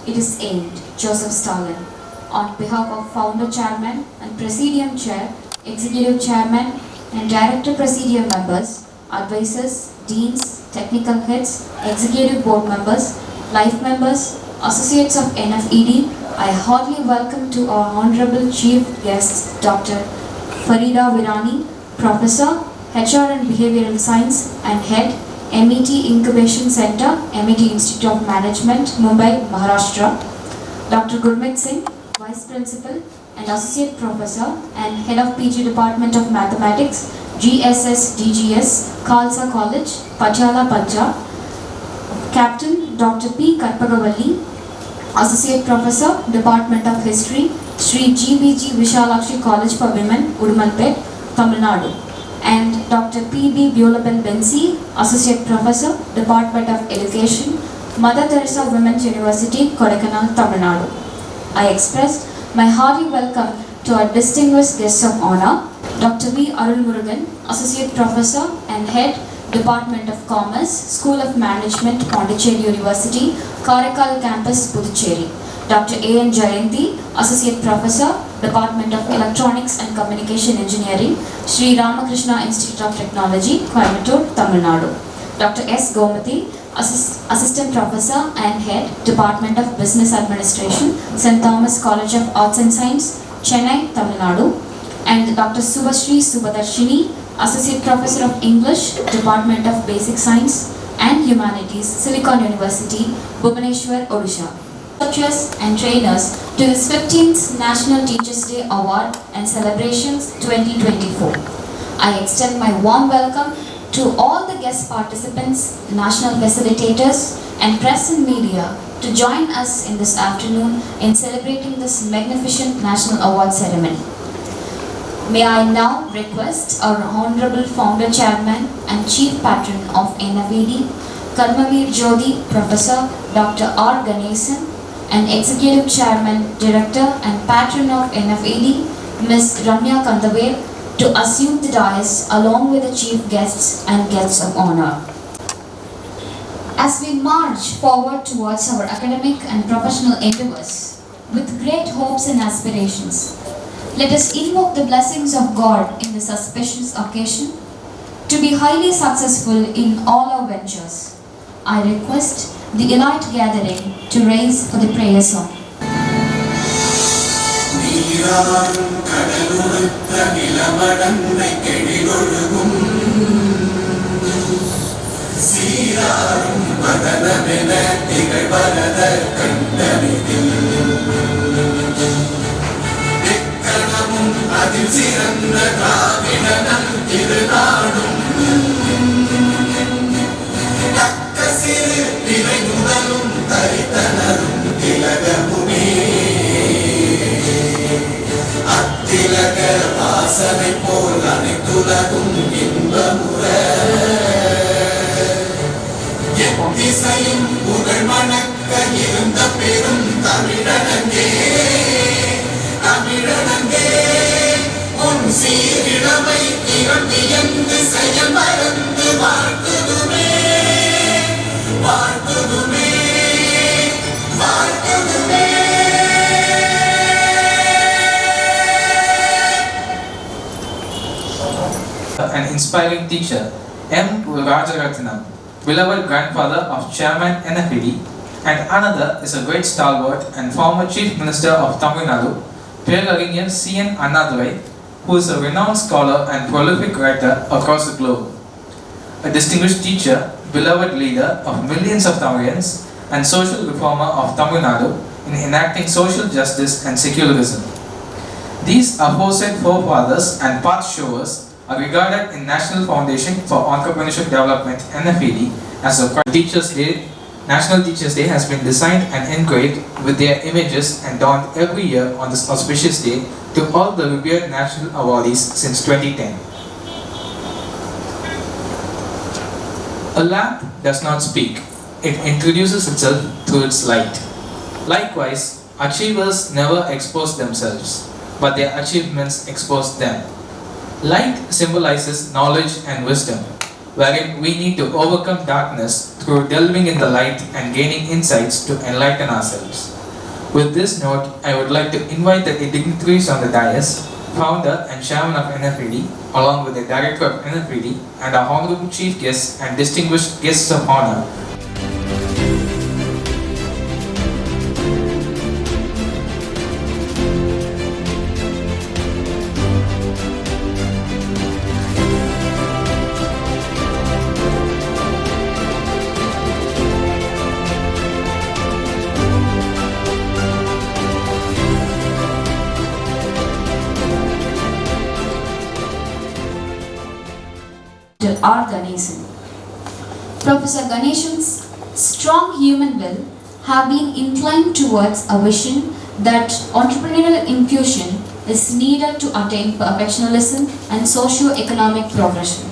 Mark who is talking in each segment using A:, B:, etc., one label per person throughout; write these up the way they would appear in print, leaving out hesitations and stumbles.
A: It is aimed, Joseph Stalin, on behalf of Founder Chairman and Presidium Chair, Executive Chairman and Director Presidium members, advisors, deans, technical heads, Executive Board members, life members, associates of NFED, I heartily welcome to our Honorable Chief Guests, Dr. Farida Virani, Professor, HR and Behavioral Science and Head, MET Incubation Center, MET Institute of Management, Mumbai, Maharashtra. Dr. Gurmeet Singh, Vice Principal and Associate Professor and Head of PG Department of Mathematics, GSS DGS, Khalsa College, Patiala, Punjab. Captain Dr. P. Karpagavalli, Associate Professor, Department of History, Sri GBG Vishalakshi College for Women, Udumalpet, Tamil Nadu. And Dr. P.B. Bulabel Bensi, Associate Professor, Department of Education, Mother Teresa Women's University, Kodaikanal, Tamil Nadu. I express my hearty welcome to our distinguished guests of honor, Dr. V. Arul Murugan, Associate Professor and Head, Department of Commerce, School of Management, Pondicherry University, Karaikal Campus, Puducherry. Dr. A. N. Jayanti, Associate Professor, Department of Electronics and Communication Engineering, Sri Ramakrishna Institute of Technology, Coimbatore, Tamil Nadu. Dr. S. Gomati, Assistant Professor and Head, Department of Business Administration, St. Thomas College of Arts and Science, Chennai, Tamil Nadu. And Dr. Subhashri Subhadarshini, Associate Professor of English, Department of Basic Science and Humanities, Silicon University, Bhubaneswar, Odisha. Coaches and trainers to this 15th National Teachers Day Award and Celebrations 2024. I extend my warm welcome to all the guest participants, national facilitators, and press and media to join us in this afternoon in celebrating this magnificent National Award ceremony. May I now request our Honorable Founder Chairman and Chief Patron of NFED, Karmavir Jyoti Professor Dr. R. Ganesan, and Executive Chairman, Director and Patron of NFED, Ms. Ramya Kandavel, to assume the dais along with the chief guests and guests of honor. As we march forward towards our academic and professional endeavors with great hopes and aspirations, let us invoke the blessings of God in this auspicious occasion to be highly successful in all our ventures. I request the elite gathering to raise for the prayer song.
B: அதில் சிறந்த திராவிடனல் திருநாடும் தக்க சிறு திரை முதலும் தரித்தனரும் திலகமுமே அத்திலக வாசனை போல் அனைத்துலகும் இன்பமுற எத்திசையும் புகழ் மணக்க இருந்த பெரும் தமிழனங்கே தமிழனங்கே சீரிழமை திரண்டியந்து செயல் மறந்து வாழ்த்துதுமே வாழ்த்துதுமே வாழ்த்துதுமே.
C: An inspiring teacher, M. Rajaratnam, beloved grandfather of Chairman NFED, and another is a great stalwart and former Chief Minister of Tamil Nadu, Perarinyar C.N. Annadurai, who is a renowned scholar and prolific writer across the globe. A distinguished teacher, beloved leader of millions of Tamilians, and social reformer of Tamil Nadu in enacting social justice and secularism. These aforesaid forefathers and path showers are regarded in National Foundation for Entrepreneurship Development NFED as a Teachers' Day. National Teachers' Day has been designed and engraved with their images and donned every year on this auspicious day to all the revered national awardees since 2010. A lamp does not speak, it introduces itself through its light. Likewise, achievers never expose themselves, but their achievements expose them. Light symbolizes knowledge and wisdom, wherein we need to overcome darkness through delving in the light and gaining insights to enlighten ourselves. With this note, I would like to invite the dignitaries on the dais, founder and chairman of NFED, along with the director of NFED, and our honorable chief guests and distinguished guests of honor.
A: R. Ganesan. Professor Ganesan's strong human will have been inclined towards a vision that entrepreneurial infusion is needed to attain perfectionism and socio-economic progression,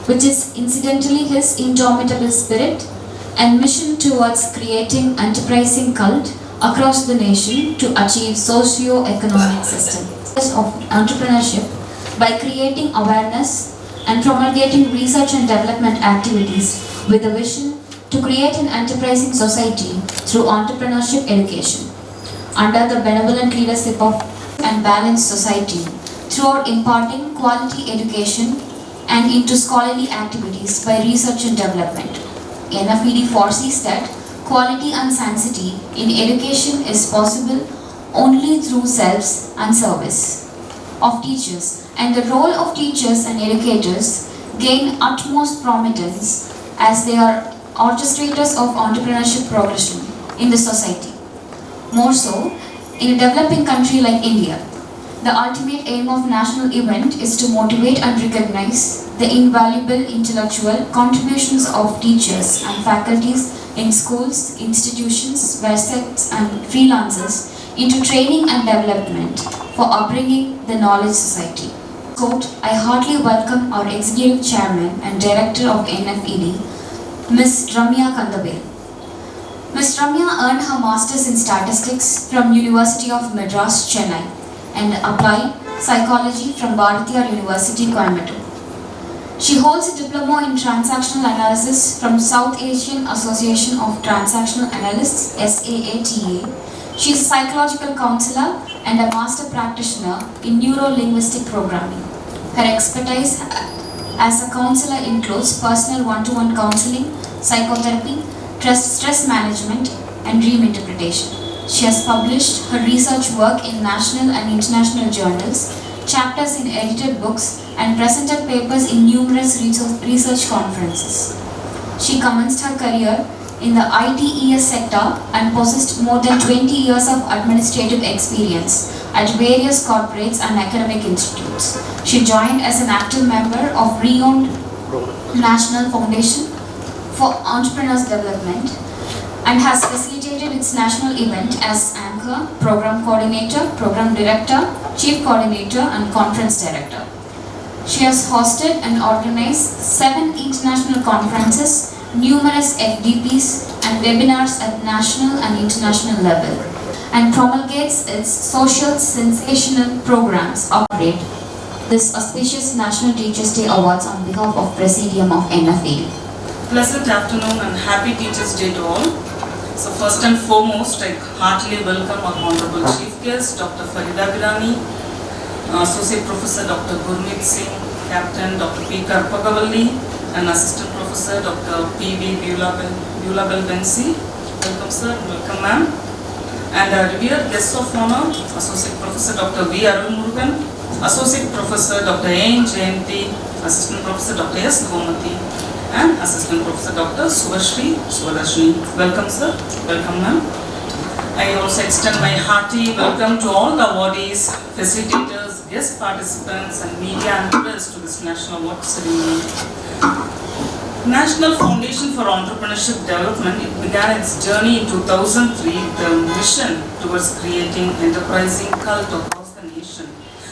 A: which is incidentally his indomitable spirit and mission towards creating enterprising cult across the nation to achieve socio-economic systems of entrepreneurship by creating awareness and promulgating research and development activities with a vision to create an enterprising society through entrepreneurship education. Under the benevolent leadership of and balanced society, through imparting quality education and into scholarly activities by research and development. NFED foresees that quality and sanctity in education is possible only through selves and service of teachers, and the role of teachers and educators gain utmost prominence as they are orchestrators of entrepreneurship progression in the society. More so, in a developing country like India, The ultimate aim of national event is to motivate and recognize the invaluable intellectual contributions of teachers and faculties in schools, institutions, websites and freelancers into training and development for upbringing the knowledge society. Quote, I heartily welcome our Executive Chairman and Director of NFED, Ms. Ramya Kandavel. Ms. Ramya earned her Masters in Statistics from University of Madras, Chennai and Applied Psychology from Bharatiya University, Coimbatore. She holds a Diploma in Transactional Analysis from South Asian Association of Transactional Analysts, SAATA. She is a psychological counselor and a master practitioner in neuro-linguistic programming. Her expertise as a counselor includes personal one-to-one counseling, psychotherapy, stress management, and dream interpretation. She has published her research work in national and international journals, chapters in edited books, and presented papers in numerous research conferences. She commenced her career in the ITES sector and possessed more than 20 years of administrative experience at various corporates and academic institutes. She joined as an active member of renowned National Foundation for Entrepreneurs Development and has facilitated its national event as anchor, program coordinator, program director, chief coordinator, and conference director. She has hosted and organized 7 international conferences, numerous FDPs, and webinars at national and international level, and promulgates its social sensational programs. Operate this auspicious National Teachers' Day Awards on behalf of Presidium of NFED.
D: Pleasant afternoon and happy Teachers' Day to all. So first and foremost, I heartily welcome our Honorable Chief Guest, Dr. Farida Birani, Associate Professor Dr. Gurmeet Singh, Captain Dr. P. Karpagavalli, and Assistant Professor Dr. P.V. Beulabel Bensi. Welcome sir, welcome ma'am. And our revered guests of honor, Associate Professor Dr. V. Arun Murugan, Associate Professor Dr. A. N. Jayanti, Assistant Professor Dr. S. Gomati, and Assistant Professor Dr. Subhashri Subhadarshini. Welcome sir, welcome ma'am. I also extend my hearty welcome to all the awardees, facilitators, guest participants and media and press to this National Award ceremony. National Foundation for Entrepreneurship Development, it began its journey in 2003 with a mission towards creating enterprising cult across the nation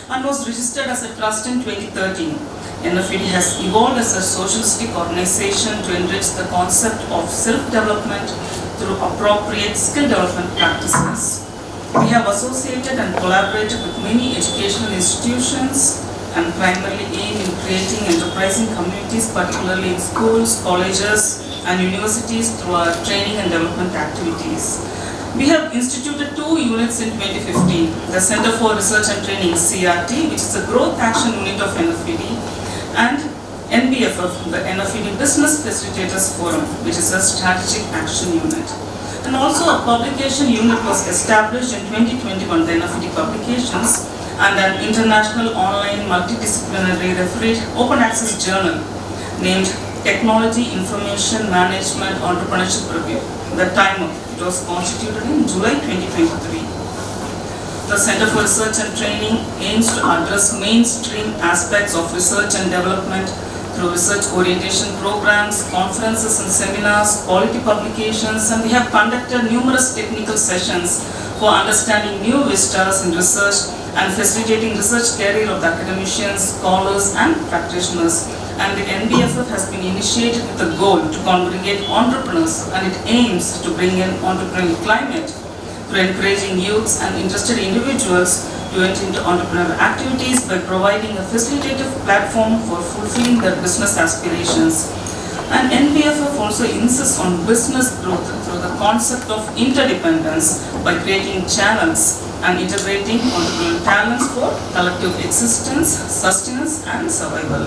D: and was registered as a trust in 2013. NFED has evolved as a socialistic organization to enrich the concept of self-development through appropriate skill development practices. We have associated and collaborated with many educational institutions and primarily aim in creating enterprising communities, particularly in schools, colleges, and universities through our training and development activities. We have instituted 2 units in 2015, the Center for Research and Training, CRT, which is a growth action unit of NFED, and NBFF, the NFED Business Facilitators Forum, which is a strategic action unit. And also a publication unit was established in 2021, the NFED Publications, and an international online multidisciplinary refereed open access journal named Technology Information Management Entrepreneurship Review. The timer, it was constituted in July 2023. The Center for Research and Training aims to address mainstream aspects of research and development through research orientation programs, conferences and seminars, quality publications, and we have conducted numerous technical sessions for understanding new vistas in research and facilitating research career of the academicians, scholars and practitioners. And the NBFF has been initiated with the goal to congregate entrepreneurs, and it aims to bring in entrepreneurial climate through encouraging youths and interested individuals to enter into entrepreneurial activities by providing a facilitative platform for fulfilling their business aspirations. And NBFF also insists on business growth through the concept of interdependence by creating channels and integrating entrepreneurial talents for collective existence, sustenance and survival.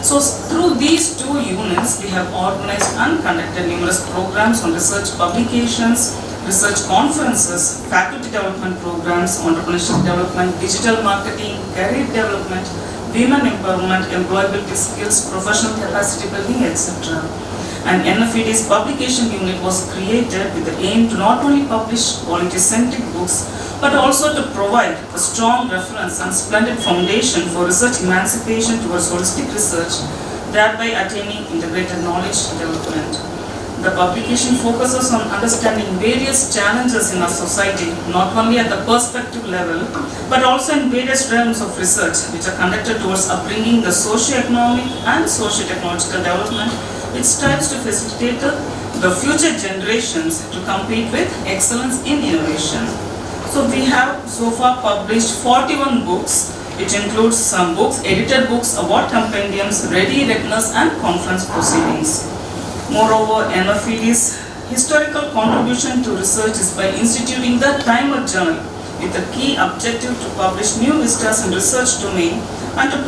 D: So through these 2 units, we have organized and conducted numerous programs on research publications, research conferences, faculty development programs, entrepreneurship development, digital marketing, career development, women empowerment, employability skills, professional capacity building, etc. And NFED's publication unit was created with the aim to not only publish quality-centric books, but also to provide a strong reference and splendid foundation for research emancipation towards holistic research, thereby attaining integrated knowledge development. The publication focuses on understanding various challenges in our society, not only at the perspective level, but also in various realms of research, which are conducted towards upbringing the socio-economic and socio-technological development, which strives to facilitate the future generations to compete with excellence in innovation. So we have so far published 41 books, which includes some books, edited books, award compendiums, ready reckoners and conference proceedings. Moreover, NFED's historical contribution to research is by instituting the Timer Journal with a key objective to publish new vistas in research domain and to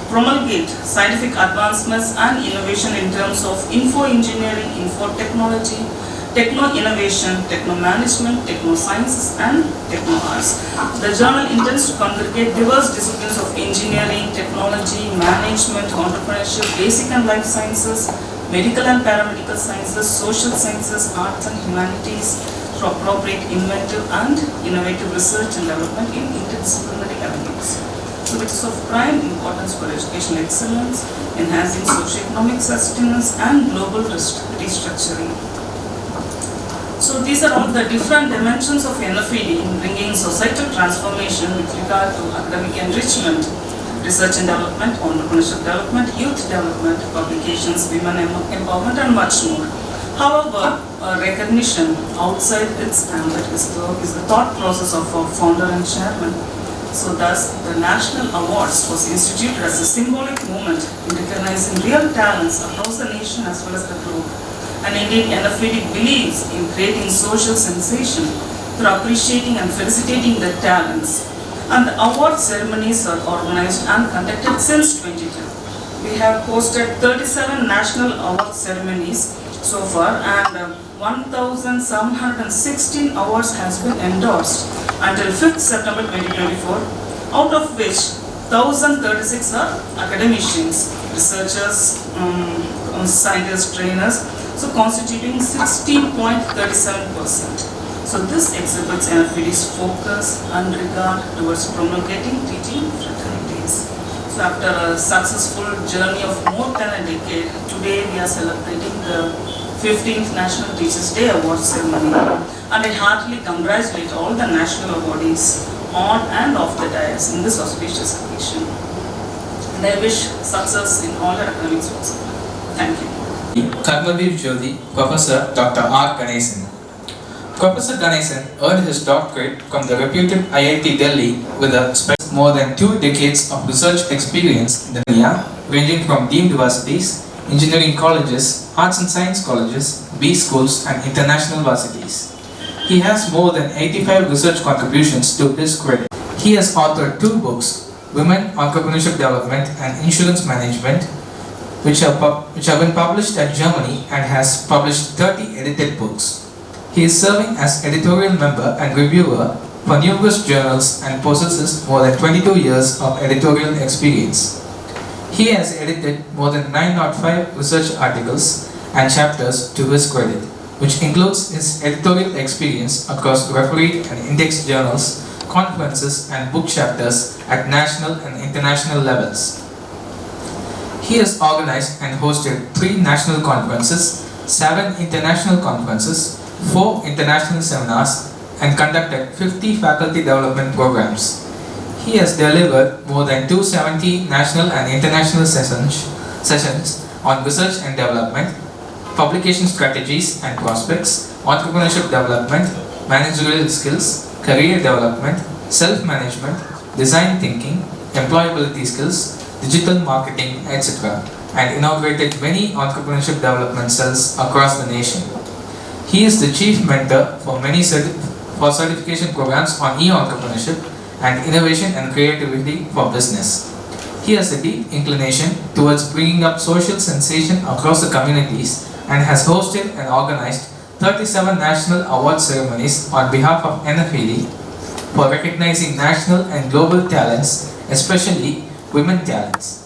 D: promulgate scientific advancements and innovation in terms of info-engineering, info-technology, techno-innovation, techno-management, techno-sciences and techno-arts. The journal intends to congregate diverse disciplines of engineering, technology, management, entrepreneurship, basic and life sciences, medical and paramedical sciences, social sciences, arts and humanities, to appropriate inventive and innovative research and development in interdisciplinary avenues. So which is of prime importance for educational excellence, enhancing socio-economic sustenance and global restructuring. So these are all the different dimensions of NFED in bringing societal transformation with regard to academic enrichment, research and development, entrepreneurship development, youth development, publications, women empowerment and much more. However, recognition outside its ambit is the thought process of our founder and chairman. So thus, the National Awards was instituted as a symbolic moment in recognizing real talents across the nation as well as the globe. And indeed, NFED believes in creating social sensation through appreciating and felicitating the talents. And the award ceremonies are organized and conducted since 2010. We have hosted 37 national award ceremonies so far, and 1,716 awards has been endorsed until 5th September 2024, out of which 1,036 are academicians, researchers, scientists, trainers, so constituting 16.37%. So this exhibits NFED's focus and regard towards promulgating teaching fraternities. So after a successful journey of more than a decade, today we are celebrating the 15th National Teachers' Day Award Ceremony. And I heartily congratulate all the national awardees on and off the dais in this auspicious occasion. And I wish success in all your academic works. Thank you.
C: Karmavir Jyoti, Professor Dr. R. Ganesan. Professor Ganesan earned his doctorate from the reputed IIT Delhi with more than 2 decades of research experience in the area, ranging from deemed universities, engineering colleges, arts and science colleges, B schools and international varsities. He has more than 85 research contributions to his credit. He has authored 2 books, Women, Entrepreneurship Development and Insurance Management, which have been published at Germany, and has published 30 edited books. He is serving as editorial member and reviewer for numerous journals and possesses more than 22 years of editorial experience. He has edited more than 905 research articles and chapters to his credit, which includes his editorial experience across refereed and indexed journals, conferences and book chapters at national and international levels. He has organized and hosted 3 national conferences, 7 international conferences, 4 international seminars, and conducted 50 faculty development programs. He has delivered more than 270 national and international sessions on research and development, publication strategies and prospects, entrepreneurship development, managerial skills, career development, self-management, design thinking, employability skills, digital marketing, etc., and inaugurated many entrepreneurship development cells across the nation. He is the chief mentor for many certification programs on e-entrepreneurship and innovation and creativity for business. He has a deep inclination towards bringing up social sensation across the communities and has hosted and organized 37 national award ceremonies on behalf of NFED for recognizing national and global talents, especially women talents.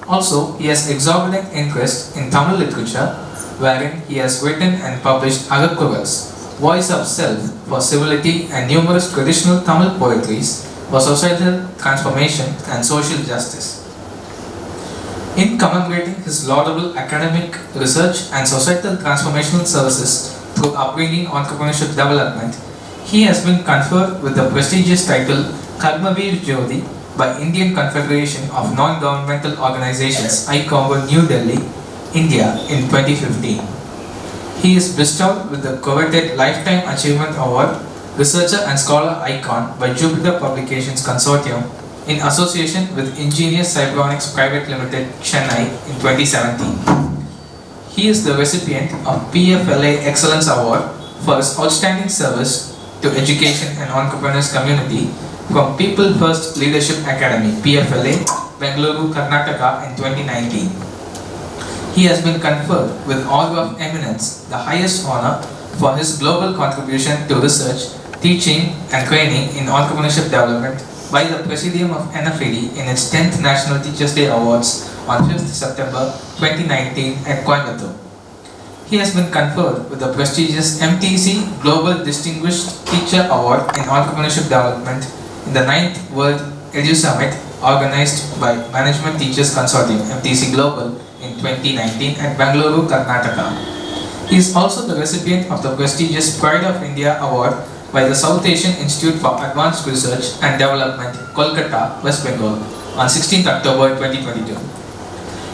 C: Also, he has exorbitant interest in Tamil literature, wherein he has written and published Agakurals, voice of self for civility, and numerous traditional Tamil poetries for societal transformation and social justice. In commemorating his laudable academic research and societal transformational services through upbringing entrepreneurship development, he has been conferred with the prestigious title Karmavir Jyoti by Indian Confederation of Non-Governmental Organizations, ICONGO, New Delhi, India in 2015. He is bestowed with the coveted Lifetime Achievement Award, Researcher and Scholar Icon by Jupiter Publications Consortium in association with Ingenious Cyberonics Private Limited, Chennai in 2017. He is the recipient of PFLA Excellence Award for his outstanding service to education and entrepreneurs community from People First Leadership Academy, PFLA, Bengaluru, Karnataka in 2019. He has been conferred with Order of Eminence, the highest honor for his global contribution to research, teaching and training in entrepreneurship development by the Presidium of NFED in its 10th National Teachers' Day Awards on 5th September 2019 at Coimbatore. He has been conferred with the prestigious MTC Global Distinguished Teacher Award in Entrepreneurship Development in the 9th World Edu Summit organized by Management Teachers Consortium, MTC Global, in 2019 at Bengaluru, Karnataka. He is also the recipient of the prestigious Pride of India Award by the South Asian Institute for Advanced Research and Development, Kolkata, West Bengal, on 16th October 2022.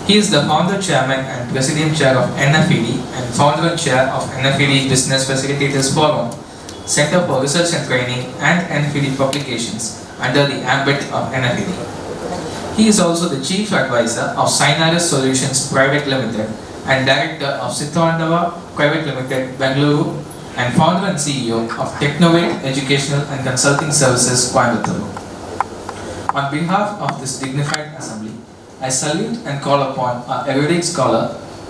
C: He is the founder, chairman and presidium chair of NFED and founder and chair of NFED Business Facilitators Forum, Center for Research and Training and NFED Publications under the ambit of NFED. He is also the chief advisor of Synaris Solutions Private Limited and director of Sithandava Private Limited, Bengaluru, and founder and CEO of Technovate Educational and Consulting Services, Coimbatore. On behalf of this dignified assembly, I salute and call upon our erudite scholar,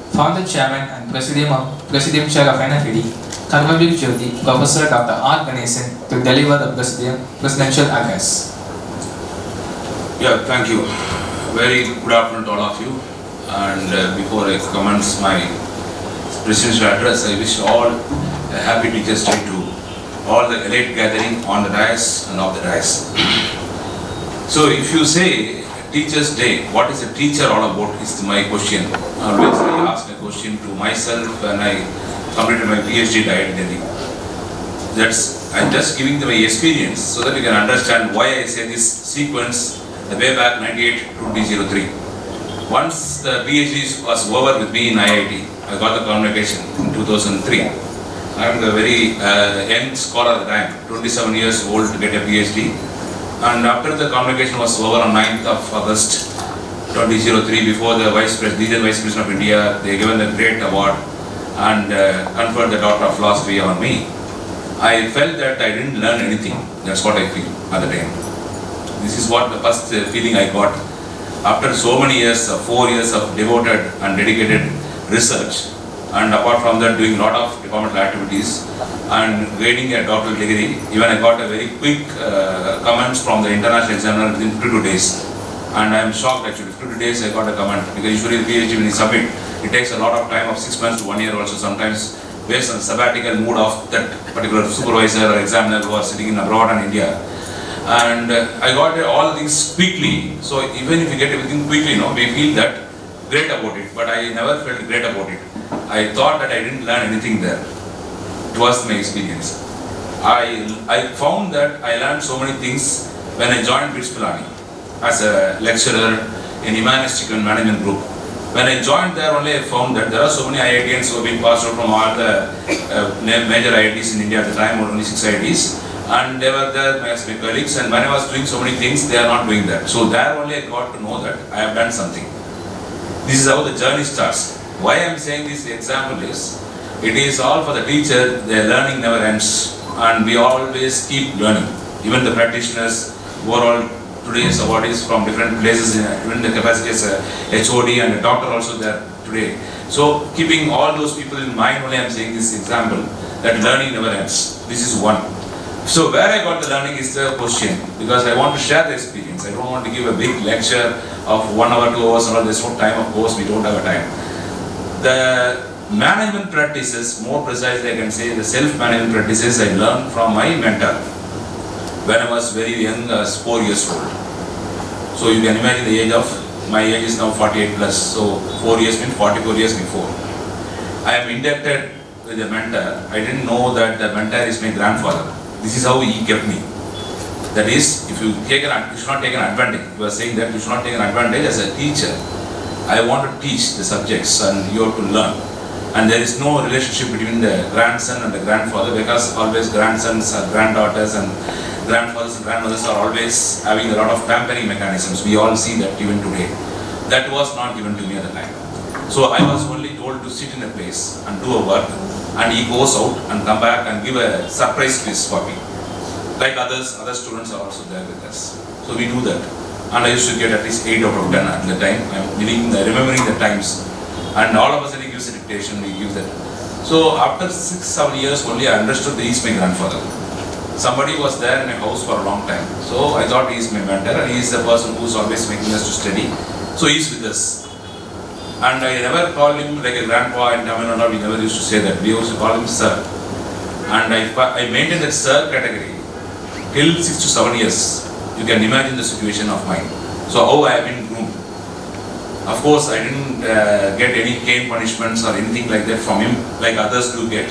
C: founder, chairman and presidium chair of NFED, Karmavir Jyoti, Professor Dr. R. Ganesan, to deliver the presidential address.
E: Yeah, thank you. Very good afternoon to all of you. And before I commence my presidential address, I wish all a happy Teachers' Day to all the elite gathering on the dais and off the dais. So if you say Teachers' Day, what is a teacher all about is my question. Always I ask a question to myself when I completed my PhD diet. I'm just giving them my experience so that you can understand why I say this sequence the way back 98-2003. Once the PhD was over with me in IIT, I got the convocation in 2003. I am the very young scholar at the time, 27 years old to get a PhD. And after the convocation was over on 9th of August 2003, before the regional Vice President of India, they given the great award and conferred the Doctor of Philosophy on me. I felt that I didn't learn anything. That's what I feel at the time. This is what the first feeling I got. After so many years, 4 years of devoted and dedicated research, and apart from that doing a lot of departmental activities and gaining a doctoral degree, even I got a very quick comments from the international examiner within 52 days. And I am shocked actually, 52 days I got a comment, because usually the PhD when you submit, it takes a lot of time of 6 months to 1 year also, sometimes based on the sabbatical mood of that particular supervisor or examiner who are sitting in abroad and India. And I got all things quickly, so even if you get everything quickly, we feel that great about it, but I never felt great about it. I thought that I didn't learn anything there. It was my experience. I found that I learned so many things when I joined BITS Pilani as a lecturer in humanistic and management group. When I joined there only, I found that there are so many IITians who have been passed out from all the major IITs in India at the time, or only 6 IITs. And they were there as my colleagues, and when I was doing so many things, they are not doing that. So there only I got to know that I have done something. This is how the journey starts. Why I am saying this example is, it is all for the teacher, their learning never ends, and we always keep learning. Even the practitioners who are all today's awardees from different places, even the capacity as a HOD and a doctor also there today. So keeping all those people in mind, only I am saying this example, that learning never ends. This is one. So where I got the learning is the question, because I want to share the experience. I don't want to give a big lecture of 1 hour, 2 hours, and all. There's no time, of course, we don't have a time. The Management practices, more precisely I can say the self-management practices I learned from my mentor when I was very young, as 4 years old. So you can imagine the age of, my age is now 48 plus, so 4 years means 44 years before. I am indebted with a mentor. I didn't know that the mentor is my grandfather. This is how he kept me. That is, if you should not take an advantage. You are saying that you should not take an advantage as a teacher. I want to teach the subjects and you have to learn. And there is no relationship between the grandson and the grandfather, because always grandsons and granddaughters and grandfathers and grandmothers are always having a lot of pampering mechanisms. We all see that even today. That was not given to me at the time. So I was only told to sit in a place and do a work, and he goes out and come back and give a surprise quiz for me. Like other students are also there with us. So we do that. And I used to get at least 8 out of 10 at the time. I'm remembering the times. And all of us, he gives a dictation, we give that. So after 6-7 years only I understood that he is my grandfather. Somebody was there in my house for a long time. So I thought he is my mentor and he is the person who is always making us to study. So he is with us. And I never called him like a grandpa in Tamil Nadu, we never used to say that. We used to call him sir. And I maintained that sir category till 6 to 7 years. You can imagine the situation of mine. So how I have been groomed. Of course, I didn't get any cane punishments or anything like that from him, like others do get.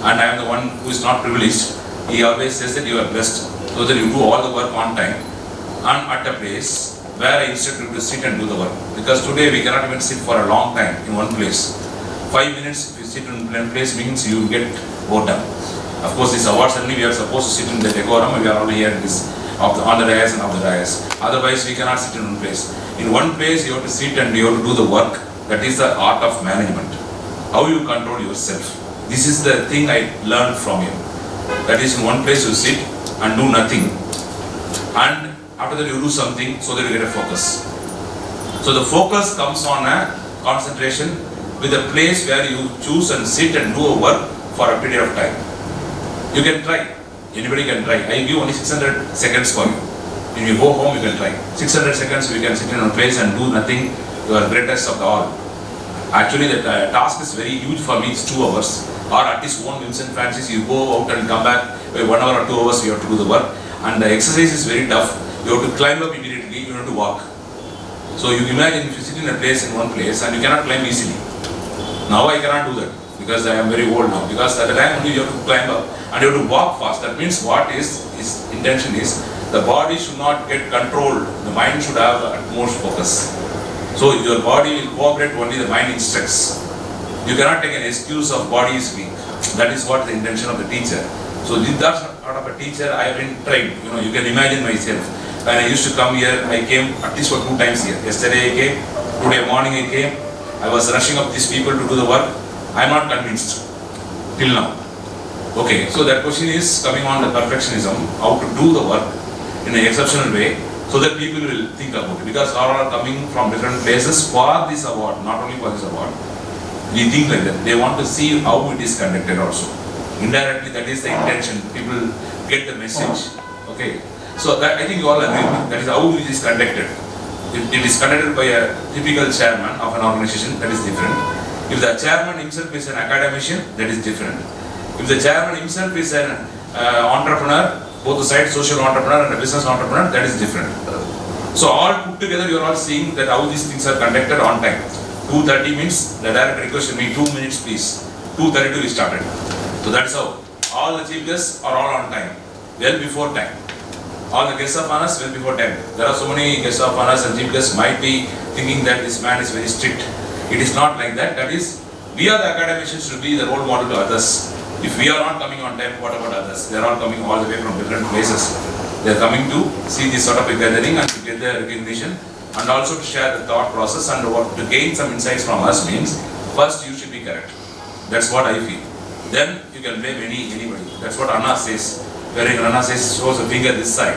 E: And I am the one who is not privileged. He always says that you are blessed, so that you do all the work on time and at a place where I instruct you to sit and do the work. Because today we cannot even sit for a long time in one place. 5 minutes if you sit in one place means you get boredom. Of course, this award ceremony we are supposed to sit in the decorum, and we are only here in this, on the dais and off the dais. Otherwise, we cannot sit in one place. In one place, you have to sit and you have to do the work. That is the art of management. How you control yourself. This is the thing I learned from him. That is, in one place you sit and do nothing. And after that you do something so that you get a focus. So the focus comes on a concentration with a place where you choose and sit and do a work for a period of time. You can try. Anybody can try. I give only 600 seconds for you. When you go home, you can try. 600 seconds, you can sit in a place and do nothing. You are greatest of all. Actually, the task is very huge for me. It's 2 hours. Or at least one whims and fancies. You go out and come back. By 1 hour or 2 hours, you have to do the work. And the exercise is very tough. You have to climb up immediately. You have to walk. So you imagine if you sit in a place in one place and you cannot climb easily. Now I cannot do that because I am very old now. Because at the time only you have to climb up and you have to walk fast. That means what is his intention is the body should not get controlled. The mind should have utmost focus. So your body will cooperate only the mind instructs. You cannot take an excuse of body is weak. That is what the intention of the teacher. So that sort of a teacher I have been trained. You can imagine myself. When I used to come here, I came at least for 2 times here. Yesterday I came, today morning I came. I was rushing up these people to do the work. I am not convinced till now. Okay, so that question is coming on the perfectionism, how to do the work in an exceptional way so that people will think about it. Because all are coming from different places for this award, not only for this award. We think like that. They want to see how it is conducted also. Indirectly, that is the intention. People get the message. Okay. So that I think you all agree with me. That is how it is conducted. It is conducted by a typical chairman of an organization, that is different. If the chairman himself is an academician, that is different. If the chairman himself is an entrepreneur, both the sides, social entrepreneur and a business entrepreneur, that is different. So all put together, you are all seeing that how these things are conducted on time. 2:30 means the director requested me 2 minutes please. 2:32 we started. So that's how. All the chief guests are all on time, well before time. All the guests of honors well before time. There are so many guests of honors and chief guests might be thinking that this man is very strict. It is not like that. That is, we are the academicians to be the role model to others. If we are not coming on time, what about others? They are all coming all the way from different places. They are coming to see this sort of a gathering and to get the recognition and also to share the thought process and to gain some insights from us means first you should be correct. That's what I feel. Then you can blame anybody. That's what Anna says. Wherein Anna says shows a finger this side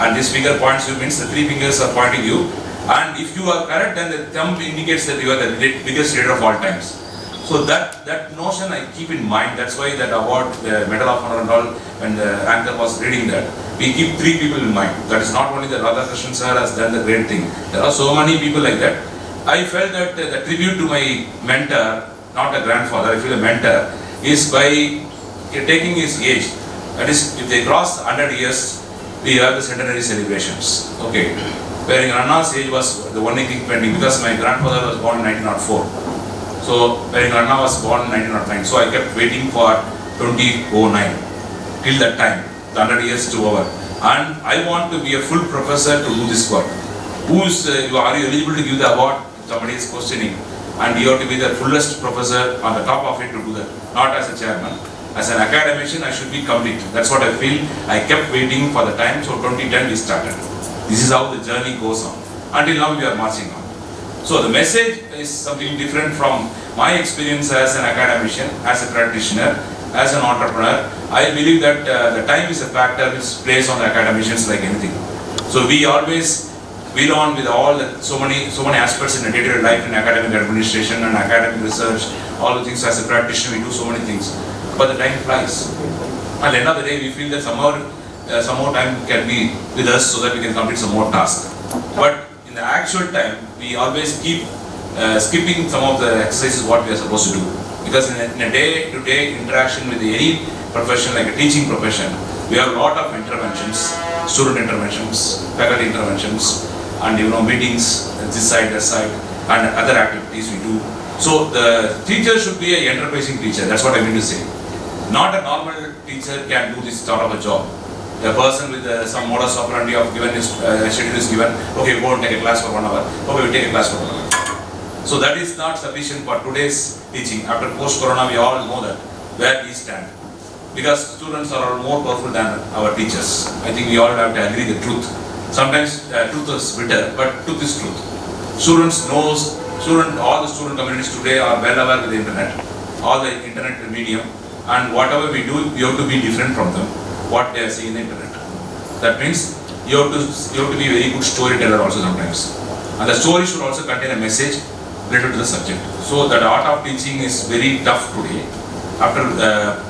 E: and this finger points you means the 3 fingers are pointing you, and if you are correct then the thumb indicates that you are the biggest leader of all times. So that notion I keep in mind. That's why that award, the Medal of Honor and all, when the anchor was reading that, we keep 3 people in mind. That is not only that Radhakrishnan sir has done the great thing. There are so many people like that. I felt that the tribute to my mentor not a grandfather, I feel a mentor, is by taking his age. That is, if they cross 100 years, we have the centenary celebrations. Okay. Where Anna's age was the only thing pending because my grandfather was born in 1904. So, when Anna was born in 1909, so I kept waiting for 2009 till that time, the 100 years to over. And I want to be a full professor to do this work. Are you eligible to give the award? Somebody is questioning. And you have to be the fullest professor on the top of it to do that, not as a chairman. As an academician, I should be complete. That's what I feel. I kept waiting for the time, so 2010 we started. This is how the journey goes on. Until now we are marching on. So the message is something different from my experience as an academician, as a practitioner, as an entrepreneur. I believe that the time is a factor which plays on the academicians like anything. So we always deal on with all the, so many aspects in a day-to-day life in academic administration and academic research, all the things. As a practitioner we do so many things, but the time flies. At the end of the day we feel that some more time can be with us so that we can complete some more tasks. But in the actual time we always keep skipping some of the exercises what we are supposed to do. Because in a day-to-day interaction with any profession like a teaching profession, we have a lot of interventions, student interventions, faculty interventions, and meetings, this side, that side, and other activities we do. So the teacher should be an enterprising teacher, that's what I mean to say. Not a normal teacher can do this sort of a job. A person with some modus operandi of given his schedule is given, okay, go and take a class for 1 hour, okay, we take a class for 1 hour. So that is not sufficient for today's teaching. After post-corona, we all know that where we stand. Because students are more powerful than our teachers. I think we all have to agree the truth. Sometimes truth is bitter, but truth is truth. All the student communities today are well aware with the internet, all the internet medium, and whatever we do, we have to be different from them, what they are seeing in the internet. That means you have to be a very good storyteller also sometimes. And the story should also contain a message related to the subject. So the art of teaching is very tough today after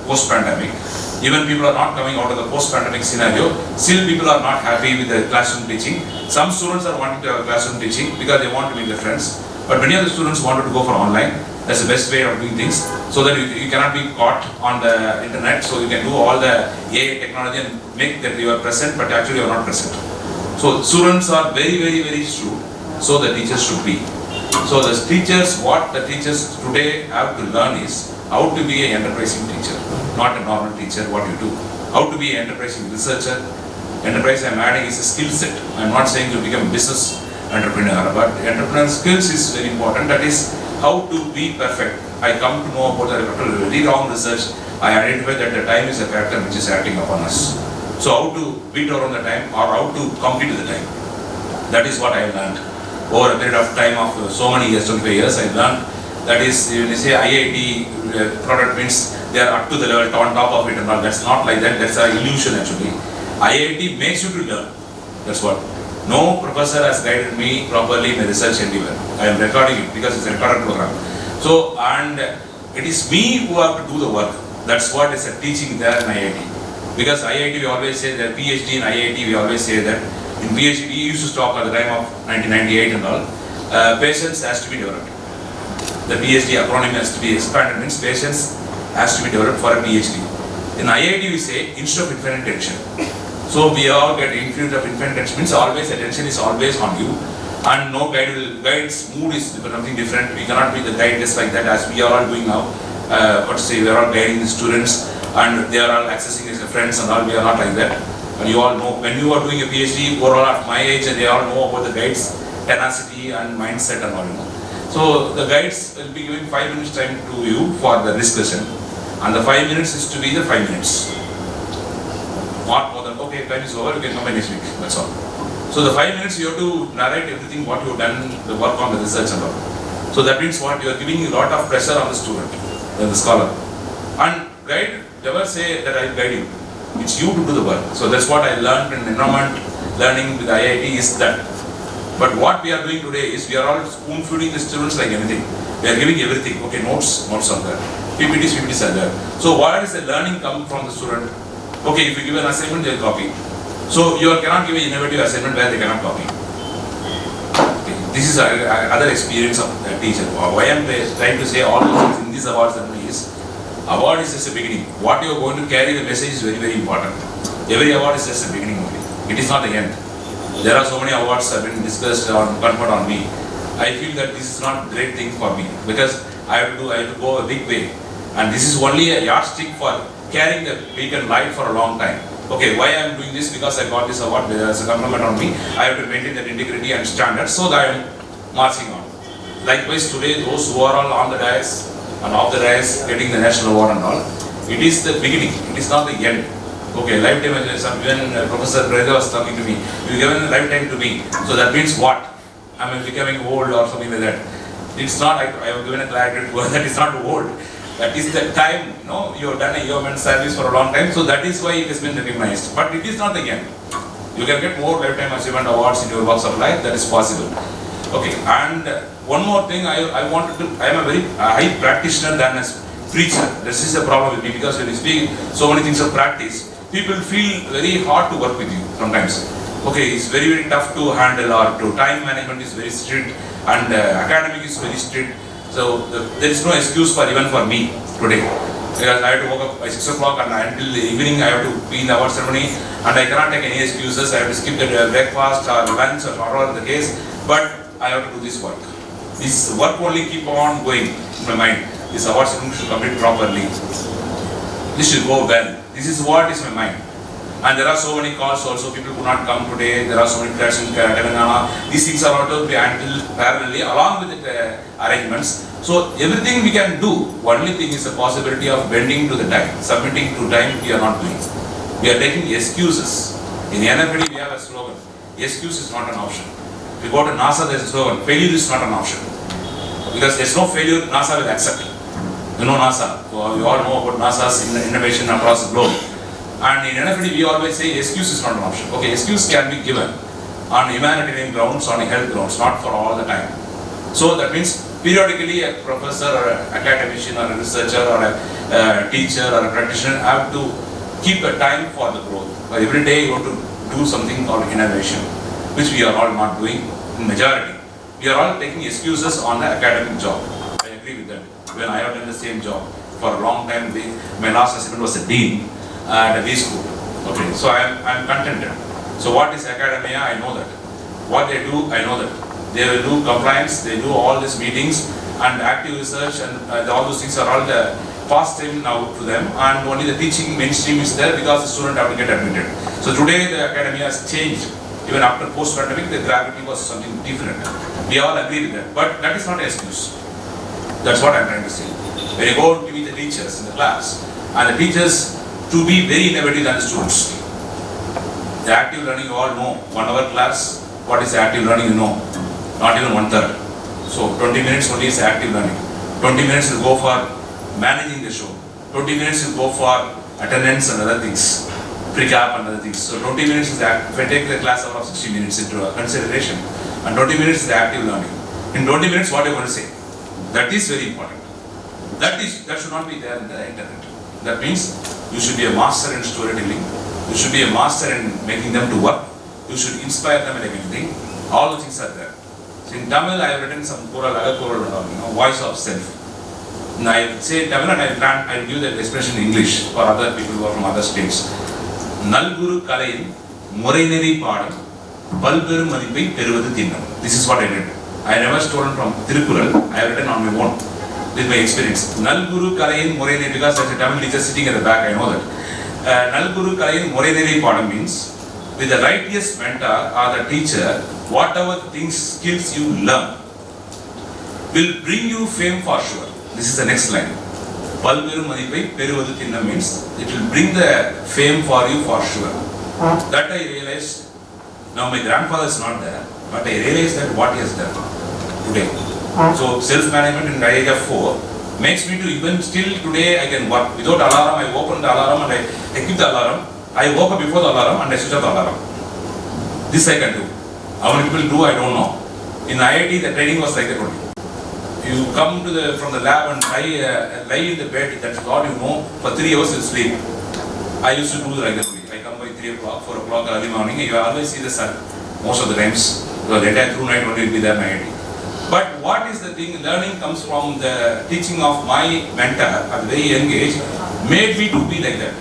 E: post-pandemic. Even people are not coming out of the post-pandemic scenario, still people are not happy with the classroom teaching. Some students are wanting to have classroom teaching because they want to make their friends, but many of the students wanted to go for online. That's the best way of doing things, so that you cannot be caught on the internet, so you can do all the AI technology and make that you are present, but actually you are not present. So students are very, very, very shrewd, so the teachers should be. So the teachers, what the teachers today have to learn is how to be an enterprising teacher, not a normal teacher, what you do. How to be an enterprising researcher. Enterprise I'm adding is a skill set. I'm not saying to become a business entrepreneur, but entrepreneurial skills is very important. That is how to be perfect. I come to know about the very wrong research. I identify that the time is a factor which is acting upon us. So how to beat around the time or how to compete with the time. That is what I learned. Over a period of time of so many years, 25 years, I learned that is, when you say IIT product means they are up to the level, on top of it and all. That's not like that, that's an illusion actually. IIT makes you to learn. That's what. No professor has guided me properly in the research endeavor. I am recording it because it's a recorded program. So, and it is me who have to do the work. That's what is a teaching there in IIT. Because IIT we always say that PhD in IIT we always say that in PhD we used to stop at the time of 1998 and all. Patience has to be developed. The PhD acronym has to be expanded, means patience has to be developed for a PhD. In IIT we say instead of infinite tension. So we all get infused of infinite tension, means always attention is always on you, and no guide's mood is something different. We cannot be the guide just like that as we are all doing now. We are all guiding the students and they are all accessing as friends and all. We are not like that. And you all know, when you are doing a PhD, you are all at my age and they all know about the guides' tenacity and mindset and all, So the guides will be giving 5 minutes time to you for the discussion, and the 5 minutes is to be the 5 minutes. Not more than, okay, time is over, you can come by next week, that's all. So the 5 minutes you have to narrate everything what you have done, the work on the research and all. So that means what? You are giving a lot of pressure on the student, the scholar. And guide, never say that I guide you. It's you to do the work. So that's what I learned in environment learning with IIT is that. But what we are doing today is we are all spoon feeding the students like anything. We are giving everything. Okay, notes are there. PPTs are there. So what is the learning come from the student? Okay, if you give an assignment, they will copy. So you cannot give an innovative assignment where they cannot copy. Okay. This is other experience of the teacher. Why I am trying to say all those things in this award ceremony is, award is just a beginning. What you are going to carry the message is very, very important. Every award is just a beginning only. It is not the end. There are so many awards that have been discussed or conferred on me. I feel that this is not a great thing for me because I have to go a big way. And this is only a yardstick for carrying the beacon light for a long time. Okay, why I am doing this? Because I got this award, there is a compliment on me. I have to maintain that integrity and standard so that I am marching on. Likewise today, those who are all on the dais and off the dais getting the national award and all, it is the beginning, it is not the end. Okay, lifetime, when Professor Breda was talking to me, you given a lifetime to me, so that means what? I am becoming old or something like that. It's not, I have given a clarity to that is not old. That is the time, you have done a yeoman service for a long time, so that is why it has been recognized. But it is not the end. You can get more lifetime achievement awards in your works of life, that is possible. Okay, and one more thing, I am a very high practitioner than a preacher. This is the problem with me because when you speak so many things of practice, people feel very hard to work with you sometimes. Okay, it's very, very tough to handle, or to time management is very strict, and academic is very strict. So there is no excuse for even for me today. Because I have to wake up by 6 o'clock and until the evening I have to be in the award ceremony, and I cannot take any excuses. I have to skip the breakfast or lunch or whatever the case, but I have to do this work. This work only keep on going in my mind. This award ceremony should complete properly. This should go well. This is what is my mind. And there are so many calls also, people could not come today, there are so many floods in Telangana. These things are also be handled parallelly along with the arrangements. So everything we can do, only thing is the possibility of bending to the time, submitting to time we are not doing. We are taking excuses. In the NFED we have a slogan, excuse is not an option. If you go to NASA there is a slogan, failure is not an option. Because there is no failure, NASA will accept. You know NASA, we all know about NASA's innovation across the globe. And in NFED we always say excuse is not an option. Okay, excuse can be given on humanitarian grounds, on health grounds, not for all the time. So that means periodically a professor or an academician or a researcher or a teacher or a practitioner have to keep a time for the growth. Every day you have to do something called innovation, which we are all not doing in majority. We are all taking excuses on the academic job. I agree with that. When I have done the same job for a long time, my last assignment was a dean at a B school. Okay, so I am contented. So what is academia? I know that. What they do, I know that. They will do compliance, they do all these meetings and active research, and all those things are all the pastime now to them, and only the teaching mainstream is there because the student have to get admitted. So today the academia has changed. Even after post-pandemic, the gravity was something different. We all agree with that, but that is not an excuse. That's what I am trying to say. When you go to meet the teachers in the class, and the teachers to be very innovative than the students. The active learning you all know, 1 hour class, what is active learning you know, not even 1/3. So 20 minutes only is active learning. 20 minutes will go for managing the show. 20 minutes will go for attendance and other things, pre-cap and other things. So 20 minutes is if I take the class hour of 60 minutes into consideration, and 20 minutes is the active learning. In 20 minutes what are you going to say? That is very important. That should not be there in the internet. That means you should be a master in storytelling. You should be a master in making them to work. You should inspire them in everything. All the things are there. So in Tamil, I have written some choral, voice of self. And I say Tamil and I will give that expression in English for other people who are from other states. Nalguru Kalayin Moraineri Padam Balberu Madipai Peruvathu Thinnam. This is what I read. I never stolen from Tirukural. I have written on my own. With my experience. Nalguru Kalayin Moraineri, because there is a Tamil teacher sitting at the back, I know that. Nalguru Kalayin Moraineri Padam means, with the righteous mentor or the teacher, whatever things, skills you learn will bring you fame for sure. This is the next line. Palveru Madipai Peruvathu Thinnam means it will bring the fame for you for sure. That I realized. Now my grandfather is not there, but I realized that what he has done today. So self-management in the age of 4 makes me to even still today I can work without alarm. I open the alarm and I keep the alarm. I woke up before the alarm and I switch off the alarm. This I can do. How many people do I don't know. In IIT the training was like that only. You come to from the lab and lie in the bed. That's all you know. For 3 hours you sleep. I used to do like that only. I come by 3 o'clock, 4 o'clock early morning. You always see the sun most of the times. Because the entire through night only will be there in IIT. But what is the thing, learning comes from the teaching of my mentor at a very young age, made me to be like that.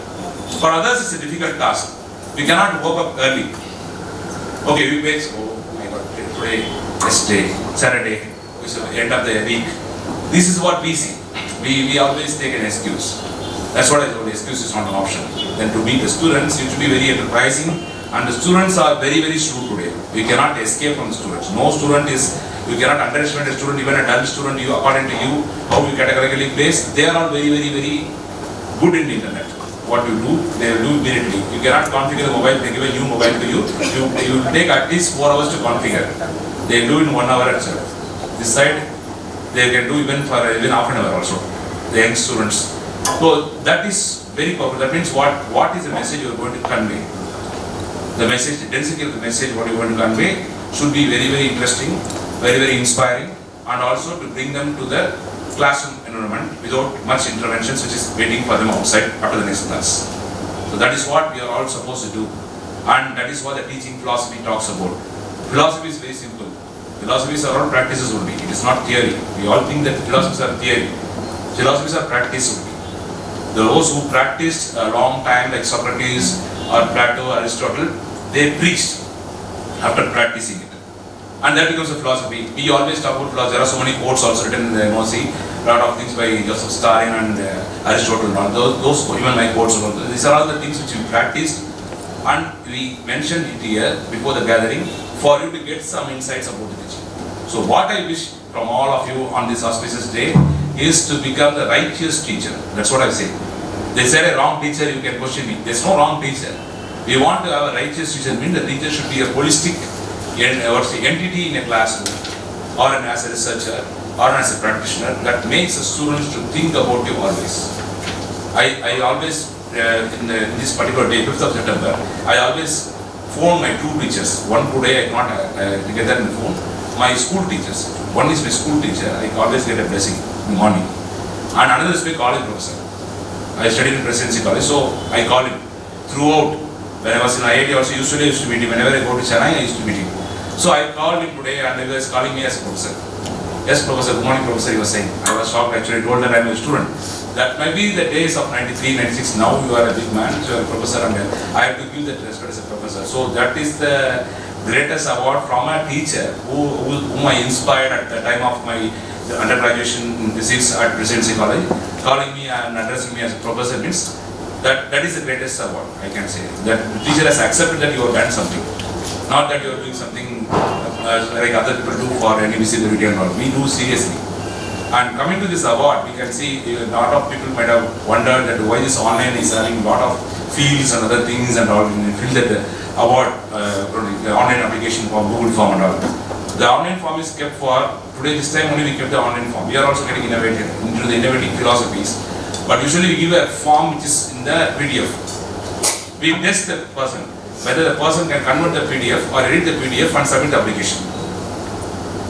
E: For others it's a difficult task. We cannot wake up early. Okay, we wake, oh my God, today, yesterday, Saturday, it's the end of the week. This is what we see. We always take an excuse. That's what I told you, excuse is not an option. Then to meet the students, you should be very enterprising, and the students are very, very shrewd today. We cannot escape from the students. No student is, you cannot underestimate a student, even a dull student, you, according to you, how you categorically place, they are all very, very, very good in the internet. What you do, they will do immediately. You cannot configure the mobile, they give a new mobile to you, you will take at least 4 hours to configure. They do in 1 hour itself. This side, they can do even for even half an hour also, the young students. So that is very powerful. That means what is the message you are going to convey? The message, the density of the message, what you are going to convey should be very, very interesting, very, very inspiring, and also to bring them to the classroom environment without much interventions which is waiting for them outside after the next class. So that is what we are all supposed to do, and that is what the teaching philosophy talks about. Philosophy is very simple. Philosophies are all practices only. It is not theory. We all think that philosophies are theory. Philosophies are practice only. Those who practiced a long time like Socrates or Plato, Aristotle, they preached after practicing it. And that becomes a philosophy. We always talk about philosophy. There are so many quotes also written in the NOC, a lot of things by Joseph Stalin and Aristotle and all. Those even my quotes and all. These are all the things which we practiced, and we mentioned it here before the gathering for you to get some insights about the teaching. So what I wish from all of you on this auspicious day is to become the righteous teacher. That's what I say. They said a wrong teacher, you can question me. There's no wrong teacher. We want to have a righteous teacher. Means the teacher should be a holistic entity in a classroom, or as a researcher, or as a practitioner that makes the students to think about you always. I always, in this particular day, 5th of September, I always phone my 2 teachers. One today I cannot get that in the phone. My school teachers. One is my school teacher. I always get a blessing in the morning. And another is my college professor. I studied in Presidency College, so I call him throughout. When I was in IIT also, usually I used to meet him. Whenever I go to Chennai, I used to meet him. So I called him today and he was calling me as a professor. Yes, professor, good morning, professor, he was saying. I was shocked actually, told that I am a student. That might be the days of 93, 96. Now you are a big man, so you are a professor, and I have to give that respect as a professor. So that is the greatest award from a teacher whom I inspired at the time of my undergraduation in physics at Presidency College. Calling me and addressing me as a professor means that is the greatest award, I can say. That the teacher has accepted that you have done something. Not that you are doing something like other people do for any visibility and all. We do seriously. And coming to this award, we can see a lot of people might have wondered that why this online is having a lot of fields and other things and all. We feel that the award, the online application form, Google form and all. The online form is kept for, today this time only we kept the online form. We are also getting innovative into the innovative philosophies. But usually we give a form which is in the PDF. We test the person, whether the person can convert the PDF or edit the PDF and submit the application.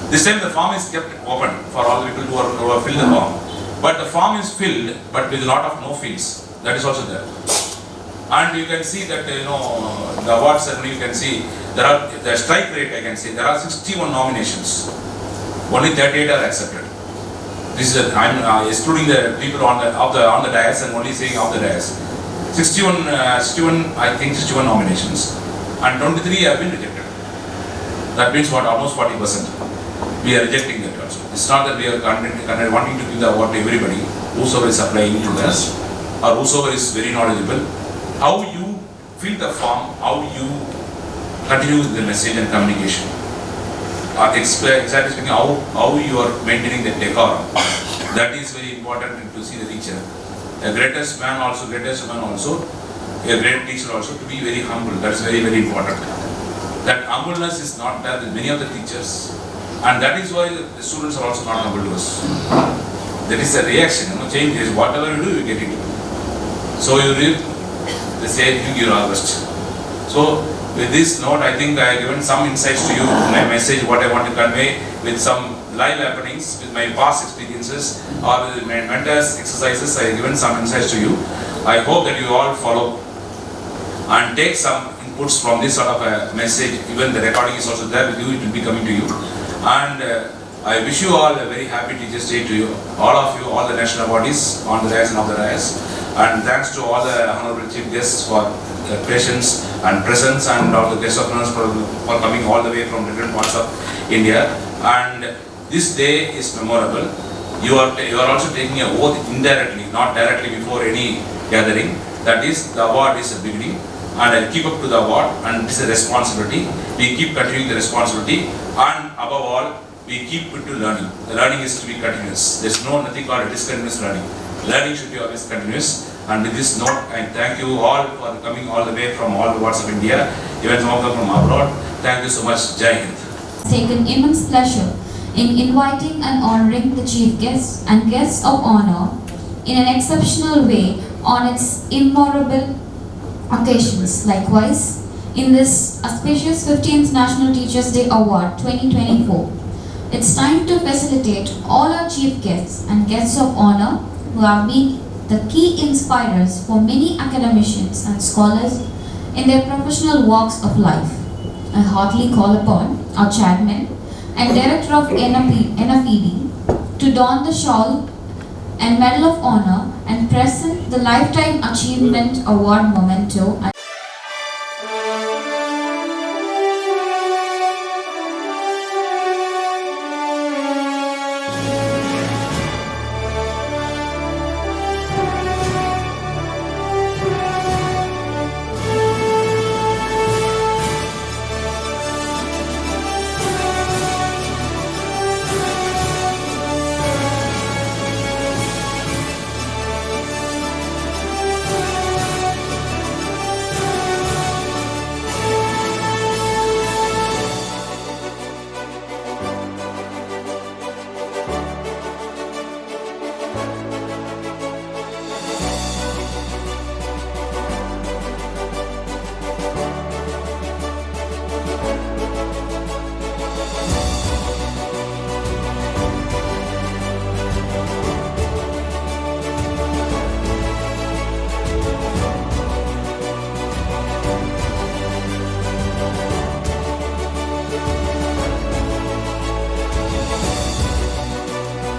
E: This time the form is kept open for all the people who are filled the form. But the form is filled but with a lot of no fields. That is also there. And you can see that, the award ceremony, you can see there are, the strike rate I can see, there are 61 nominations. Only 38 are accepted. This is, I'm excluding the people on the dais and only saying off the dais. 61, I think 61 nominations. And 23 have been rejected. That means what, almost 40%. We are rejecting that also. It's not that we are wanting to give the award to everybody, whosoever is applying to us, or whosoever is very knowledgeable. How you fill the form, how you continue the message and communication. Exactly speaking, how you are maintaining the decorum. That is very important to see the teacher. A greatest man also, greatest woman also, a great teacher also, to be very humble. That's very, very important. That humbleness is not there with many of the teachers. And that is why the students are also not humble to us. That is a reaction, change is whatever you do, you get it. So you reap the same thing you harvest. So with this note, I think I have given some insights to you, my message, what I want to convey, with some live happenings, with my past experiences, or with my mentors' exercises. I have given some insights to you. I hope that you all follow and take some input puts from this sort of a message, even the recording is also there with you, it will be coming to you. And I wish you all a very happy Teachers' Day to you, all the national bodies on the dais and off the dais. And thanks to all the honorable chief guests for patience and presence, and all the guest of honors for coming all the way from different parts of India. And this day is memorable. You are also taking an oath indirectly, not directly before any gathering. That is, the award is a beginning, and I'll keep up to the award, and it is a responsibility. We keep continuing the responsibility, and above all, we keep it to learning. The learning is to be continuous. There's nothing called a discontinuous learning. Learning should be always continuous. And with this note, I thank you all for coming all the way from all the parts of India, even some of them from abroad. Thank you so much. Jai Hind.
A: Taken immense pleasure in inviting and honoring the chief guests and guests of honor in an exceptional way on its immemorable occasions. Likewise, in this auspicious 15th National Teachers' Day Award 2024, it's time to facilitate all our chief guests and guests of honor who have been the key inspirers for many academicians and scholars in their professional walks of life. I heartily call upon our chairman and director of NFED to don the shawl and medal of honor and present the Lifetime Achievement Award memento.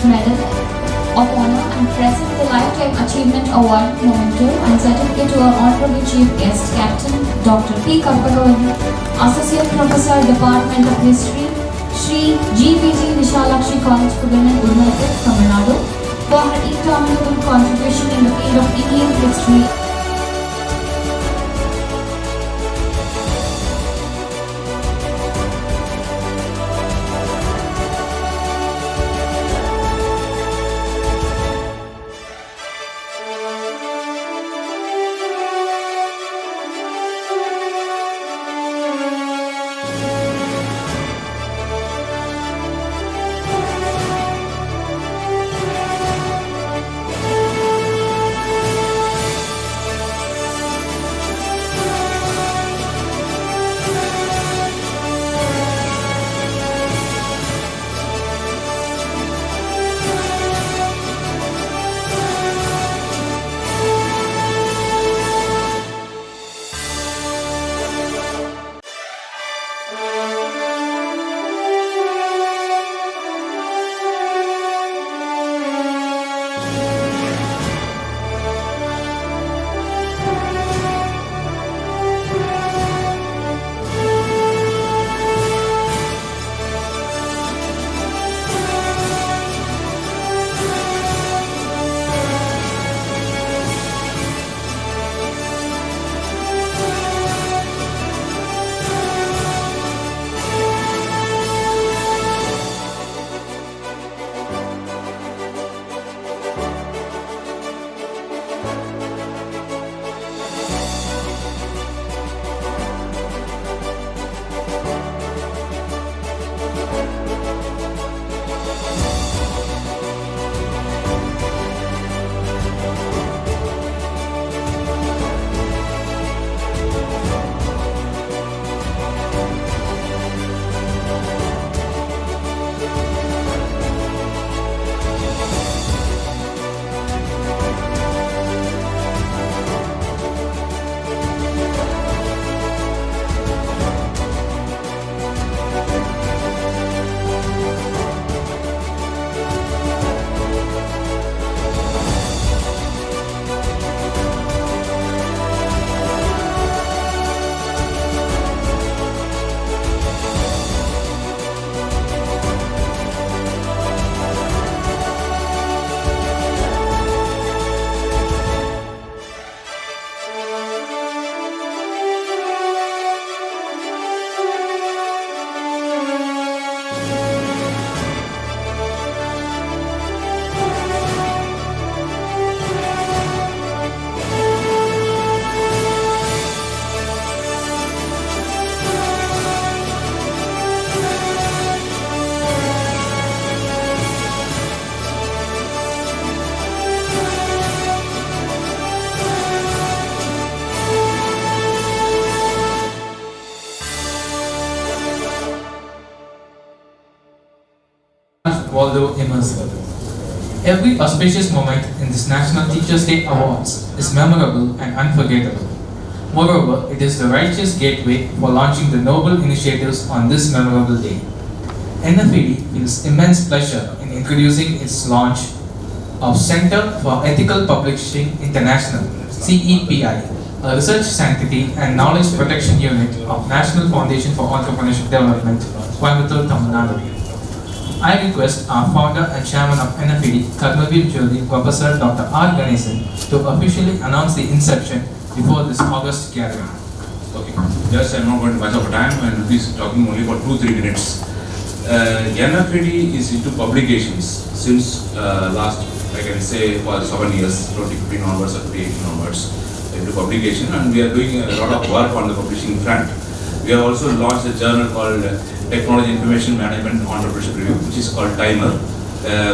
A: Medal of Honor and present the Lifetime Achievement Award memento and certificate to our Honorable Chief Guest, Captain Dr. P. Kappagavan, Associate Professor, Department of History, Sri GVG Vishalakshi College for Women, Udmurapur, Tamil Nadu, for her indomitable contribution in the field of Indian history.
C: Every auspicious moment in this National Teachers' Day Awards is memorable and unforgettable. Moreover, it is the righteous gateway for launching the noble initiatives on this memorable day. NFED feels immense pleasure in introducing its launch of Center for Ethical Publishing International, CEPI, a research sanctity and knowledge protection unit of National Foundation for Entrepreneurship Development, Coimbatore, Tamil Nadu. I request our founder and chairman of NFED, Karmavir Jyoti, Professor Dr. R. Ganesan, to officially announce the inception before this August gathering.
E: Okay, just I'm not going to much of a time and we'll be talking only for 2-3 minutes. NFED is into publications since last, I can say, for 7 years, 2015 onwards or 2018 onwards, into publication, and we are doing a lot of work on the publishing front. We have also launched a journal called Technology Information Management Entrepreneurship Review, which is called Timer,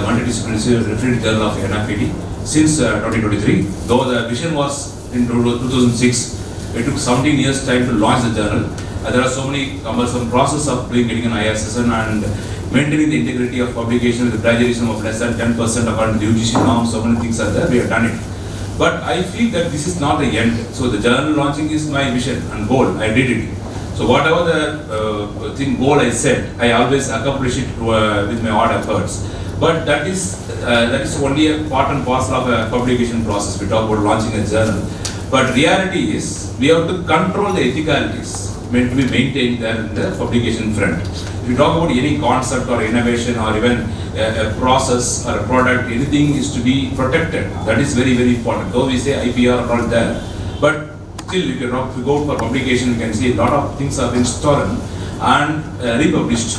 E: multidisciplinary referred journal of NFED since 2023. Though the vision was in 2006, it took 17 years time to launch the journal. There are so many cumbersome process of getting an ISSN and maintaining the integrity of publication with the plagiarism of less than 10% according to the UGC norms. So many things are there, we have done it. But I feel that this is not the end. So the journal launching is my vision and goal. I did it. So whatever the goal I set, I always accomplish it with my odd efforts. But that is only a part and parcel of a publication process. We talk about launching a journal. But reality is, we have to control the ethicalities meant to be maintained there in the publication front. If you talk about any concept or innovation or even a process or a product, anything is to be protected. That is very, very important. Though we say IPR are not there, but still, if you go for publication, you can see a lot of things have been stolen and republished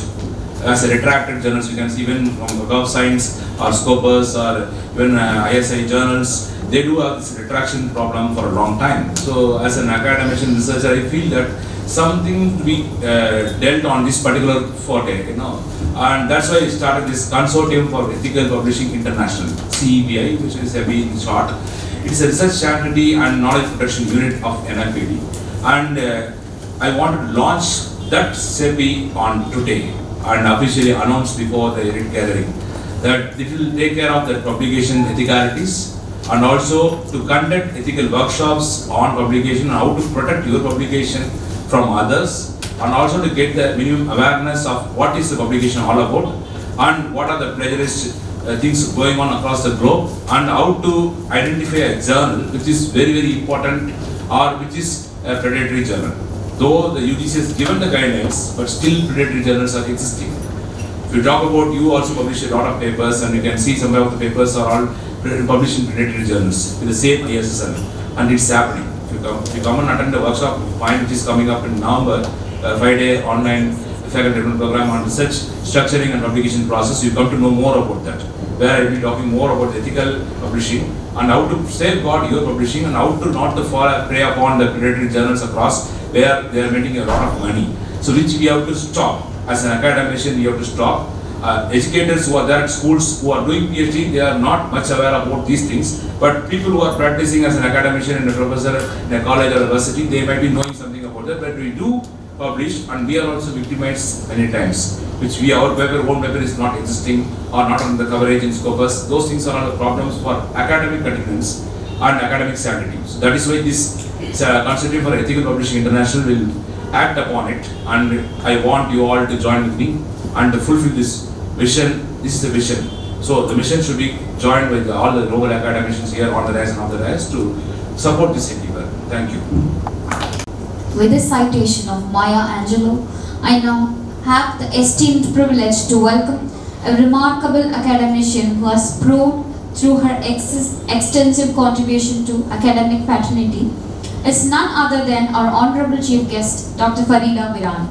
E: as a retracted journals. You can see even from GovScience or Scopus or even ISI journals, they do have this retraction problem for a long time. So, as an academician researcher, I feel that something to be dealt on this particular forte, and that's why I started this Consortium for Ethical Publishing International, CEPI, which is in short. It is a research sanctity and knowledge protection unit of NFED, and I wanted to launch that CEPI on today and officially announce before the elite gathering that it will take care of the publication ethicalities and also to conduct ethical workshops on publication, how to protect your publication from others, and also to get the minimum awareness of what is the publication all about and what are the plagiarist things going on across the globe, and how to identify a journal which is very, very important or which is a predatory journal. Though the UGC has given the guidelines, but still predatory journals are existing. If you talk about, you also publish a lot of papers, and you can see some of the papers are all published in predatory journals with the same ISSN, and it's happening. If you come and attend the workshop, mine which is coming up in November, 5-day online faculty development program on research, structuring and publication process, you come to know more about that, where I will be talking more about ethical publishing and how to safeguard your publishing and how to not to prey upon the predatory journals across where they are making a lot of money. So which we have to stop. As an academician, we have to stop. Educators who are there at schools who are doing PhD, they are not much aware about these things. But people who are practicing as an academician and a professor in a college or university, they might be knowing something about that. But we do publish, and we are also victimized many times. Which our own paper is not existing or not on the coverage in Scopus. Those things are all the problems for academic continuance and academic sanity. So that is why this Consortium for Ethical Publishing International will act upon it, and I want you all to join with me and to fulfill this vision. This is the vision. So the mission should be joined with all the global academicians here on the rise and off the rise to support this endeavor. Thank you.
A: With this citation of Maya Angelou, I now have the esteemed privilege to welcome a remarkable academician who has proved through her extensive contribution to academic fraternity is none other than our honorable chief guest, Dr. Farida Virani.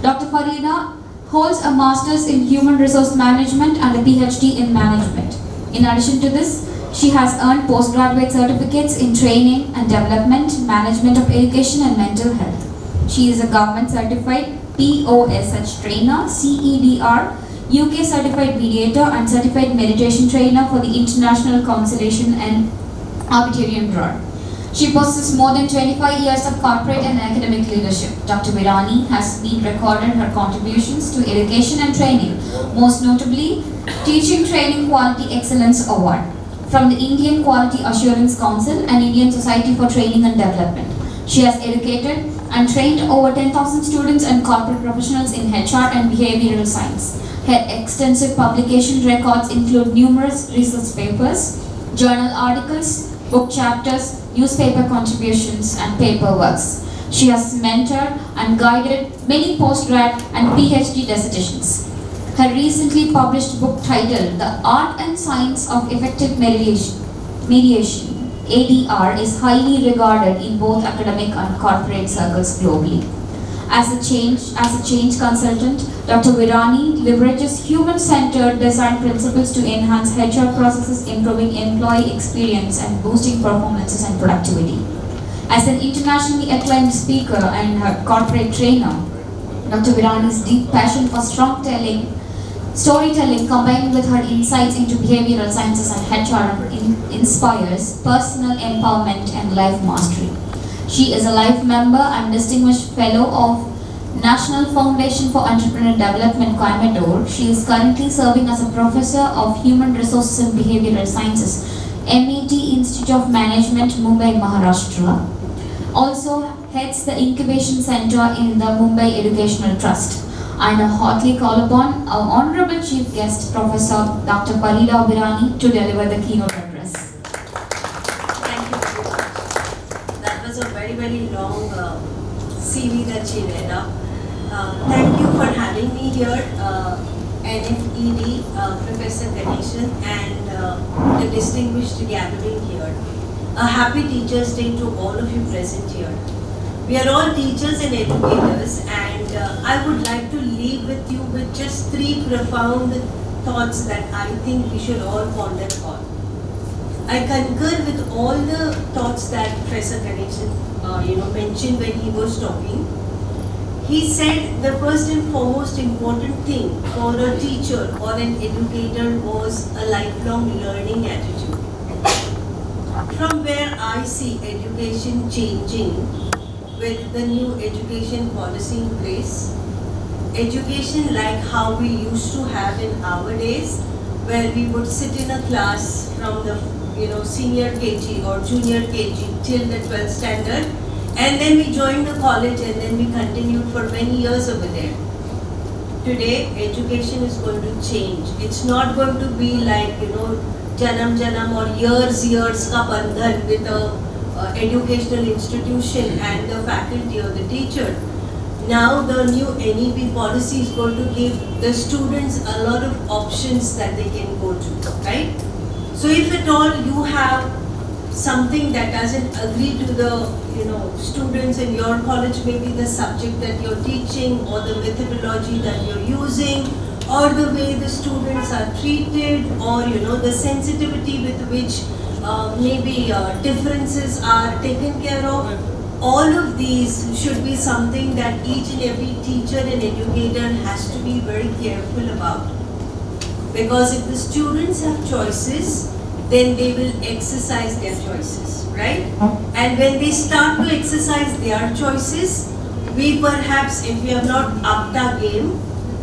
A: Dr. Farida holds a master's in human resource management and a PhD in management. In addition to this, she has earned postgraduate certificates in training and development, management of education and mental health. She is a government certified POSH trainer, CEDR, UK certified mediator and certified meditation trainer for the International Councilation and Arbitration Board. She possesses more than 25 years of corporate and academic leadership. Dr. Virani has been recorded her contributions to education and training, most notably Teaching Training Quality Excellence Award from the Indian Quality Assurance Council and Indian Society for Training and Development. She has educated and trained over 10,000 students and corporate professionals in HR and behavioral science. Her extensive publication records include numerous research papers, journal articles, book chapters, newspaper contributions, and paper works. She has mentored and guided many postgrad and PhD dissertations. Her recently published book titled The Art and Science of Effective Mediation, ADR, is highly regarded in both academic and corporate circles globally. As a change consultant, Dr. Virani leverages human-centered design principles to enhance HR processes, improving employee experience and boosting performances and productivity. As an internationally acclaimed speaker and a corporate trainer, Dr. Virani's deep passion for storytelling combined with her insights into behavioral sciences and HR inspires personal empowerment and life mastery. She is a life member and distinguished fellow of National Foundation for Entrepreneur Development, Coimbatore. She is currently serving as a professor of Human Resources and Behavioral Sciences, MET Institute of Management, Mumbai, Maharashtra. Also heads the Incubation Center in the Mumbai Educational Trust. I now hotly call upon our Honorable Chief Guest, Professor Dr. Parida Virani, to deliver the keynote address.
F: Thank you. That was a very, very long CV that she read up. Thank you for having me here, NFED, Professor Ganeshan, and the distinguished gathering here. A happy Teachers' Day to all of you present here. We are all teachers and educators, and I would like to leave with you with just 3 profound thoughts that I think we should all ponder on. I concur with all the thoughts that Professor Ganeshan mentioned when he was talking. He said the first and foremost important thing for a teacher or an educator was a lifelong learning attitude. From where I see education changing with the new education policy in place, education like how we used to have in our days, where we would sit in a class from the senior KG or junior KG till the 12th standard, and then we joined the college and then we continued for many years over there. Today, education is going to change. It's not going to be like janam or years ka bandhan with a educational institution and the faculty or the teacher. Now the new NEP policy is going to give the students a lot of options that they can go to, right? So if at all you have something that doesn't agree to the students in your college, maybe the subject that you're teaching or the methodology that you're using or the way the students are treated or the sensitivity with which maybe differences are taken care of, all of these should be something that each and every teacher and educator has to be very careful about. Because if the students have choices, then they will exercise their choices, right? And when they start to exercise their choices, we perhaps, if we have not upped our game,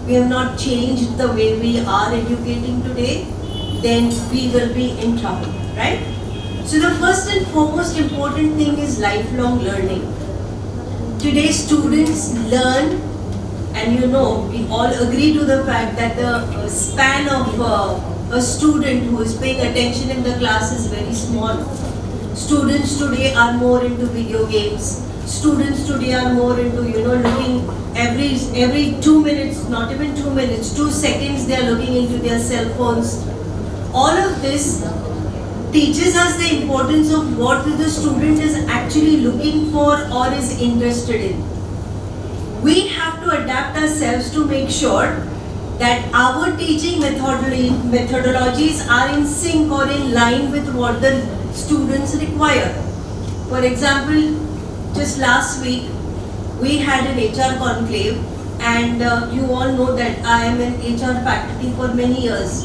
F: we have not changed the way we are educating today, then we will be in trouble, right? So the first and foremost important thing is lifelong learning. Today students learn, and we all agree to the fact that the span of a student who is paying attention in the class is very small. Students today are more into video games. Students today are more into looking every 2 minutes, not even 2 minutes, 2 seconds they are looking into their cell phones. All of this teaches us the importance of what the student is actually looking for or is interested in. We have to adapt ourselves to make sure that our teaching methodologies are in sync or in line with what the students require. For example, just last week we had an HR conclave, and you all know that I am in HR faculty for many years.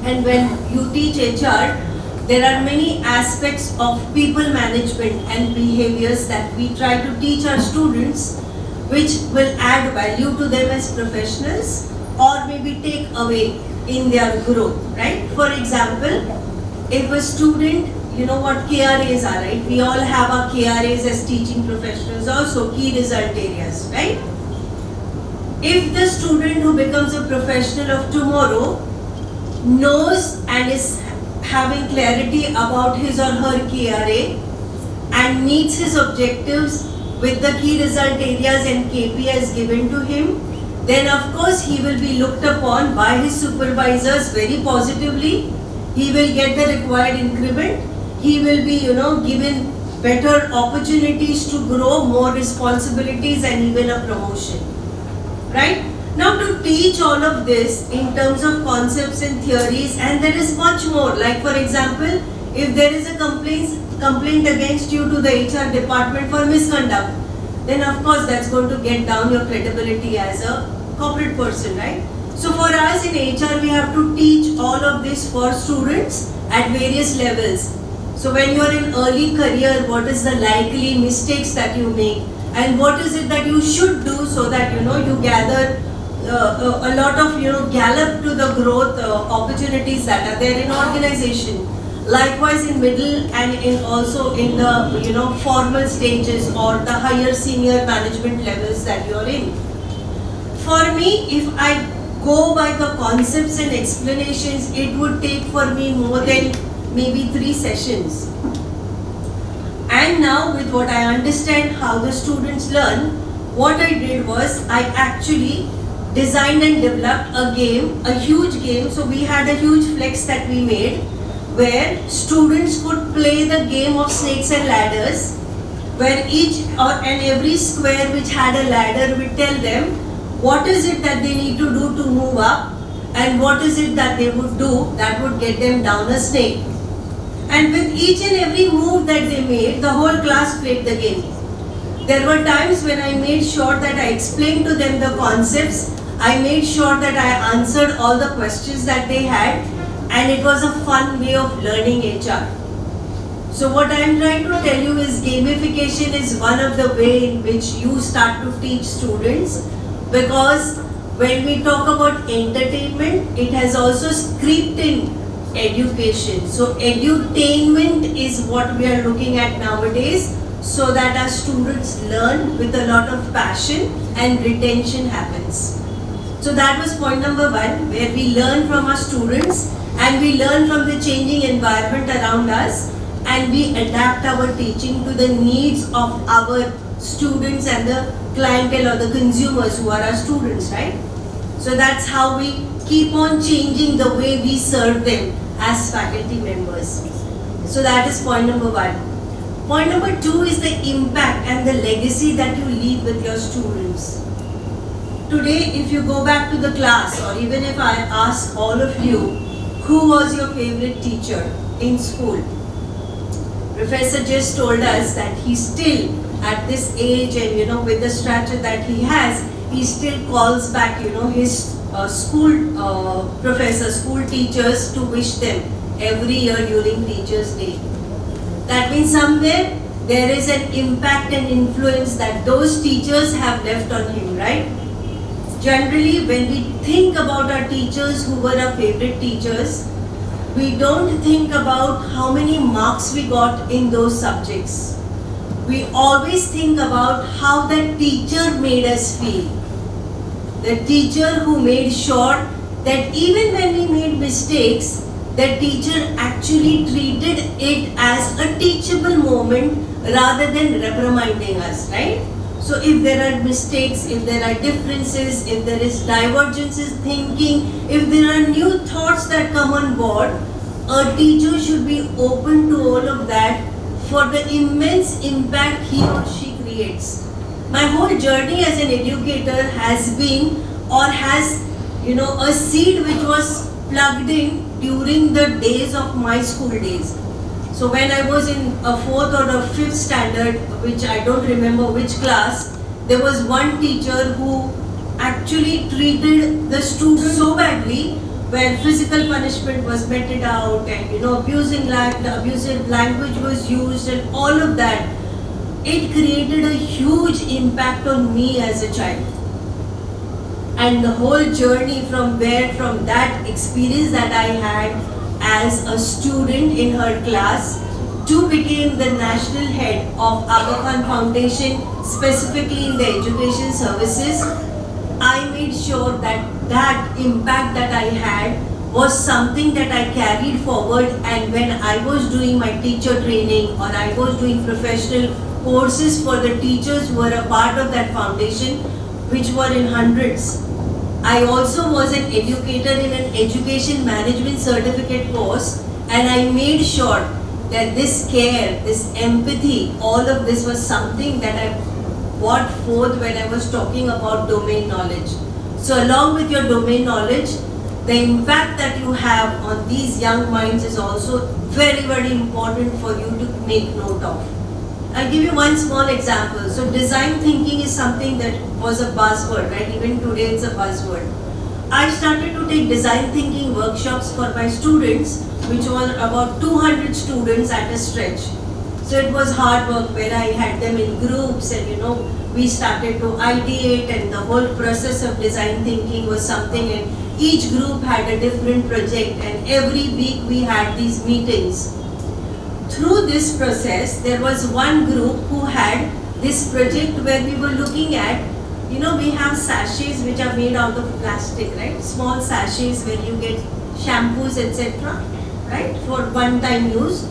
F: And when you teach HR, there are many aspects of people management and behaviors that we try to teach our students, which will add value to them as professionals or maybe take away in their growth, right? For example, if a student, you know what KRAs are, right? We all have our KRAs as teaching professionals also, key result areas, right? If the student who becomes a professional of tomorrow knows and is having clarity about his or her KRA and meets his objectives with the key result areas and KPIs given to him, then of course he will be looked upon by his supervisors very positively. He will get the required increment. He will be, given better opportunities to grow, more responsibilities and even a promotion. Right? Now to teach all of this in terms of concepts and theories, and there is much more. Like for example, if there is a complaint against you to the HR department for misconduct, then of course that's going to get down your credibility as a corporate person, right? So for us in HR, we have to teach all of this for students at various levels. So when you are in early career, what is the likely mistakes that you make, and what is it that you should do so that you gather a lot of gallop to the growth opportunities that are there in organization. Likewise in middle and in also in the formal stages or the higher senior management levels that you are in. For me, if I go by the concepts and explanations, it would take for me more than maybe 3 sessions. And now with what I understand how the students learn, what I did was I actually designed and developed a game, a huge game. So we had a huge flex that we made where students could play the game of snakes and ladders, where each and every square which had a ladder would tell them what is it that they need to do to move up and what is it that they would do that would get them down a snake. And with each and every move that they made, the whole class played the game. There were times when I made sure that I explained to them the concepts, I made sure that I answered all the questions that they had, and it was a fun way of learning HR. So what I am trying to tell you is gamification is one of the way in which you start to teach students, because when we talk about entertainment, it has also creeped in education. So edutainment is what we are looking at nowadays, so that our students learn with a lot of passion and retention happens. So that was point number 1, where we learn from our students and we learn from the changing environment around us, and we adapt our teaching to the needs of our students and the clientele or the consumers who are our students, right? So that's how we keep on changing the way we serve them as faculty members. So that is point number 1. Point number 2 is the impact and the legacy that you leave with your students. Today, if you go back to the class, or even if I ask all of you, who was your favorite teacher in school? Professor just told us that he still, at this age and with the stature that he has, he still calls back his school professors, school teachers to wish them every year during Teachers' Day. That means somewhere there is an impact and influence that those teachers have left on him, right? Generally, when we think about our teachers who were our favorite teachers, we don't think about how many marks we got in those subjects. We always think about how that teacher made us feel. The teacher who made sure that even when we made mistakes, the teacher actually treated it as a teachable moment rather than reprimanding us, right? So if there are mistakes, if there are differences, if there is divergences thinking, if there are new thoughts that come on board, a teacher should be open to all of that for the immense impact he or she creates. My whole journey as an educator has been, or has, a seed which was plugged in during the days of my school days. So when I was in a 4th or a 5th standard, which I don't remember which class, there was one teacher who actually treated the students so badly, where physical punishment was meted out and abusive language was used and all of that. It created a huge impact on me as a child. and the whole journey from that experience that I had as a student in her class to become the national head of Aga Khan Foundation, specifically in the education services. I made sure that impact that I had was something that I carried forward, and when I was doing my teacher training or I was doing professional courses for the teachers who were a part of that foundation, which were in hundreds. I also was an educator in an education management certificate course, and I made sure that this care, this empathy, all of this was something that I brought forth when I was talking about domain knowledge. So along with your domain knowledge, the impact that you have on these young minds is also very, very important for you to make note of. I'll give you one small example. So design thinking is something that was a buzzword, right? Even today it's a buzzword. I started to take design thinking workshops for my students, which were about 200 students at a stretch. So it was hard work where I had them in groups, and we started to ideate, and the whole process of design thinking was something, and each group had a different project, and every week we had these meetings. Through this process, there was one group who had this project where we were looking at, we have sachets which are made out of plastic, right? Small sachets where you get shampoos, etc., right? For one-time use.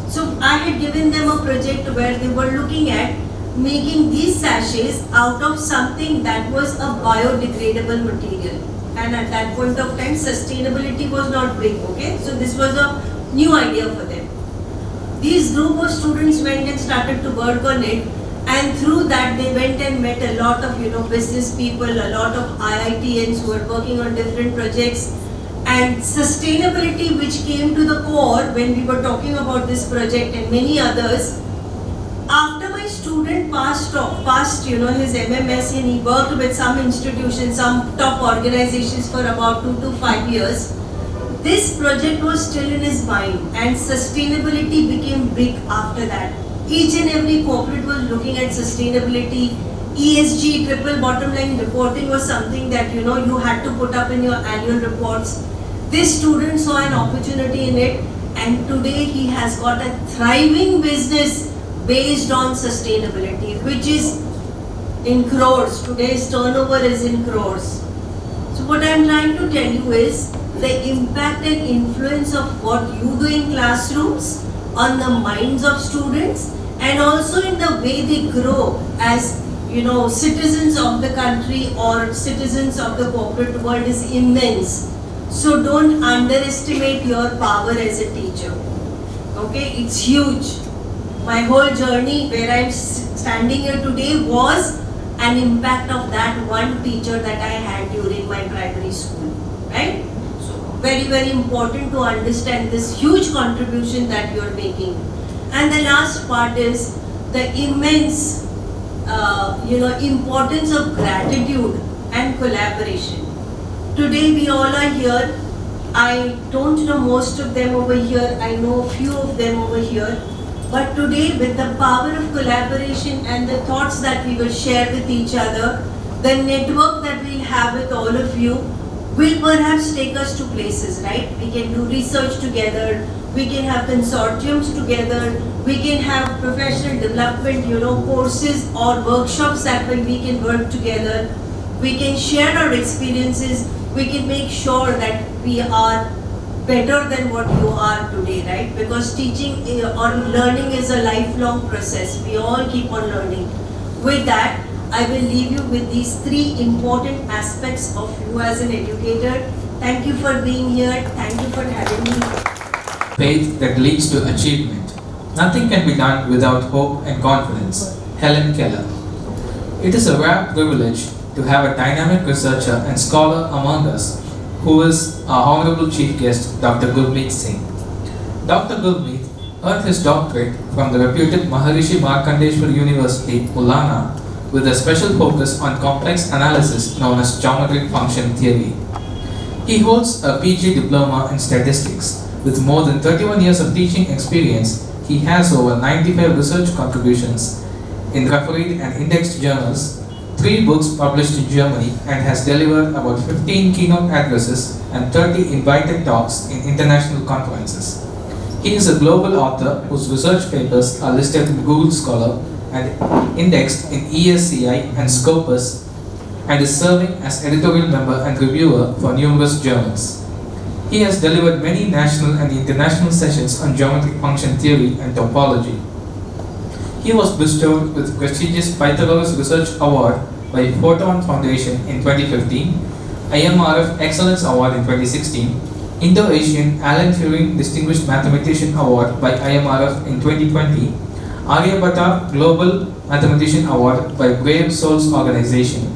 F: So I had given them a project where they were looking at making these sachets out of something that was a biodegradable material. And at that point of time, sustainability was not big, okay? So this was a new idea for them. These group of students went and started to work on it, and through that they went and met a lot of business people, a lot of IITians who were working on different projects, and sustainability, which came to the core when we were talking about this project and many others. After my student passed his MMS, and he worked with some institutions, some top organizations for about 2 to 5 years. This project was still in his mind, and sustainability became big after that. Each and every corporate was looking at sustainability. ESG, triple bottom line reporting, was something that you had to put up in your annual reports. This student saw an opportunity in it, and today he has got a thriving business based on sustainability, which is in crores. Today's turnover is in crores. So what I am trying to tell you is the impact and influence of what you do in classrooms on the minds of students, and also in the way they grow as citizens of the country or citizens of the corporate world is immense. So don't underestimate your power as a teacher. Okay, it's huge. My whole journey where I'm standing here today was an impact of that one teacher that I had during my primary school, right? So very, very important to understand this huge contribution that you're making. And the last part is the immense importance of gratitude and collaboration. Today we all are here. I don't know most of them over here. I know a few of them over here. But today, with the power of collaboration and the thoughts that we will share with each other, the network that we'll have with all of you will perhaps take us to places, right? We can do research together, we can have consortiums together, we can have professional development, courses or workshops that we can work together. We can share our experiences, we can make sure that we are better than what you are today, right? Because teaching or learning is a lifelong process. We all keep on learning. With that, I will leave you with these 3 important aspects of you as an educator. Thank you for being here. Thank you for having me.
C: Faith that leads to achievement. Nothing can be done without hope and confidence. Helen Keller. It is a rare privilege to have a dynamic researcher and scholar among us, who is our Honorable Chief Guest, Dr. Gurmeet Singh. Dr. Gurmeet earned his doctorate from the reputed Maharishi Markandeshwar University, Ulana, with a special focus on complex analysis known as geometric function theory. He holds a PG diploma in statistics. With more than 31 years of teaching experience, he has over 95 research contributions in refereed and indexed journals, 3 books published in Germany and has delivered about 15 keynote addresses and 30 invited talks in international conferences. He is a global author whose research papers are listed in Google Scholar and indexed in ESCI and Scopus, and is serving as editorial member and reviewer for numerous journals. He has delivered many national and international sessions on geometric function theory and topology. He was bestowed with prestigious Pythagoras Research Award by Photon Foundation in 2015, IMRF Excellence Award in 2016, Indo-Asian Alan Turing Distinguished Mathematician Award by IMRF in 2020, Aryabhatta Global Mathematician Award by Brave Souls Organization,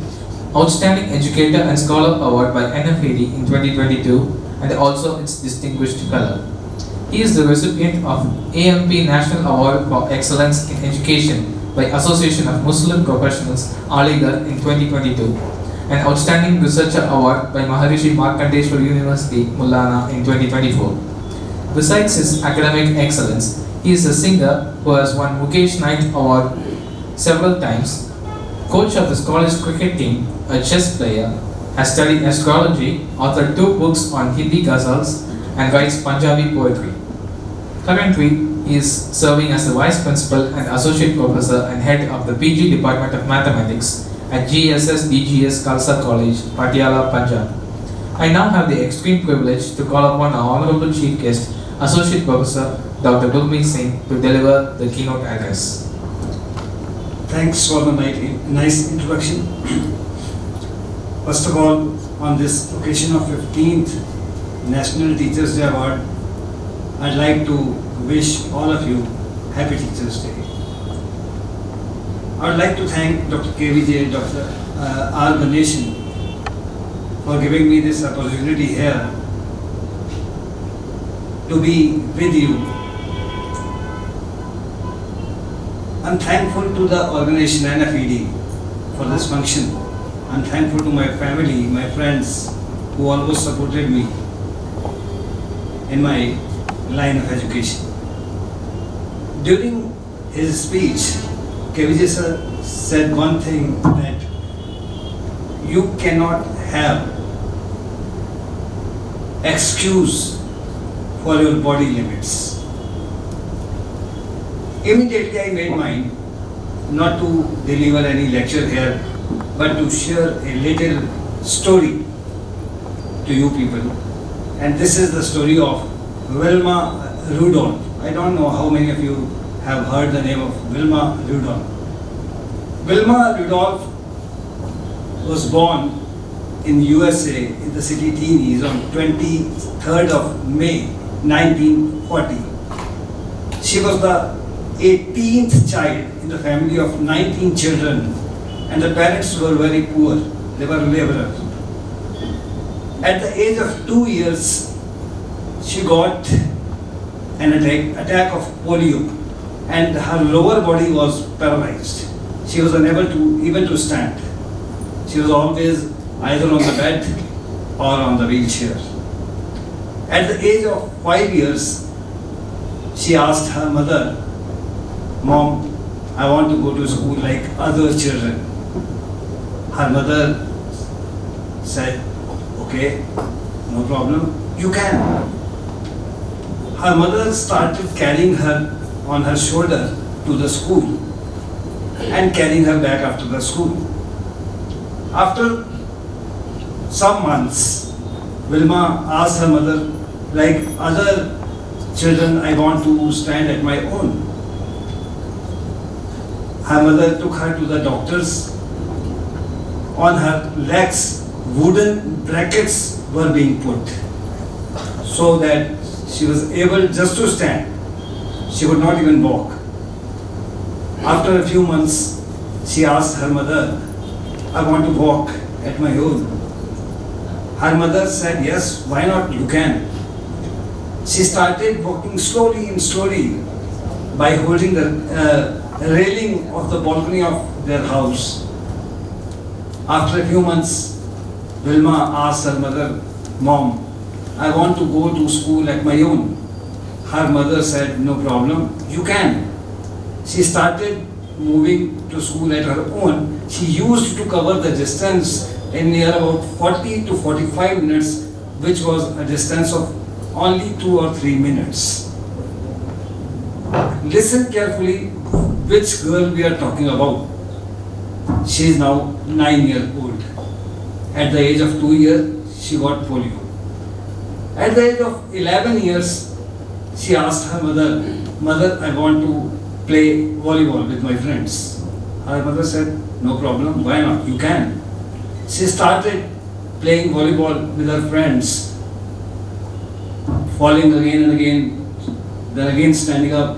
C: Outstanding Educator and Scholar Award by NFED in 2022, and also its Distinguished Fellow. He is the recipient of AMP National Award for Excellence in Education by Association of Muslim Professionals, Aligarh in 2022, and Outstanding Researcher Award by Maharishi Markandeshwar University, Mullana in 2024. Besides his academic excellence, he is a singer who has won Mukesh Knight Award several times, coach of the college cricket team, a chess player, has studied astrology, authored 2 books on Hindi ghazals, and writes Punjabi poetry. Currently, he is serving as the Vice Principal and Associate Professor and Head of the PG Department of Mathematics at GSS DGS Khalsa College, Patiala, Punjab. I now have the extreme privilege to call upon our Honorable Chief Guest, Associate Professor Dr. Gurmeet Singh, to deliver the keynote address.
G: Thanks for the nice introduction. First of all, on this occasion of 15th National Teachers Day Award, I'd like to wish all of you Happy Teachers Day. I'd like to thank Dr. KVJ, Dr. R. Ganeshan for giving me this opportunity here to be with you. I'm thankful to the organization NFED for this function. I'm thankful to my family, my friends who always supported me in my line of education. During his speech, KVJ sir said one thing, that you cannot have excuse for your body limits. Immediately I made mine not to deliver any lecture here, but to share a little story to you people. And this is the story of Wilma Rudolph. I don't know how many of you have heard the name of Wilma Rudolph. Wilma Rudolph was born in USA in the city Teenys on 23rd of May 1940. She was the 18th child in the family of 19 children, and the parents were very poor. They were laborers. At the age of 2 years, she got an attack of polio, and her lower body was paralyzed. She was unable to even to stand. She was always either on the bed or on the wheelchair. At the age of 5 years, she asked her mother, "Mom, I want to go to school like other children." Her mother said, "Okay, no problem, you can." Her mother started carrying her on her shoulder to the school and carrying her back after the school. After some months, Wilma asked her mother, "Like other children, I want to stand at my own." Her mother took her to the doctors. On her legs, wooden brackets were being put so that she was able just to stand. She could not even walk. After a few months, she asked her mother, "I want to walk at my own." Her mother said, "Yes, why not? You can." She started walking slowly and slowly by holding the railing of the balcony of their house. After a few months, Wilma asked her mother, "Mom, I want to go to school at my own." Her mother said, "No problem, you can." She started moving to school at her own, she used to cover the distance in near about 40 to 45 minutes, which was a distance of only 2 or 3 minutes. Listen carefully which girl we are talking about. She is now 9 years old. At the age of 2 years, she got polio. At the age of 11 years, she asked her mother, "Mother, I want to play volleyball with my friends." Her mother said, "No problem, why not? You can." She started playing volleyball with her friends, falling again and again, then again standing up,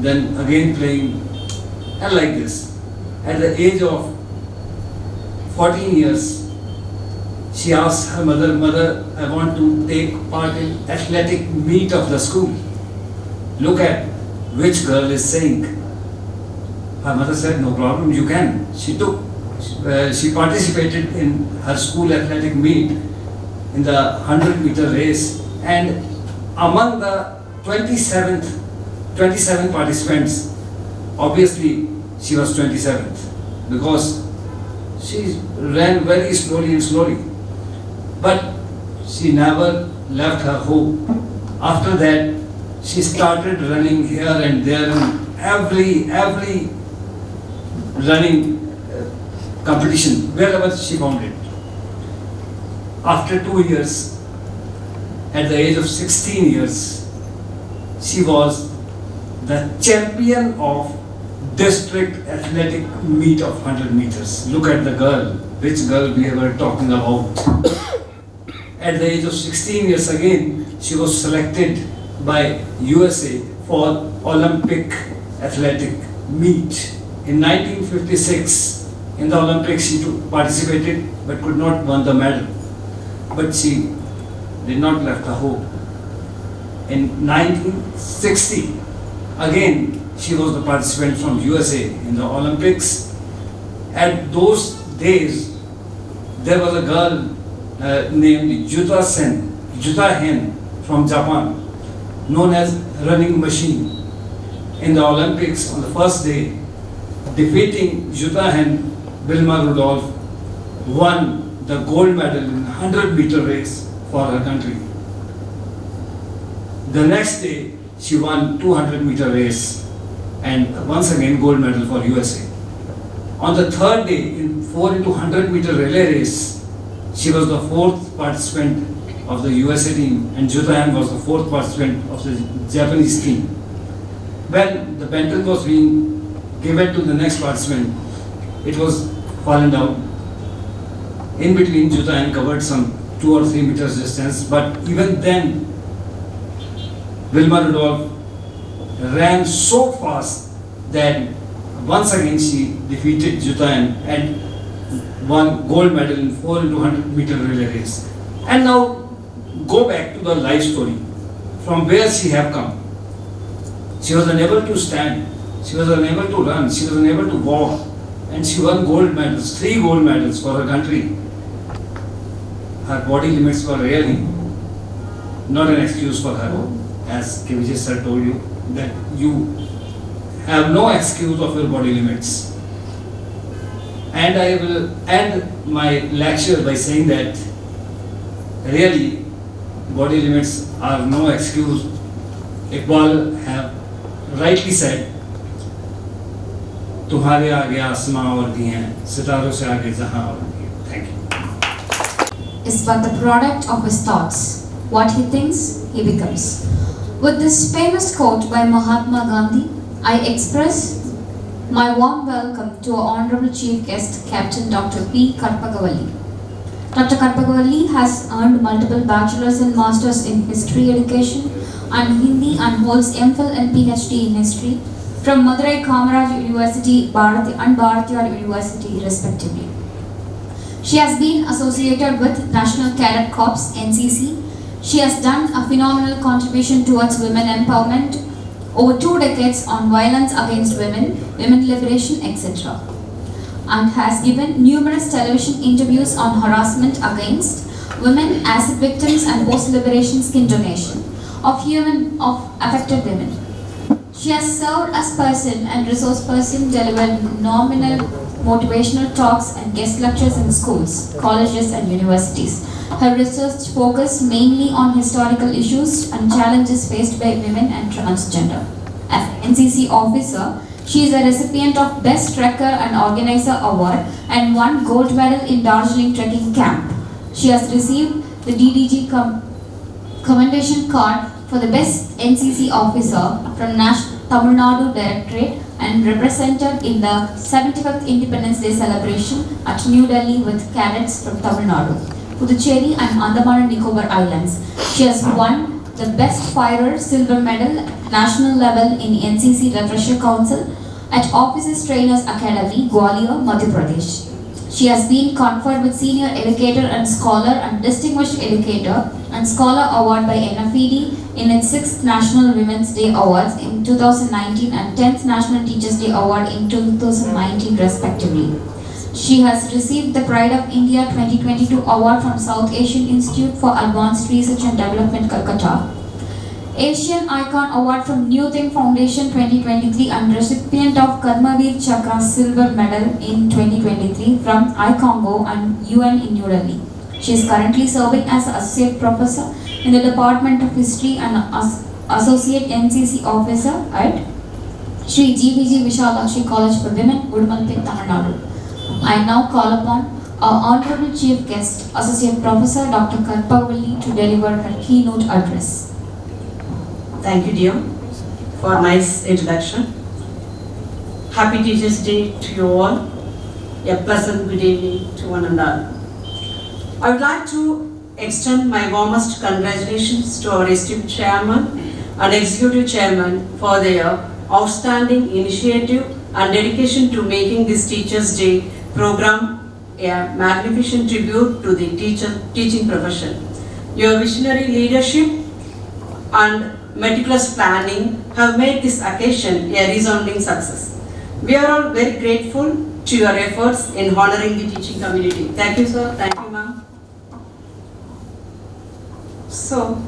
G: then again playing, and like this. At the age of 14 years, she asked her mother, "Mother, I want to take part in athletic meet of the school. Look at which girl is saying." Her mother said, "No problem, you can." She participated in her school athletic meet in the 100-meter race, and among the 27 participants, obviously she was 27th because she ran very slowly. But she never left her hope. After that, she started running here and there in every running competition, wherever she found it. After 2 years, at the age of 16 years, she was the champion of district athletic meet of 100 meters. Look at the girl, which girl we were talking about. At the age of 16 years again, she was selected by USA for Olympic athletic meet. In 1956, in the Olympics, she participated but could not win the medal. But she did not left the hope. In 1960, again, she was the participant from USA in the Olympics. At those days, there was a girl named Juta Hen from Japan, known as running machine. In the Olympics, on the first day, defeating Juta Hen, Vilma Rudolph won the gold medal in 100-meter race for her country. The next day, she won 200-meter race and once again gold medal for USA. On the third day, in 4 into 100-meter relay race, she was the 4th participant of the USA team and Juta Hen was the 4th participant of the Japanese team. When the baton was being given to the next participant, it was fallen down. In between, Juta Hen covered some 2 or 3 meters distance, but even then, Vilma Rudolph ran so fast that once again she defeated Juta Hen and won gold medal in 4 into 100-meter relay race. And now go back to the life story, from where she have come. She was unable to stand, she was unable to run, she was unable to walk, and she won gold medals, 3 gold medals for her country. Her body limits were really not an excuse for her, as KVJ sir told you, that you have no excuse of your body limits. And I will end my lecture by saying that really body limits are no excuse. Iqbal have rightly said, तुम्हारे आगे आसमां और भी हैं, सितारों से आगे जहां और भी हैं. Thank you.
A: Is but the product of his thoughts. What he thinks, he becomes. With this famous quote by Mahatma Gandhi, I express my warm welcome to our Honorable Chief Guest, Captain Dr. P. Karpagavalli. Dr. Karpagavalli has earned multiple bachelor's and master's in history education and Hindi and holds MPhil and PhD in history from Madurai Kamaraj University and Bharatiyar University respectively. She has been associated with National Cadet Corps (NCC). She has done a phenomenal contribution towards women empowerment over 2 decades on violence against women, women liberation, etc. and has given numerous television interviews on harassment against women, acid victims and post-liberation skin donation of affected women. She has served as person and resource person, delivered nominal motivational talks and guest lectures in schools, colleges and universities. Her research focus mainly on historical issues and challenges faced by women and transgender. As NCC officer, she is a recipient of Best Trekker and Organizer Award and won gold medal in Darjeeling Trekking Camp. She has received the DDG Commendation Card for the Best NCC Officer from Tamil Nadu Directorate and represented in the 75th Independence Day celebration at New Delhi with cadets from Tamil Nadu, Puducherry and Andaman and Nicobar Islands. She has won the Best Firer Silver Medal at national level in NCC Refresher Council at Officers Trainers Academy, Gwalior, Madhya Pradesh. She has been conferred with Senior Educator and Scholar and Distinguished Educator and Scholar Award by NFED in its 6th National Women's Day Awards in 2019 and 10th National Teachers Day Award in 2019 respectively. She has received the Pride of India 2022 Award from South Asian Institute for Advanced Research and Development, Calcutta, Asian Icon Award from New Think Foundation 2023 and recipient of Karmavir Chakra Silver Medal in 2023 from iCongo and UN in New Delhi. She is currently serving as Associate Professor in the Department of History and Associate NCC Officer at Sri GVG Vishalakshi College for Women, Udumalpet, Tamil Nadu. I now call upon our Honorable Chief Guest, Associate Professor Dr. Karpavalli to deliver her keynote address.
H: Thank you, dear, for a nice introduction. Happy Teachers' Day to you all. A pleasant good evening to one and all. I would like to extend my warmest congratulations to our esteemed Chairman and Executive Chairman for their outstanding initiative and dedication to making this Teachers' Day program a magnificent tribute to the teaching profession. Your visionary leadership and meticulous planning have made this occasion a resounding success. We are all very grateful to your efforts in honoring the teaching community. Thank you, sir. Thank you, ma'am. So,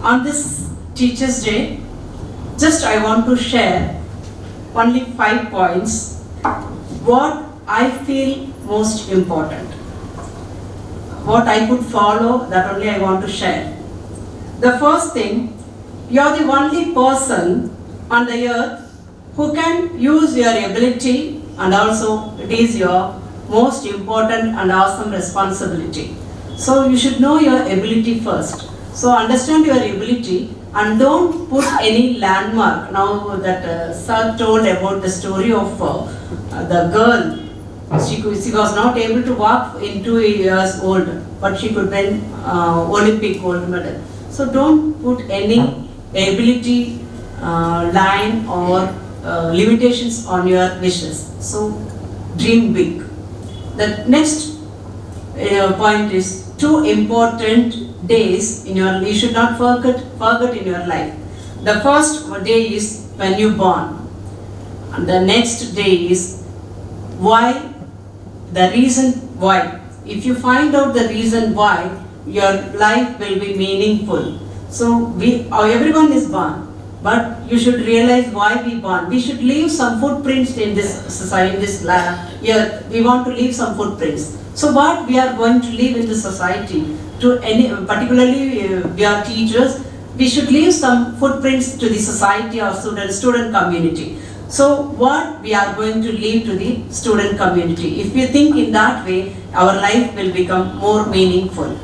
H: on this Teachers' Day, just I want to share only 5 points what I feel most important. What I could follow, that only I want to share. The first thing, you are the only person on the earth who can use your ability, and also it is your most important and awesome responsibility. So you should know your ability first. So understand your ability and don't put any landmark. Now that sir told about the story of the girl, she was not able to walk in 2 years old, but she could win Olympic gold medal. So don't put any ability line or limitations on your wishes. So dream big. The next point is 2 important days in your, you should not forget in your life. The first day is when you born, and the next day is why, the reason why. If you find out the reason why, your life will be meaningful. So everyone is born, but you should realize why we born. We should leave some footprints in this society, in this earth. We want to leave some footprints. So what we are going to leave in the society, to any, particularly we are teachers, we should leave some footprints to the society or student community. So what we are going to leave to the student community. If we think in that way, our life will become more meaningful.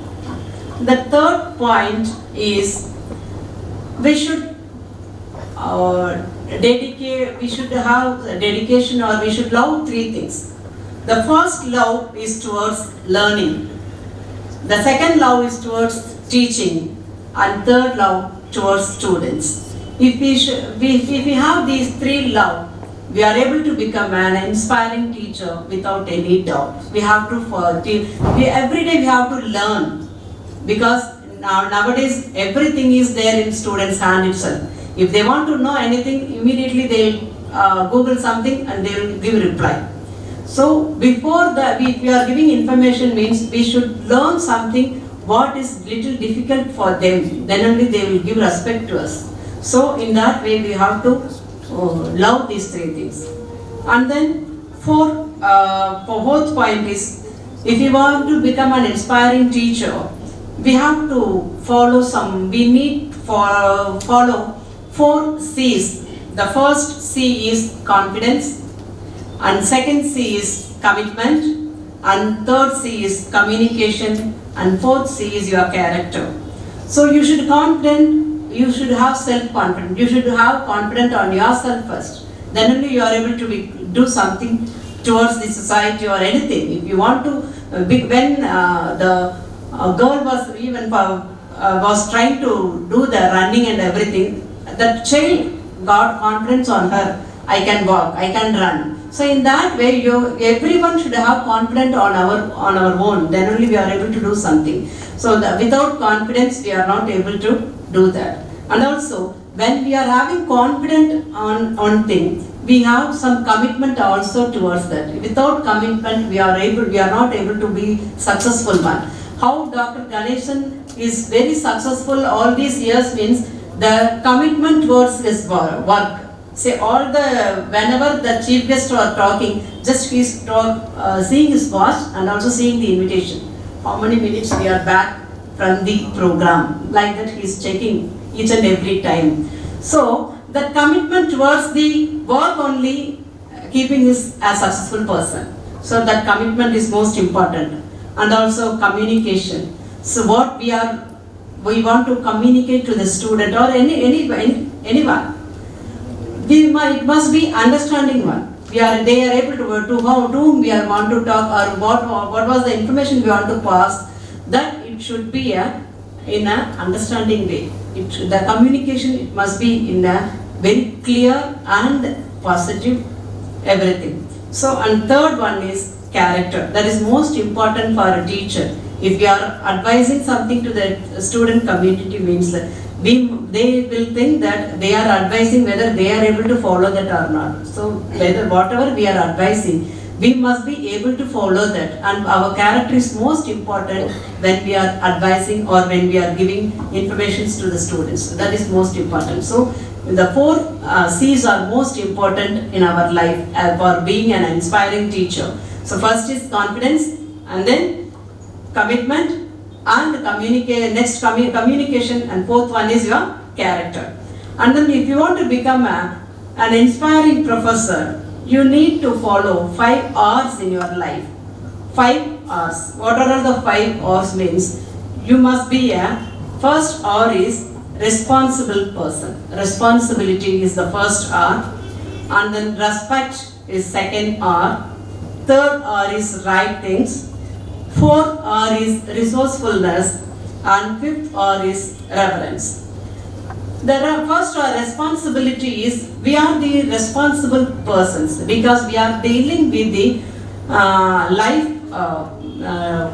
H: The third point is we should we should have dedication, or we should love 3 things. The first love is towards learning. The second love is towards teaching, and third love towards students. If we have these 3 love, we are able to become an inspiring teacher without any doubt. We have to every day we have to learn, because nowadays everything is there in students' hand itself. If they want to know anything, immediately they'll Google something and they'll give reply. So before that, we are giving information means we should learn something what is little difficult for them. Then only they will give respect to us. So in that way we have to love these three things. And then fourth point is, if you want to become an inspiring teacher, we have to we need to follow 4 C's. The first C is confidence, and second C is commitment, and third C is communication, and fourth C is your character. So you should have self-confidence. You should have confidence on yourself first. Then only you are able to do something towards the society or anything. If you want to, when the girl was trying to do the running and everything, the child got confidence on her. I can walk, I can run. So in that way, everyone should have confidence on our own. Then only we are able to do something. So without confidence, we are not able to do that. And also, when we are having confidence on things, we have some commitment also towards that. Without commitment, we are not able to be successful one. How Dr. Ganeshan is very successful all these years means the commitment towards his work. Say whenever the chief guests are talking, just he's seeing his watch and also seeing the invitation. How many minutes we are back from the program? Like that he's checking each and every time. So that commitment towards the work only keeping is a successful person. So that commitment is most important. And also communication. So what we want to communicate to the student or anyone. It must be understanding one. They are able to whom we want to talk or what was the information we want to pass. That it should be in an understanding way. The communication it must be in a very clear and positive everything. So and third one is character. That is most important for a teacher. If we are advising something to the student community means that they will think that they are advising whether they are able to follow that or not. So whatever we are advising, we must be able to follow that, and our character is most important when we are advising or when we are giving informations to the students. So that is most important. So the 4 C's are most important in our life for being an inspiring teacher. So first is confidence, and then commitment, and communication, and fourth one is your character. And then if you want to become an inspiring professor, you need to follow 5 R's in your life. 5 R's. What are all the 5 R's means? You must be first R is responsible person. Responsibility is the first R. And then respect is second R. Third R is right things. Fourth R is resourcefulness, and fifth R is reverence. The first R, responsibility, is we are the responsible persons because we are dealing with the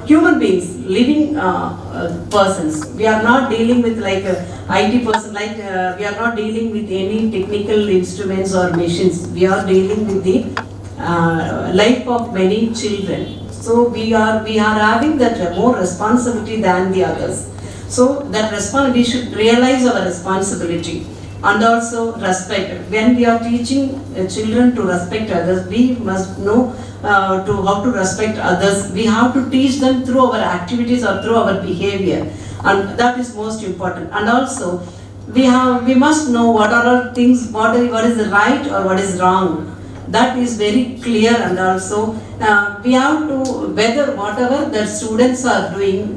H: human beings, living persons. We are not dealing with like IT person, we are not dealing with any technical instruments or machines. We are dealing with the life of many children. So we are having that more responsibility than the others. So that we should realize our responsibility, and also respect. When we are teaching children to respect others, we must know how to respect others. We have to teach them through our activities or through our behavior, and that is most important. And also we must know what are all things, what is right or what is wrong. That is very clear, and also we have to, whether whatever the students are doing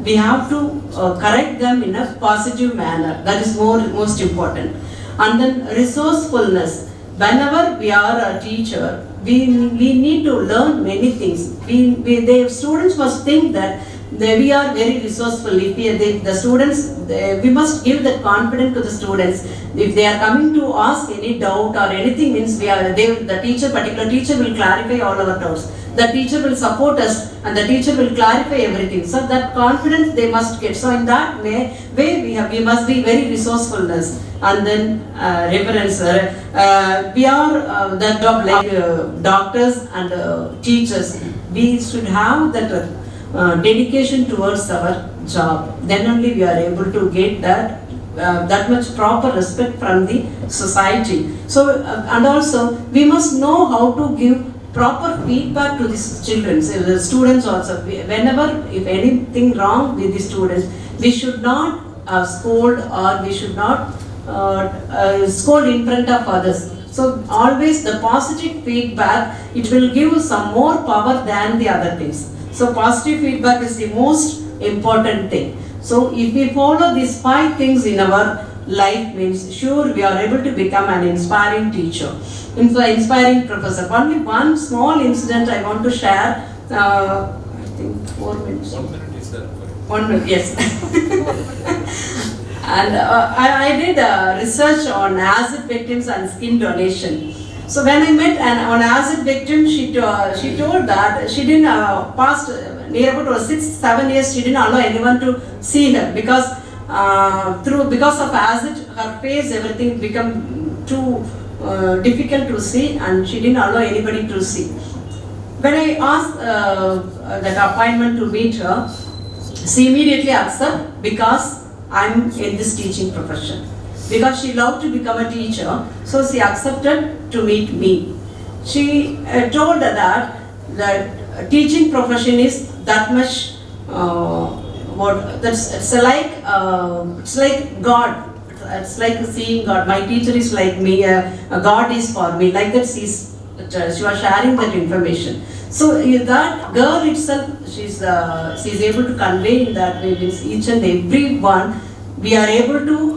H: we have to correct them in a positive manner. That is most important. And then resourcefulness. Whenever we are a teacher, we need to learn many things. The students must think that we are very resourceful. If the students, we must give that confidence to the students. If they are coming to ask any doubt or anything, means particular teacher will clarify all our doubts. The teacher will support us, and the teacher will clarify everything. So that confidence they must get. So in that way we must be very resourcefulness, and then reverence. We are the job like doctors and teachers. We should have that dedication towards our job. Then only we are able to get that that much proper respect from the society. So, and also we must know how to give proper feedback to these children, the students also. Whenever, if anything wrong with the students, we should not scold, or we should not scold in front of others. So always the positive feedback, it will give some more power than the other things. So positive feedback is the most important thing. So if we follow these 5 things in our life, means sure we are able to become an inspiring teacher, inspiring professor. Only one small incident I want to share. I think 4 minutes.
E: 1 minute is there.
H: 1 minute, yes. And I did research on acid victims and skin donation. So when I met an acid victim, she told that she didn't past near about 6-7 years, she didn't allow anyone to see her because because of acid, her face, everything become too difficult to see, and she didn't allow anybody to see. When I asked that appointment to meet her, she immediately accepted because I'm in this teaching profession. Because she loved to become a teacher, so she accepted to meet me. She told that the teaching profession is that much it's like God. It's like seeing God. My teacher is like me. God is for me. Like that, she was sharing that information. So that girl itself, she's able to convey in that way. Means each and every one, we are able to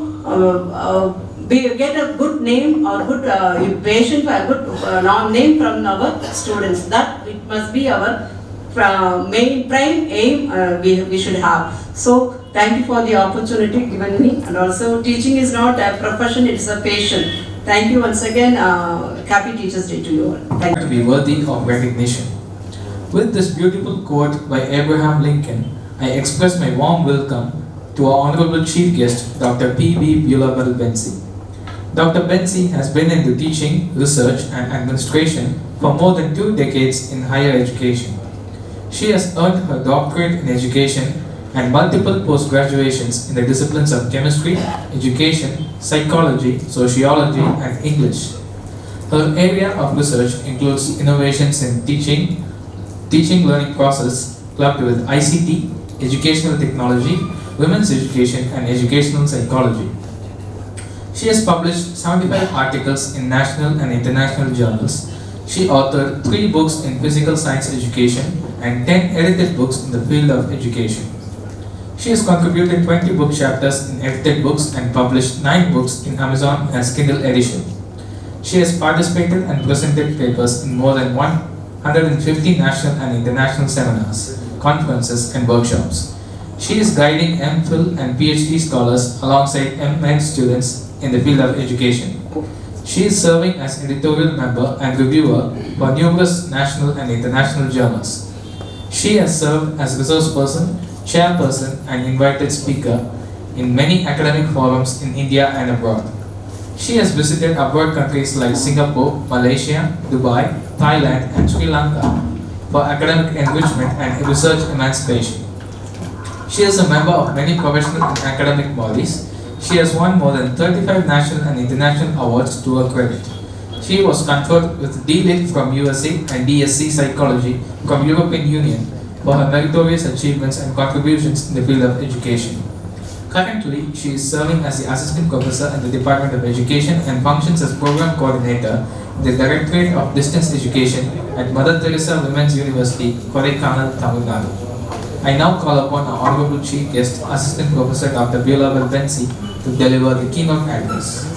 H: get a good name or good impression, a good name from our students. That it must be our main prime aim we should have. So thank you for the opportunity given me, and also teaching is not a profession, it is a passion. Thank you once again. Happy Teachers Day to you all. Thank you.
C: To be worthy of recognition. With this beautiful quote by Abraham Lincoln, I express my warm welcome to our Honorable Chief Guest, Dr. P.B. Bulabal Bensi. Dr. Bensi has been into teaching, research and administration for more than 2 decades in higher education. She has earned her doctorate in education and multiple post-graduations in the disciplines of chemistry, education, psychology, sociology and English. Her area of research includes innovations in teaching learning process clubbed with ICT, educational technology, women's education and educational psychology. She has published 75 articles in national and international journals. She authored 3 books in physical science education and 10 edited books in the field of education. She has contributed 20 book chapters in edited books and published 9 books in Amazon as Kindle edition. She has participated and presented papers in more than 150 national and international seminars, conferences and workshops. She is guiding MPhil and PhD scholars alongside MEd students in the field of education. She is serving as editorial member and reviewer for numerous national and international journals. She has served as resource person, chairperson and invited speaker in many academic forums in India and abroad. She has visited abroad countries like Singapore, Malaysia, Dubai, Thailand and Sri Lanka for academic enrichment and research emancipation. She is a member of many professional and academic bodies. She has won more than 35 national and international awards to her credit. She was conferred with D.Litt from USA and DSc Psychology from European Union for her meritorious achievements and contributions in the field of education. Currently, she is serving as the Assistant Professor in the Department of Education and functions as Program Coordinator in the Directorate of Distance Education at Mother Teresa Women's University, Kodaikanal, Tamil Nadu. I now call upon our Honorable Chief Guest, Assistant Professor Dr. Bulabal Bensi, to deliver the keynote address.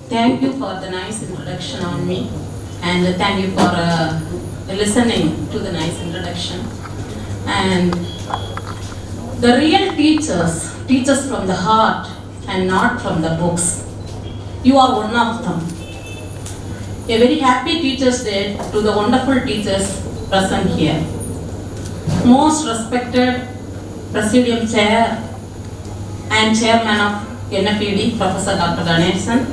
I: Thank you for the nice introduction on me, and thank you for listening to the nice introduction. And the real teachers from the heart and not from the books. You are one of them. A very happy Teachers' Day to the wonderful teachers present here. Most respected Presidium Chair and Chairman of NFED, Professor Dr. Ganesan,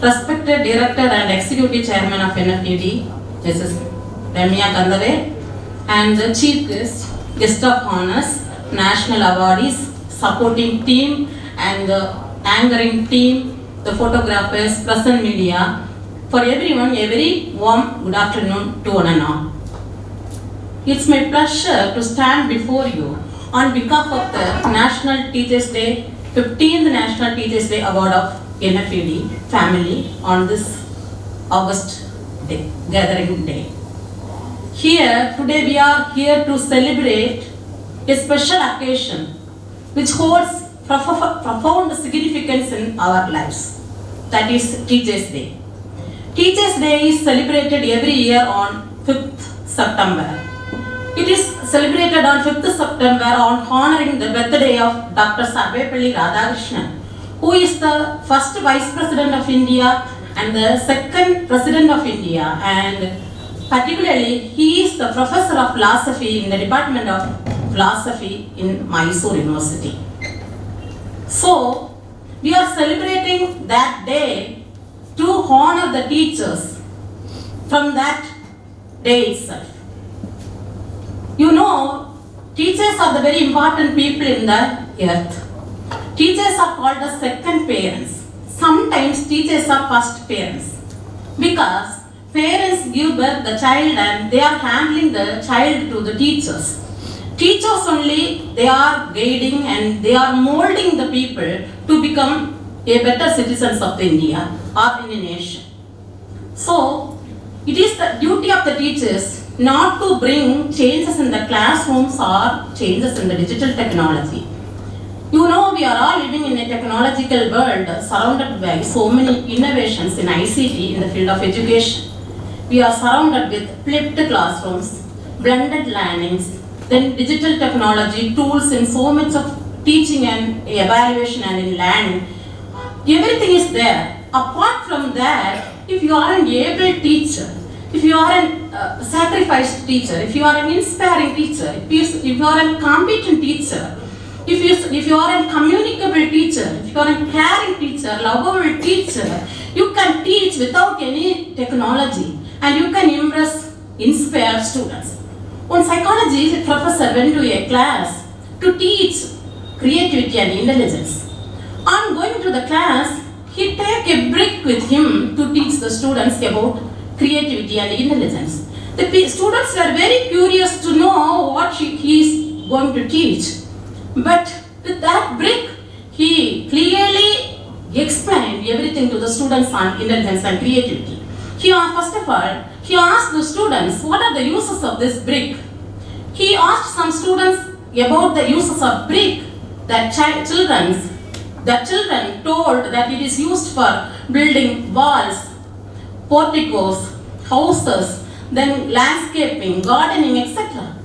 I: respected Director and Executive Chairman of NFED, Mrs. Ramya Kandave, and the Chief Guest of Honors, National Awardees, supporting team and the anchoring team, the photographers, press and media. For everyone, a very warm good afternoon to one and all. It's my pleasure to stand before you on behalf of the National Teachers Day, 15th National Teachers Day Award of NFED family on this August day, gathering day. Here, today we are here to celebrate a special occasion which holds profound significance in our lives. That is Teachers Day. Teachers Day is celebrated every year on 5th September. It is celebrated on 5th September on honoring the birthday of Dr. Sarvepalli Radhakrishnan, who is the first Vice President of India and the second President of India, and particularly he is the Professor of Philosophy in the Department of Philosophy in Mysore University. So, we are celebrating that day to honor the teachers from that day itself. You know, teachers are the very important people in the earth. Teachers are called the second parents. Sometimes teachers are first parents because parents give birth to the child and they are handling the child to the teachers. Teachers only, they are guiding and they are molding the people to become a better citizens of the India or in a nation. So, it is the duty of the teachers not to bring changes in the classrooms or changes in the digital technology. You know, we are all living in a technological world surrounded by so many innovations in ICT in the field of education. We are surrounded with flipped classrooms, blended learnings, then digital technology tools in so much of teaching and evaluation and in learning. Everything is there. Apart from that, if you are an able teacher, if you are a sacrificed teacher, if you are an inspiring teacher, if you are a competent teacher, if you are a communicable teacher, if you are a caring teacher, lovable teacher, you can teach without any technology and you can impress, inspire students. One psychology professor went to a class to teach creativity and intelligence. On going to the class, he took a brick with him to teach the students about creativity and intelligence. The students were very curious to know what he is going to teach. But with that brick, he clearly explained everything to the students on intelligence and creativity. First of all, he asked the students, what are the uses of this brick? He asked some students about the uses of brick that children told that it is used for building walls, porticos, houses, then landscaping, gardening, etc.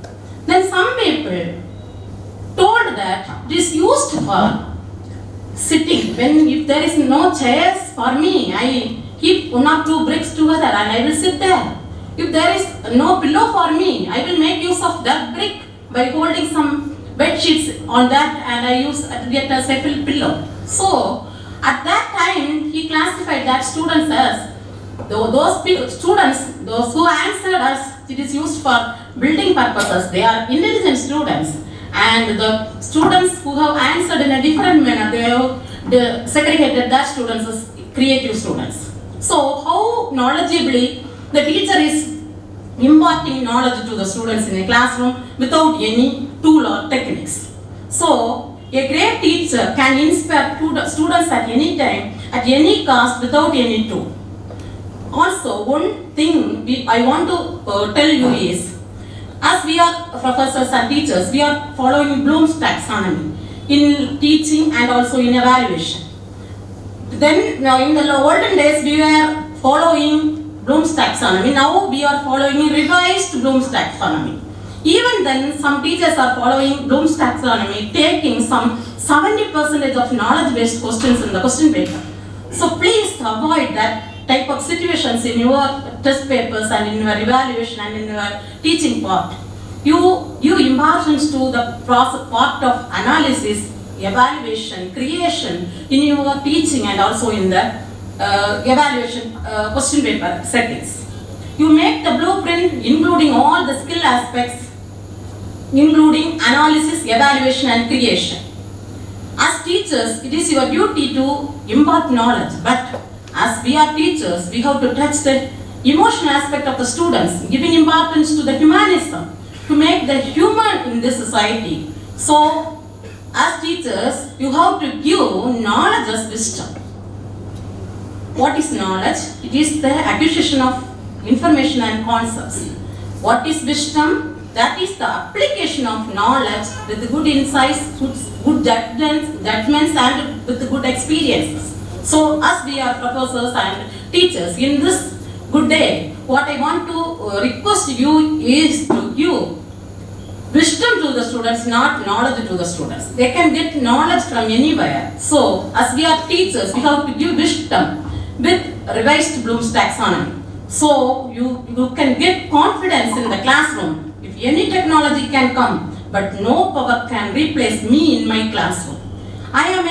I: Then some people told that it is used for sitting. If there is no chairs for me, I keep one or two bricks together and I will sit there. If there is no pillow for me, I will make use of that brick by holding some bed sheets on that and I get as a pillow. So, at that time, he classified that students as those who answered us, it is used for building purposes. They are intelligent students. And the students who have answered in a different manner, they have segregated that students as creative students. So, how knowledgeably the teacher is imparting knowledge to the students in a classroom without any tool or techniques. So, a great teacher can inspire students at any time, at any cost, without any tool. Also, one thing I want to tell you is, as we are professors and teachers, we are following Bloom's taxonomy in teaching and also in evaluation. Then, in the olden days, we were following Bloom's taxonomy. Now, we are following revised Bloom's taxonomy. Even then, some teachers are following Bloom's taxonomy, taking some 70% of knowledge-based questions in the question paper. So, please avoid that type of situations in your test papers and in your evaluation and in your teaching part. You importance to the process, part of analysis, evaluation, creation in your teaching and also in the evaluation question paper settings. You make the blueprint including all the skill aspects, including analysis, evaluation and creation. As teachers, it is your duty to impart knowledge, but as we are teachers, we have to touch the emotional aspect of the students, giving importance to the humanism, to make the human in this society. So, as teachers, you have to give knowledge as wisdom. What is knowledge? It is the acquisition of information and concepts. What is wisdom? That is the application of knowledge with good insights, good judgments and with good experiences. So, as we are professors and teachers in this good day, what I want to request you is to give wisdom to the students, not knowledge to the students. They can get knowledge from anywhere. So, as we are teachers, we have to give wisdom with revised Bloom's taxonomy. So, you can get confidence in the classroom. If any technology can come, but no power can replace me in my classroom. I am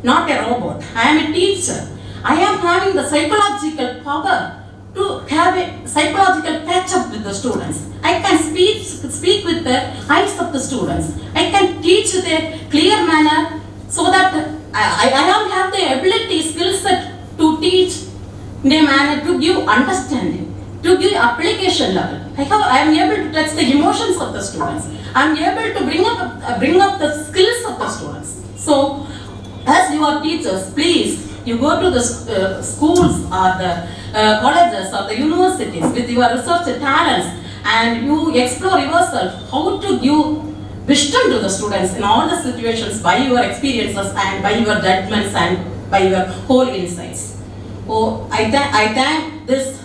I: not a robot. I am a teacher. I am having the psychological power to have a psychological catch-up with the students. I can speak with the eyes of the students. I can teach with a clear manner so that I have the ability, skill set to teach in a manner to give understanding, to give application level. I am able to touch the emotions of the students. I am able to bring up the skills of the students. So, as you are teachers, please, you go to the schools or the colleges or the universities with your research talents and you explore yourself how to give wisdom to the students in all the situations by your experiences and by your judgments and by your whole insights. Oh, I thank this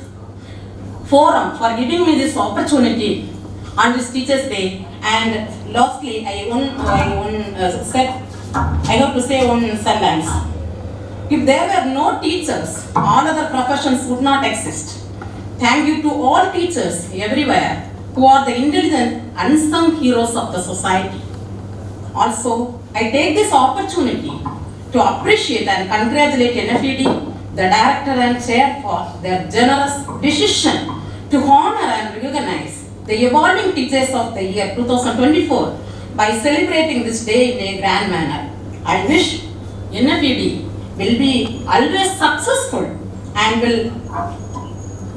I: forum for giving me this opportunity on this Teachers' Day. And lastly, I have to say one sentence. If there were no teachers, all other professions would not exist. Thank you to all teachers everywhere who are the intelligent, unsung heroes of the society. Also, I take this opportunity to appreciate and congratulate NFED, the director and chair, for their generous decision to honor and recognize the evolving teachers of the year 2024 by celebrating this day in a grand manner. I wish NFED will be always successful and will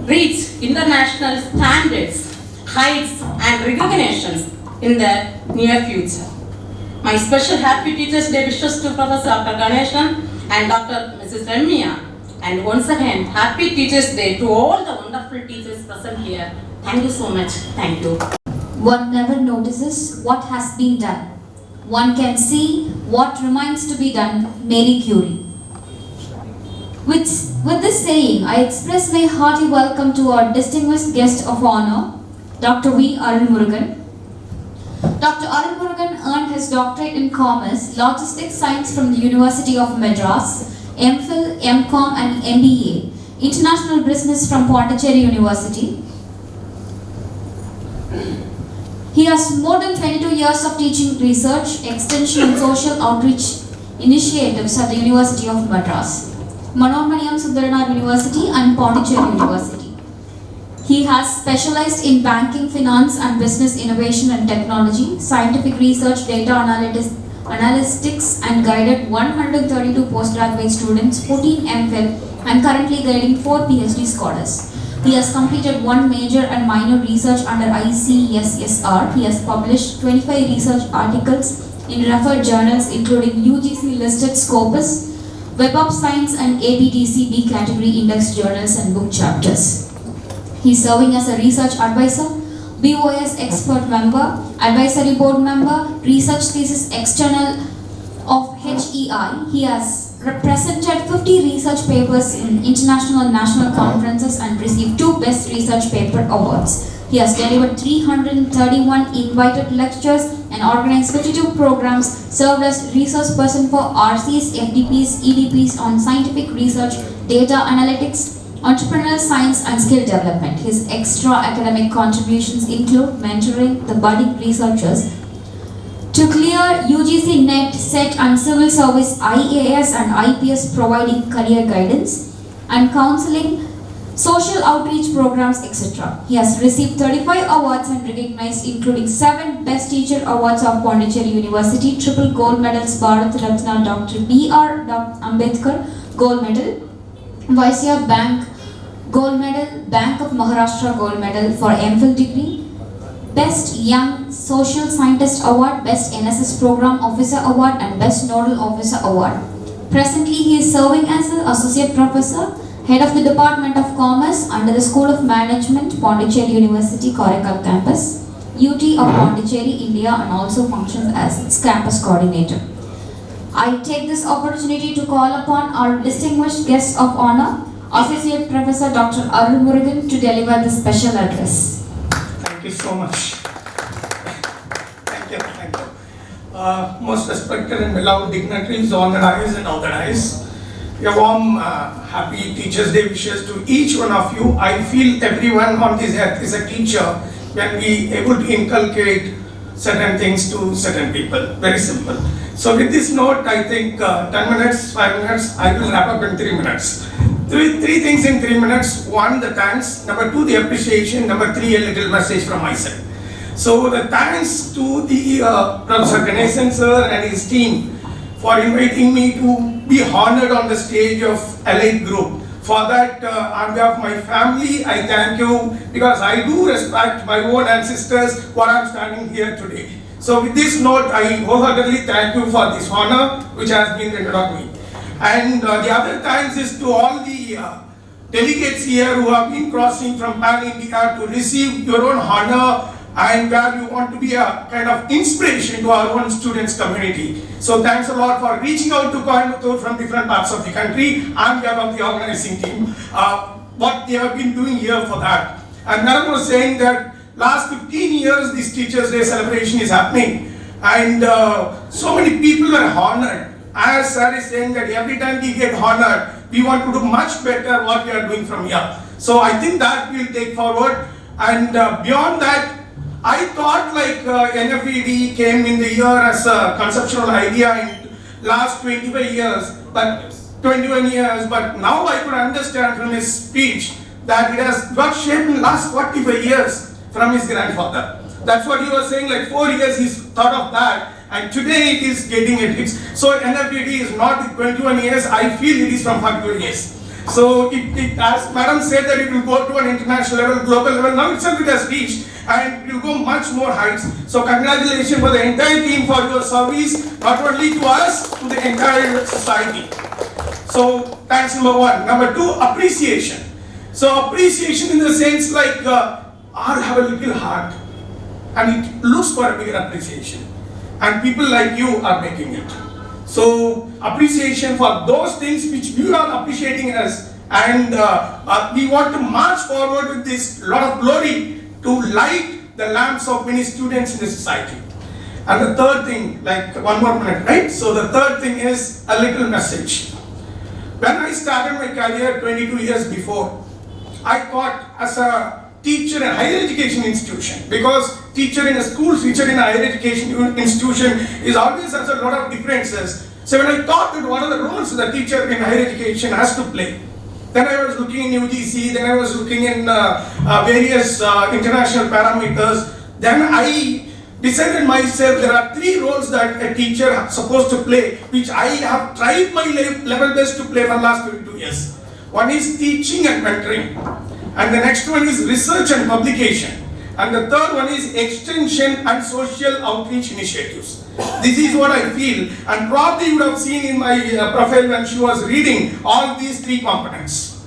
I: reach international standards, heights and recognitions in the near future. My special Happy Teachers' Day wishes to Professor Dr. Ganeshan and Dr. Mrs. Ramya. And once again, Happy Teachers' Day to all the wonderful teachers present here. Thank you so much. Thank you.
A: One never notices what has been done. One can see what remains to be done. Marie Curie. With this saying, I express my hearty welcome to our distinguished guest of honor, Dr. V. Arun Murugan. Dr. Arun Murugan earned his doctorate in Commerce, Logistics Science from the University of Madras, MPhil, MCom and MBA, International Business from Pondicherry University. He has more than 22 years of teaching, research, extension and social outreach initiatives at the University of Madras, Manoormaniam Sundaranar University and Pondicherry University. He has specialized in banking, finance and business innovation and technology, scientific research, data analytics and guided 132 postgraduate students, 14 MPhil and currently guiding 4 PhD scholars. He has completed 1 major and minor research under ICSSR. He has published 25 research articles in referred journals including UGC listed Scopus, Web of Science and ABTC B category index journals and book chapters. He is serving as a research advisor, BOS expert member, advisory board member, research thesis external of HEI. He has presented 50 research papers in international and national conferences and received 2 Best Research Paper Awards. He has delivered 331 invited lectures and organized 52 programs, served as resource person for RCs, FDPs, EDPs on scientific research, data analytics, entrepreneurial science and skill development. His extra academic contributions include mentoring the budding researchers to clear UGC NET, SET and Civil Service IAS and IPS, providing career guidance and counseling social outreach programs, etc. He has received 35 awards and recognized, including 7 Best Teacher Awards of Pondicherry University, triple gold medals Bharat Ratna Dr. B.R. Ambedkar Gold Medal, Vaisya Bank Gold Medal, Bank of Maharashtra Gold Medal for MPhil degree, Best Young Social Scientist Award, Best NSS Program Officer Award and Best Nodal Officer Award. Presently, he is serving as an Associate Professor, Head of the Department of Commerce under the School of Management, Pondicherry University, Korakkal Campus, UT of Pondicherry, India, and also functions as its Campus Coordinator. I take this opportunity to call upon our distinguished guest of honor, Associate Professor Dr. Arul Murugan, to deliver the special address.
J: Thank you so much. Thank you. Most respected and beloved dignitaries on the dais and on the dais. A warm, happy Teachers' Day wishes to each one of you. I feel everyone on this earth is a teacher when we able to inculcate certain things to certain people. Very simple. So with this note, I think 10 minutes, 5 minutes, I will wrap up in 3 minutes. Three things in 3 minutes. 1, the thanks. Number 2, the appreciation. Number 3, a little message from my side. So the thanks to the Professor Ganesan sir and his team for inviting me to be honored on the stage of Elite Group. For that, on behalf of my family, I thank you because I do respect my own ancestors for I'm standing here today. So with this note, I wholeheartedly thank you for this honor which has been rendered on me. And the other thanks is to all the delegates here who have been crossing from Pan-India to receive your own honor and where you want to be a kind of inspiration to our own students community. So thanks a lot for reaching out to Coimbatore from different parts of the country and behalf of the organizing team, what they have been doing here for that. And Madam was saying that last 15 years this Teachers' Day celebration is happening and so many people were honored. As sir is saying that every time we get honored, we want to do much better what we are doing from here. So I think that we'll take forward and beyond that, I thought like NFED came in the year as a conceptual idea in last 21 years, but now I could understand from his speech that it has got shaped in last 45 years from his grandfather. That's what he was saying, like 4 years he's thought of that and today it is getting it. So NFED is not 21 years, I feel it is from 42 years. So it as Madam said that it will go to an international level, global level, now itself it has reached and it will go much more heights. So congratulations for the entire team for your service, not only to us, to the entire society. So thanks number 1. Number 2, appreciation. So appreciation in the sense like I have a little heart and it looks for a bigger appreciation and people like you are making it. So appreciation for those things which you are appreciating us and we want to march forward with this lot of glory to light the lamps of many students in the society. And the third thing, like 1 more minute, right? So the third thing is a little message. When I started my career 22 years before, I thought as a teacher in a higher education institution, because teacher in a school, teacher in a higher education institution is always has a lot of differences. So when I thought that what are the roles the teacher in higher education has to play, then I was looking in UGC, then I was looking in various international parameters, then I decided myself there are 3 roles that a teacher is supposed to play, which I have tried my level best to play for the last 22 years. One is teaching and mentoring, and the next one is research and publication, and the third one is extension and social outreach initiatives. This is what I feel, and probably you would have seen in my profile when she was reading all these 3 components.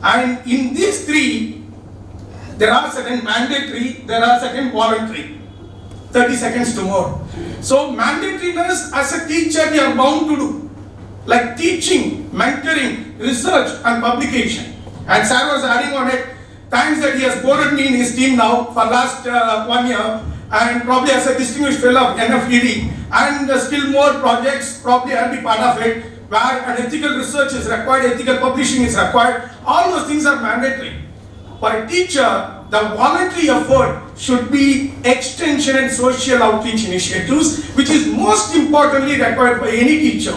J: And in these 3, there are certain mandatory, there are certain voluntary. 30 seconds to more. So mandatoriness as a teacher we are bound to do, like teaching, mentoring, research and publication. And sir was adding on it, thanks that he has boarded me in his team now for last 1 year, and probably as a distinguished fellow of NFED, and still more projects, probably I'll be part of it, where an ethical research is required, ethical publishing is required. All those things are mandatory. For a teacher, the voluntary effort should be extension and social outreach initiatives, which is most importantly required by any teacher.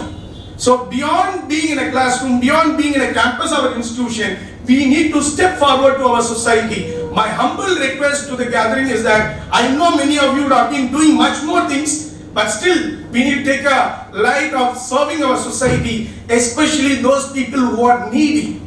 J: So beyond being in a classroom, beyond being in a campus or institution, we need to step forward to our society. My humble request to the gathering is that I know many of you have been doing much more things, but still we need to take a light of serving our society, especially those people who are needy,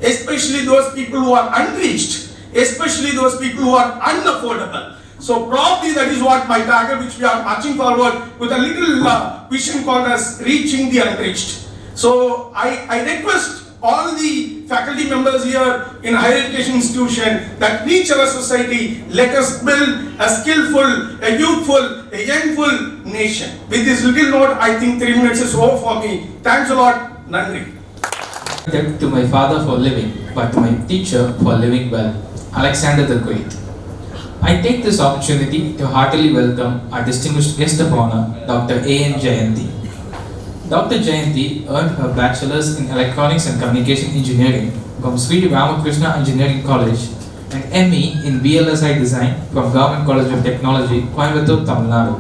J: especially those people who are unreached, especially those people who are unaffordable. So probably that is what my target, which we are marching forward with a little vision called as reaching the unreached. So I request all the faculty members here in higher education institution that reach our society, let us build a skillful, a youthful, a youngful nation. With this little note, I think 3 minutes is over for me. Thanks a lot. Nandri.
C: To my father for living, but to my teacher for living well, Alexander the Great. I take this opportunity to heartily welcome our distinguished guest of honor, Dr. A.N. Jayanti. Dr. Jayanti earned her bachelor's in electronics and communication engineering from Sri Ramakrishna Engineering College and ME in VLSI design from Government College of Technology, Coimbatore, Tamil Nadu.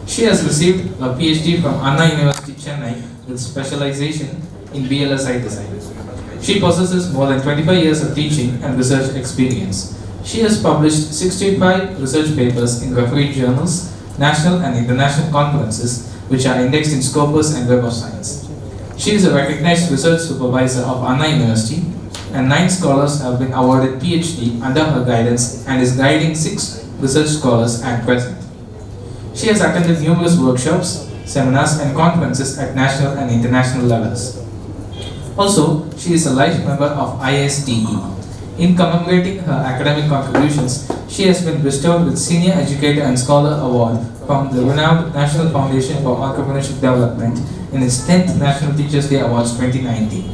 C: She has received a PhD from Anna University, Chennai with specialization in VLSI design. She possesses more than 25 years of teaching and research experience. She has published 65 research papers in refereed journals, national and international conferences, which are indexed in Scopus and Web of Science. She is a recognized research supervisor of Anna University, and 9 scholars have been awarded PhD under her guidance and is guiding 6 research scholars at present. She has attended numerous workshops, seminars and conferences at national and international levels. Also, she is a life member of ISTE. In commemorating her academic contributions, she has been bestowed with Senior Educator and Scholar Award from the renowned National Foundation for Entrepreneurship Development in its 10th National Teachers' Day Awards 2019.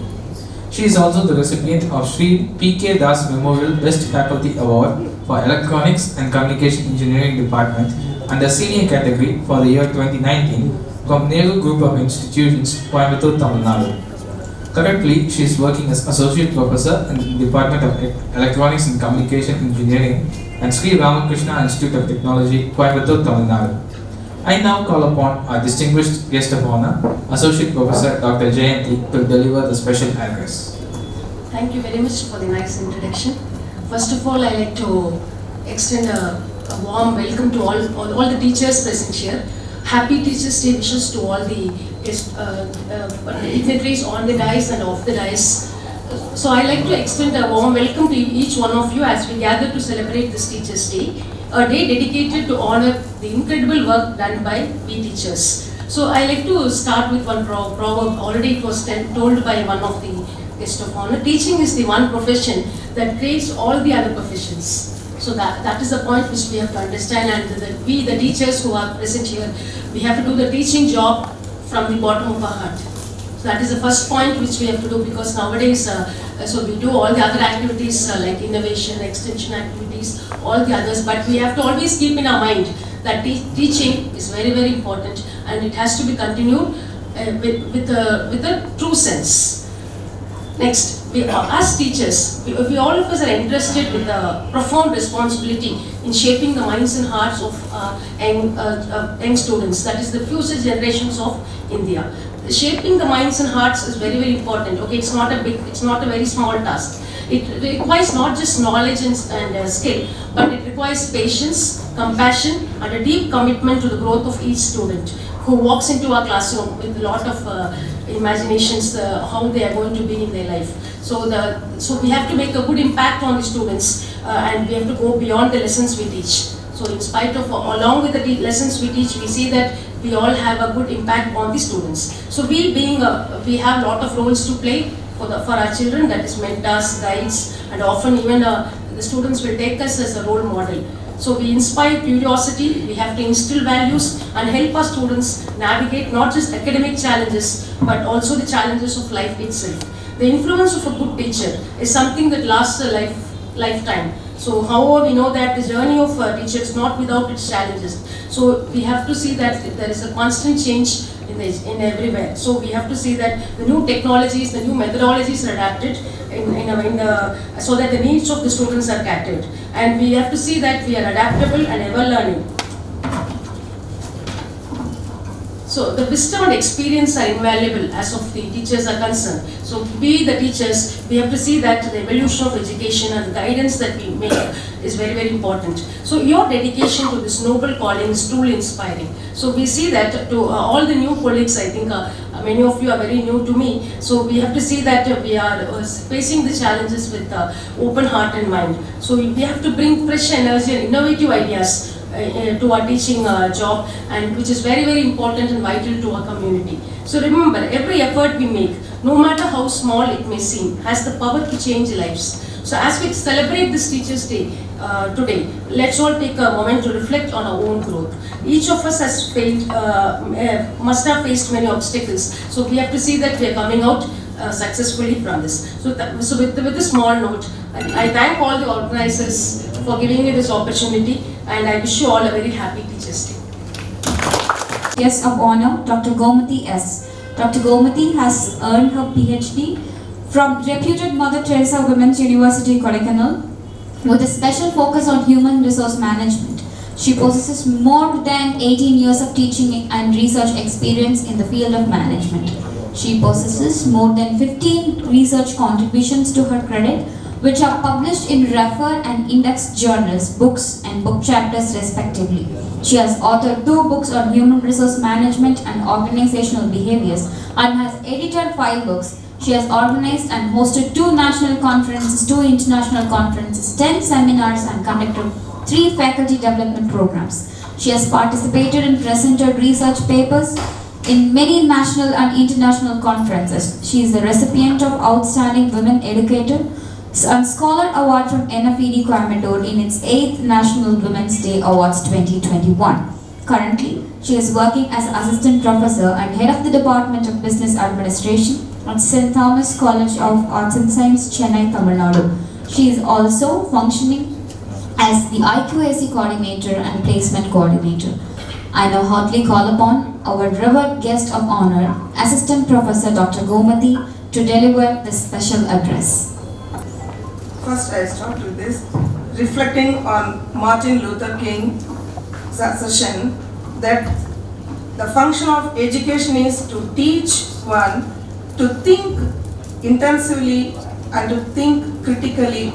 C: She is also the recipient of Sri P.K. Das Memorial Best Faculty Award for Electronics and Communication Engineering Department under Senior Category for the year 2019 from Nehru Group of Institutions, Coimbatore, Tamil Nadu. Currently, she is working as Associate Professor in the Department of Electronics and Communication Engineering and Sri Ramakrishna Institute of Technology, Coimbatore, Tamil Nadu. I now call upon our distinguished guest of honor, Associate Professor Dr. Jayanti, to deliver the special address.
K: Thank you very much for the nice introduction. First of all, I'd like to extend a warm welcome to all the teachers present here. Happy Teachers' Day wishes to all the dignitaries on the dais and off the dais. So I'd like to extend a warm welcome to each one of you as we gather to celebrate this Teachers' Day, a day dedicated to honor the incredible work done by we teachers. So I'd like to start with one proverb. Already it was told by one of the guests of honor. Teaching is the one profession that creates all the other professions. So that is the point which we have to understand, and we, the teachers who are present here, we have to do the teaching job from the bottom of our heart. So that is the first point which we have to do, because nowadays, so we do all the other activities like innovation, extension activities, all the others, but we have to always keep in our mind that teaching is very, very important, and it has to be continued with a true sense. Next, as teachers, we all of us are entrusted with a profound responsibility in shaping the minds and hearts of young students, that is the future generations of India. Shaping the minds and hearts is very, very important. Okay, it's not a very small task. It requires not just knowledge and skill, but it requires patience, compassion, and a deep commitment to the growth of each student who walks into our classroom with a lot of imaginations, how they are going to be in their life. So we have to make a good impact on the students, and we have to go beyond the lessons we teach. So in spite of, along with the lessons we teach, we see that we all have a good impact on the students. So we have a lot of roles to play for our children, that is mentors, guides, and often even the students will take us as a role model. So we inspire curiosity, we have to instill values and help our students navigate not just academic challenges, but also the challenges of life itself. The influence of a good teacher is something that lasts a lifetime. So however, we know that the journey of a teacher is not without its challenges. So we have to see that there is a constant change in everywhere. So we have to see that the new technologies, the new methodologies are adapted so that the needs of the students are catered. And we have to see that we are adaptable and ever learning. So the wisdom and experience are invaluable as of the teachers are concerned. So we the teachers, we have to see that the evolution of education and guidance that we make is very, very important. So your dedication to this noble calling is truly inspiring. So we see that to all the new colleagues, I think many of you are very new to me. So we have to see that we are facing the challenges with open heart and mind. So we have to bring fresh energy and innovative ideas to our teaching job, and which is very, very important and vital to our community. So remember, every effort we make, no matter how small it may seem, has the power to change lives. So as we celebrate this Teachers' Day today, let's all take a moment to reflect on our own growth. Each of us has must have faced many obstacles. So we have to see that we are coming out successfully from this. So with a small note, I thank all the organizers for giving me this opportunity, and I wish you all a very happy Teachers' Day.
A: Guest of honor, Dr. Gomati S. Dr. Gomati has earned her PhD from reputed Mother Teresa Women's University, Kodaikanal, with a special focus on human resource management. She possesses more than 18 years of teaching and research experience in the field of management. She possesses more than 15 research contributions to her credit, which are published in refer and index journals, books and book chapters respectively. She has authored 2 books on human resource management and organizational behaviors and has edited 5 books. She has organized and hosted 2 national conferences, 2 international conferences, 10 seminars and conducted 3 faculty development programs. She has participated and presented research papers in many national and international conferences. She is the recipient of Outstanding Women Educator and Scholar Award from NFED Coimbatore in its 8th National Women's Day Awards 2021. Currently, she is working as Assistant Professor and Head of the Department of Business Administration at St. Thomas College of Arts and Science, Chennai, Tamil Nadu. She is also functioning as the IQAC Coordinator and Placement Coordinator. I now heartily call upon our revered guest of honor, Assistant Professor Dr. Gomati, to deliver this special address.
L: First, I start with this, reflecting on Martin Luther King's assertion that the function of education is to teach one to think intensively and to think critically.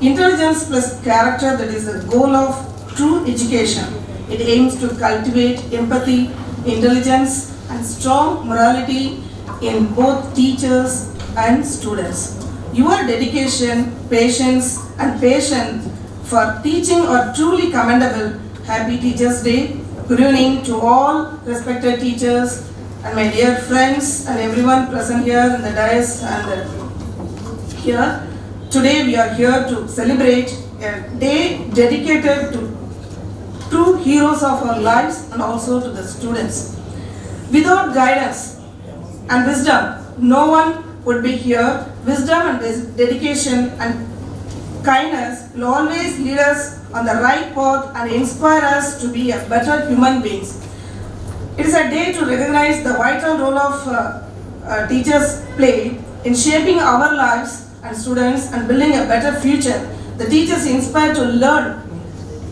L: Intelligence plus character, that is the goal of true education. It aims to cultivate empathy, intelligence, and strong morality in both teachers and students. Your dedication, patience, and passion for teaching are truly commendable. Happy Teachers' Day. Good evening to all respected teachers and my dear friends and everyone present here in the dais and here. Today we are here to celebrate a day dedicated to true heroes of our lives and also to the students. Without guidance and wisdom, no one would be here. Wisdom and dedication and kindness will always lead us on the right path and inspire us to be a better human beings. It is a day to recognize the vital role of teachers play in shaping our lives and students and building a better future. The teachers inspire to learn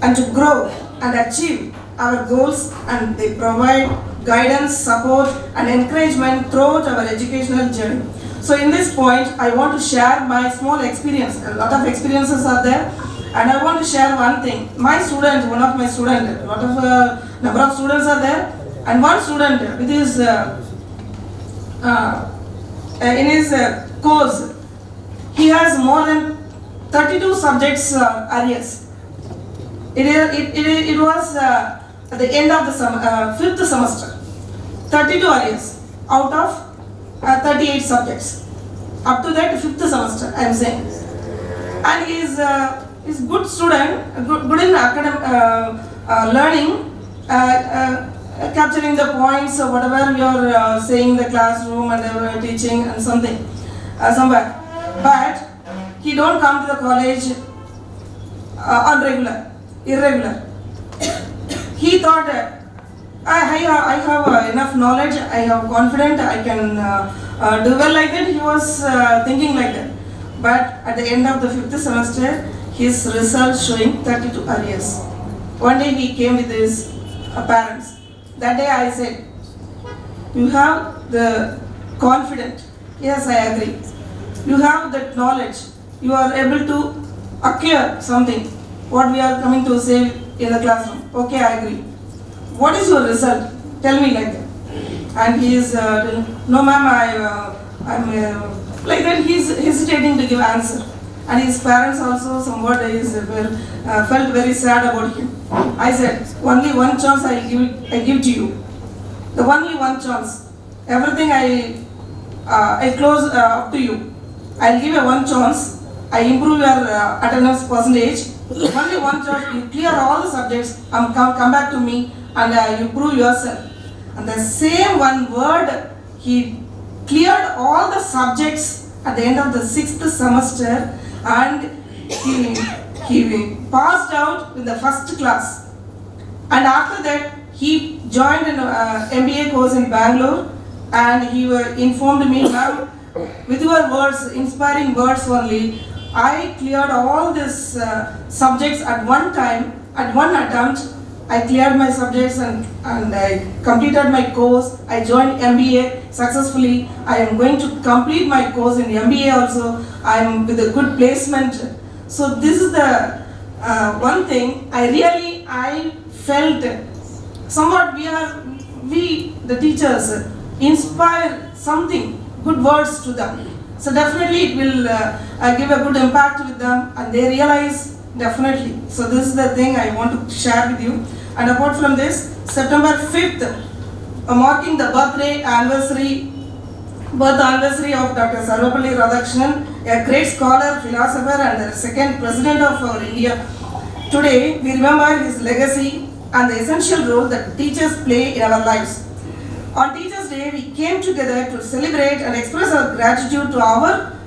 L: and to grow and achieve our goals, and they provide guidance, support and encouragement throughout our educational journey. So in this point, I want to share my small experience. A lot of experiences are there, and I want to share one thing. My student, one of my students, a lot of number of students are there, and one student with his in his course, he has more than 32 subjects areas. It was at the end of the 5th semester, 32 areas out of 38 subjects. Up to that 5th semester, I am saying. And he is good student, good in academic learning, capturing the points or whatever we are saying in the classroom and teaching and something somewhere. But he don't come to the college on irregular. He thought I have enough knowledge, I have confidence, I can do well like that. He was thinking like that. But at the end of the 5th semester, his results showing 32 areas. One day he came with his parents That day I said, you have the confidence. Yes, I agree. You have that knowledge. You are able to acquire something. What we are coming to say in the classroom. Okay, I agree. What is your result? Tell me like that. And he is, no ma'am, I'm like that. He is hesitating to give answer. And his parents also somewhat felt very sad about him. I said, only one chance I give to you. The only one chance. Everything I close up to you. I'll give you one chance. I improve your attendance percentage. Only one chance. You clear all the subjects. Come back to me and you prove yourself. And the same one word, he cleared all the subjects at the end of the 6th semester, and he passed out in the first class. And after that, he joined an MBA course in Bangalore, and he informed me, ma'am, with your words, inspiring words only, I cleared all these subjects at one time, at one attempt. I cleared my subjects and I completed my course. I joined MBA successfully. I am going to complete my course in MBA also. I am with a good placement. So this is the one thing I felt somewhat we the teachers inspire something, good words to them. So definitely it will give a good impact with them, and they realize definitely. So this is the thing I want to share with you. And apart from this, September 5th, marking the birth anniversary of Dr. Sarvapalli Radhakrishnan, a great scholar, philosopher, and the second president of our India. Today, we remember his legacy and the essential role that teachers play in our lives. On Teachers' Day, we came together to celebrate and express our gratitude to our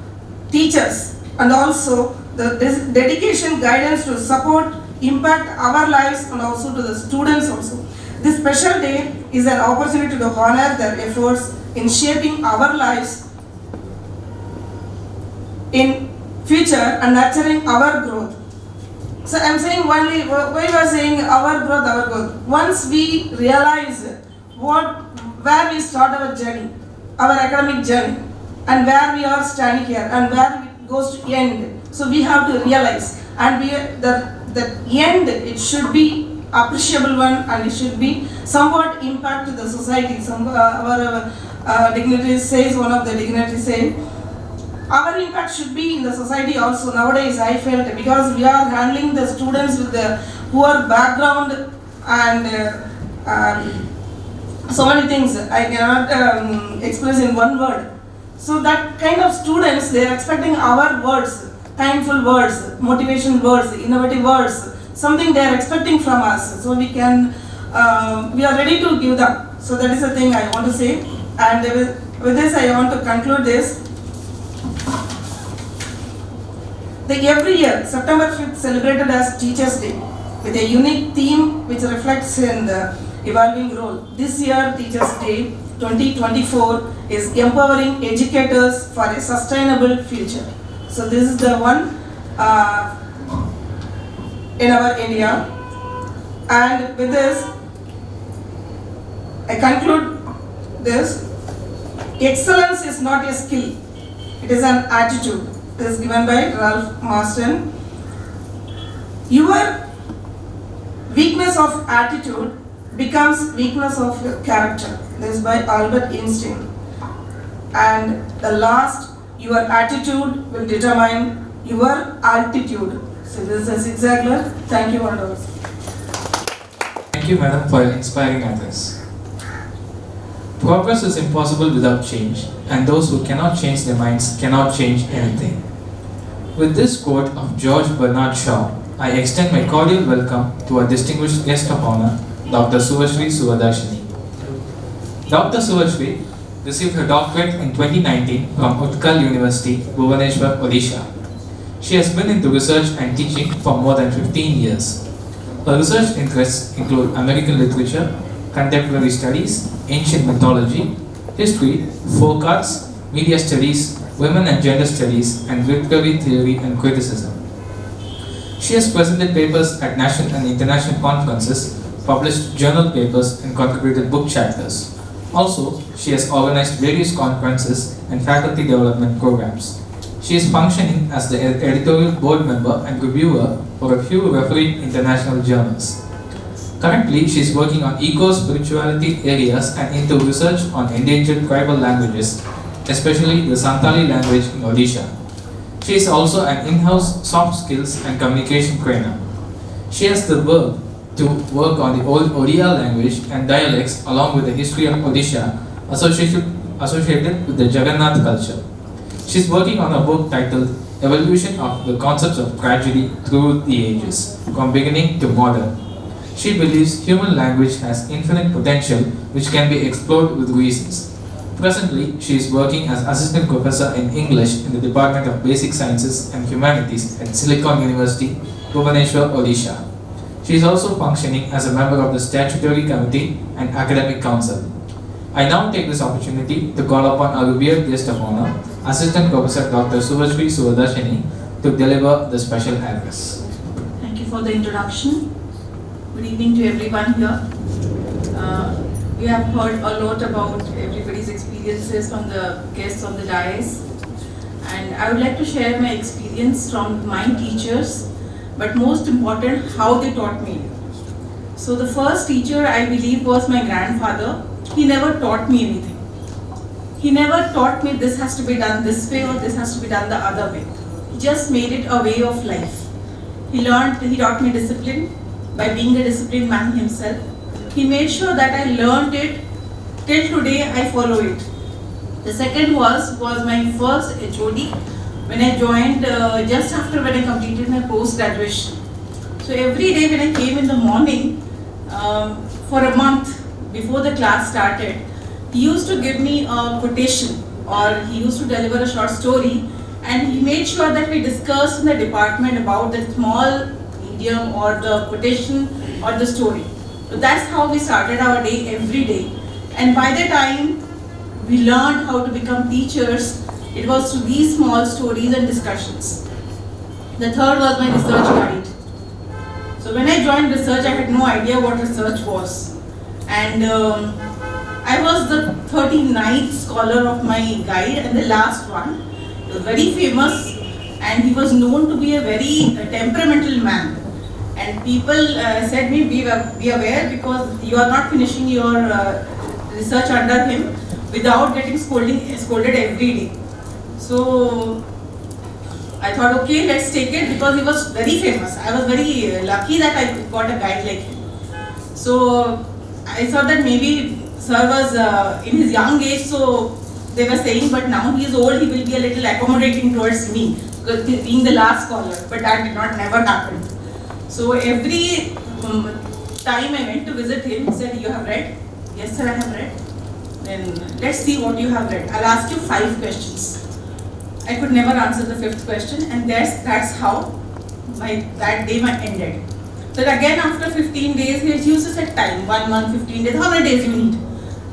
L: teachers and also the dedication, guidance to support, impact our lives and also to the students also. This special day is an opportunity to honor their efforts in shaping our lives in future and nurturing our growth. So I'm saying why we are saying our growth. Once we realize where we start our journey, our academic journey, and where we are standing here, and where it goes to end. So we have to realize, and the end, it should be appreciable one, and it should be somewhat impact to the society. Our dignitaries says, one of the dignitaries say, our impact should be in the society also. Nowadays I felt, because we are handling the students with the poor background and so many things I cannot express in one word. So that kind of students, they are expecting our words, kindful words, motivation words, innovative words, something they are expecting from us. So we are ready to give them. So that is the thing I want to say. And with this I want to conclude this. Every year, September 5th celebrated as Teachers' Day with a unique theme which reflects in the evolving role. This year, Teachers' Day 2024 is empowering educators for a sustainable future. So this is the one in our India. And with this, I conclude this. Excellence is not a skill, it is an attitude. This is given by Ralph Marston. Your weakness of attitude becomes weakness of your character. This is by Albert Einstein. And the last, your attitude will determine your altitude. So this is exactly. Thank you, all.
C: Thank you, madam, for your inspiring address. Progress is impossible without change, and those who cannot change their minds cannot change anything. With this quote of George Bernard Shaw, I extend my cordial welcome to our distinguished guest of honor, Dr. Subhashri Suvadarshini. Dr. Subhashri received her doctorate in 2019 from Utkal University, Bhubaneswar, Odisha. She has been into research and teaching for more than 15 years. Her research interests include American literature, contemporary studies, ancient mythology, history, folk arts, media studies, women and gender studies, and literary theory and criticism. She has presented papers at national and international conferences published journal papers, and contributed book chapters. Also, she has organized various conferences and faculty development programs. She is functioning as the editorial board member and reviewer for a few refereed international journals. Currently, she is working on eco-spirituality areas and into research on endangered tribal languages, especially the Santali language in Odisha. She is also an in-house soft skills and communication trainer. She has the verb to work on the old Odia language and dialects along with the history of Odisha associated with the Jagannath culture. She is working on a book titled Evolution of the Concepts of Tragedy Through the Ages, from Beginning to Modern. She believes human language has infinite potential which can be explored with reasons. Presently, she is working as assistant professor in English in the Department of Basic Sciences and Humanities at Silicon University, Bhubaneswar, Odisha. She is also functioning as a member of the Statutory Committee and Academic Council. I now take this opportunity to call upon our revered guest of honor, Assistant Professor Dr. Subhashri Suvadarshini, to deliver the special address.
M: Thank you for the introduction. Good evening to everyone here. We have heard a lot about everybody's experiences from the guests on the dais, and I would like to share my experience from my teachers, but most important, how they taught me. So the first teacher I believe was my grandfather. He never taught me anything. He never taught me this has to be done this way or this has to be done the other way. He just made it a way of life. He taught me discipline by being a disciplined man himself. He made sure that I learned it. Till today I follow it. The second was my first HOD when I joined just after when I completed my post-graduation. So every day when I came in the morning for a month before the class started, he used to give me a quotation or he used to deliver a short story, and he made sure that we discussed in the department about the small idiom or the quotation or the story. So that's how we started our day every day. And by the time we learned how to become teachers, it was through these small stories and discussions. The third was my research guide. So when I joined research, I had no idea what research was. And I was the 39th scholar of my guide and the last one. He was very famous and he was known to be a very temperamental man. And people said me, be aware because you are not finishing your research under him without getting scolded every day. So I thought, okay, let's take it because he was very famous. I was very lucky that I got a guide like him. So I thought that maybe sir was in his young age, so they were saying, but now he is old, he will be a little accommodating towards me, because being the last scholar, but that did not never happen. So every time I went to visit him, he said, you have read? Yes sir, I have read. Then let's see what you have read. I'll ask you 5 questions. I could never answer the 5th question, and that's how that day ended. So again after 15 days, he used to set time, 1 month, 15 days, how many days you need?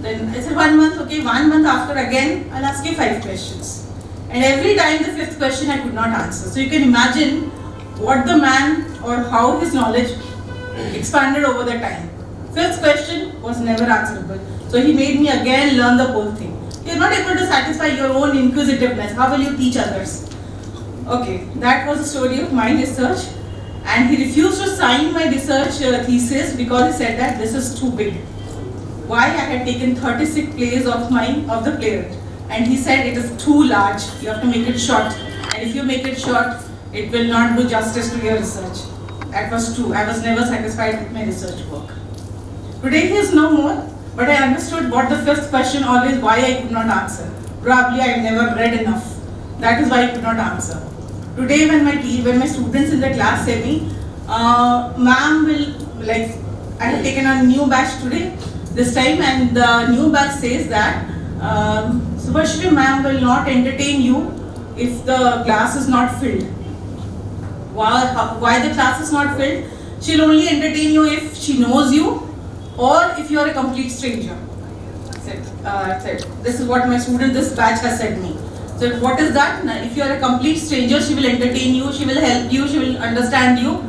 M: Then I said 1 month, okay, 1 month after again, I'll ask you 5 questions. And every time the 5th question I could not answer. So you can imagine what the man or how his knowledge expanded over the time. 5th question was never answerable. So he made me again learn the whole thing. You're not able to satisfy your own inquisitiveness. How will you teach others? Okay, that was the story of my research. And he refused to sign my research thesis because he said that this is too big. Why? I had taken 36 plays of the playwright. And he said it is too large. You have to make it short. And if you make it short, it will not do justice to your research. That was true. I was never satisfied with my research work. Today he is no more. But I understood what the 5th question always, why I could not answer. Probably I never read enough. That is why I could not answer. Today when my students in the class say me, ma'am I have taken a new batch today, this time, and the new batch says that Subhashri ma'am will not entertain you if the class is not filled. Why the class is not filled? She'll only entertain you if she knows you or if you are a complete stranger. This is what my student, this batch has said me. So what is that? If you are a complete stranger, she will entertain you, she will help you, she will understand you,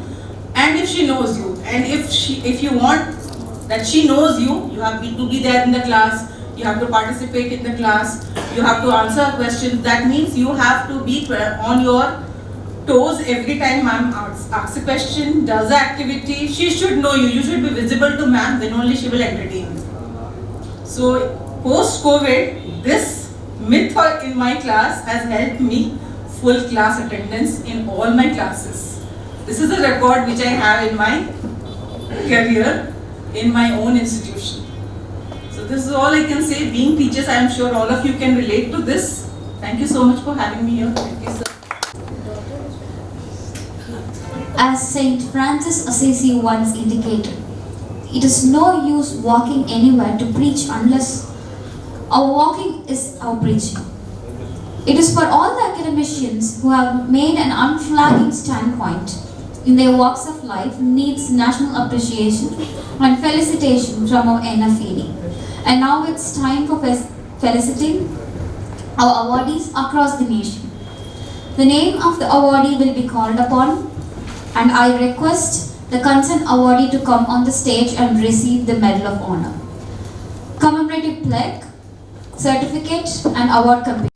M: and if she knows you. And if you want that she knows you. You have to be there in the class, you have to participate in the class, you have to answer questions. That means you have to be on your toes every time ma'am asks a question, does the activity. She should know you. You should be visible to ma'am, then only she will entertain you. So post-COVID, this myth in my class has helped me full class attendance in all my classes. This is a record which I have in my career in my own institution. So this is all I can say. Being teachers, I am sure all of you can relate to this. Thank you so much for having me here. Thank you, sir.
A: As Saint Francis Assisi once indicated, it is no use walking anywhere to preach unless our walking is our preaching. It is for all the academicians who have made an unflagging standpoint in their walks of life needs national appreciation and felicitation from our NFED. And now it's time for felicitating our awardees across the nation. The name of the awardee will be called upon, and I request the concerned awardee to come on the stage and receive the Medal of Honor, commemorative plaque, certificate and award completion.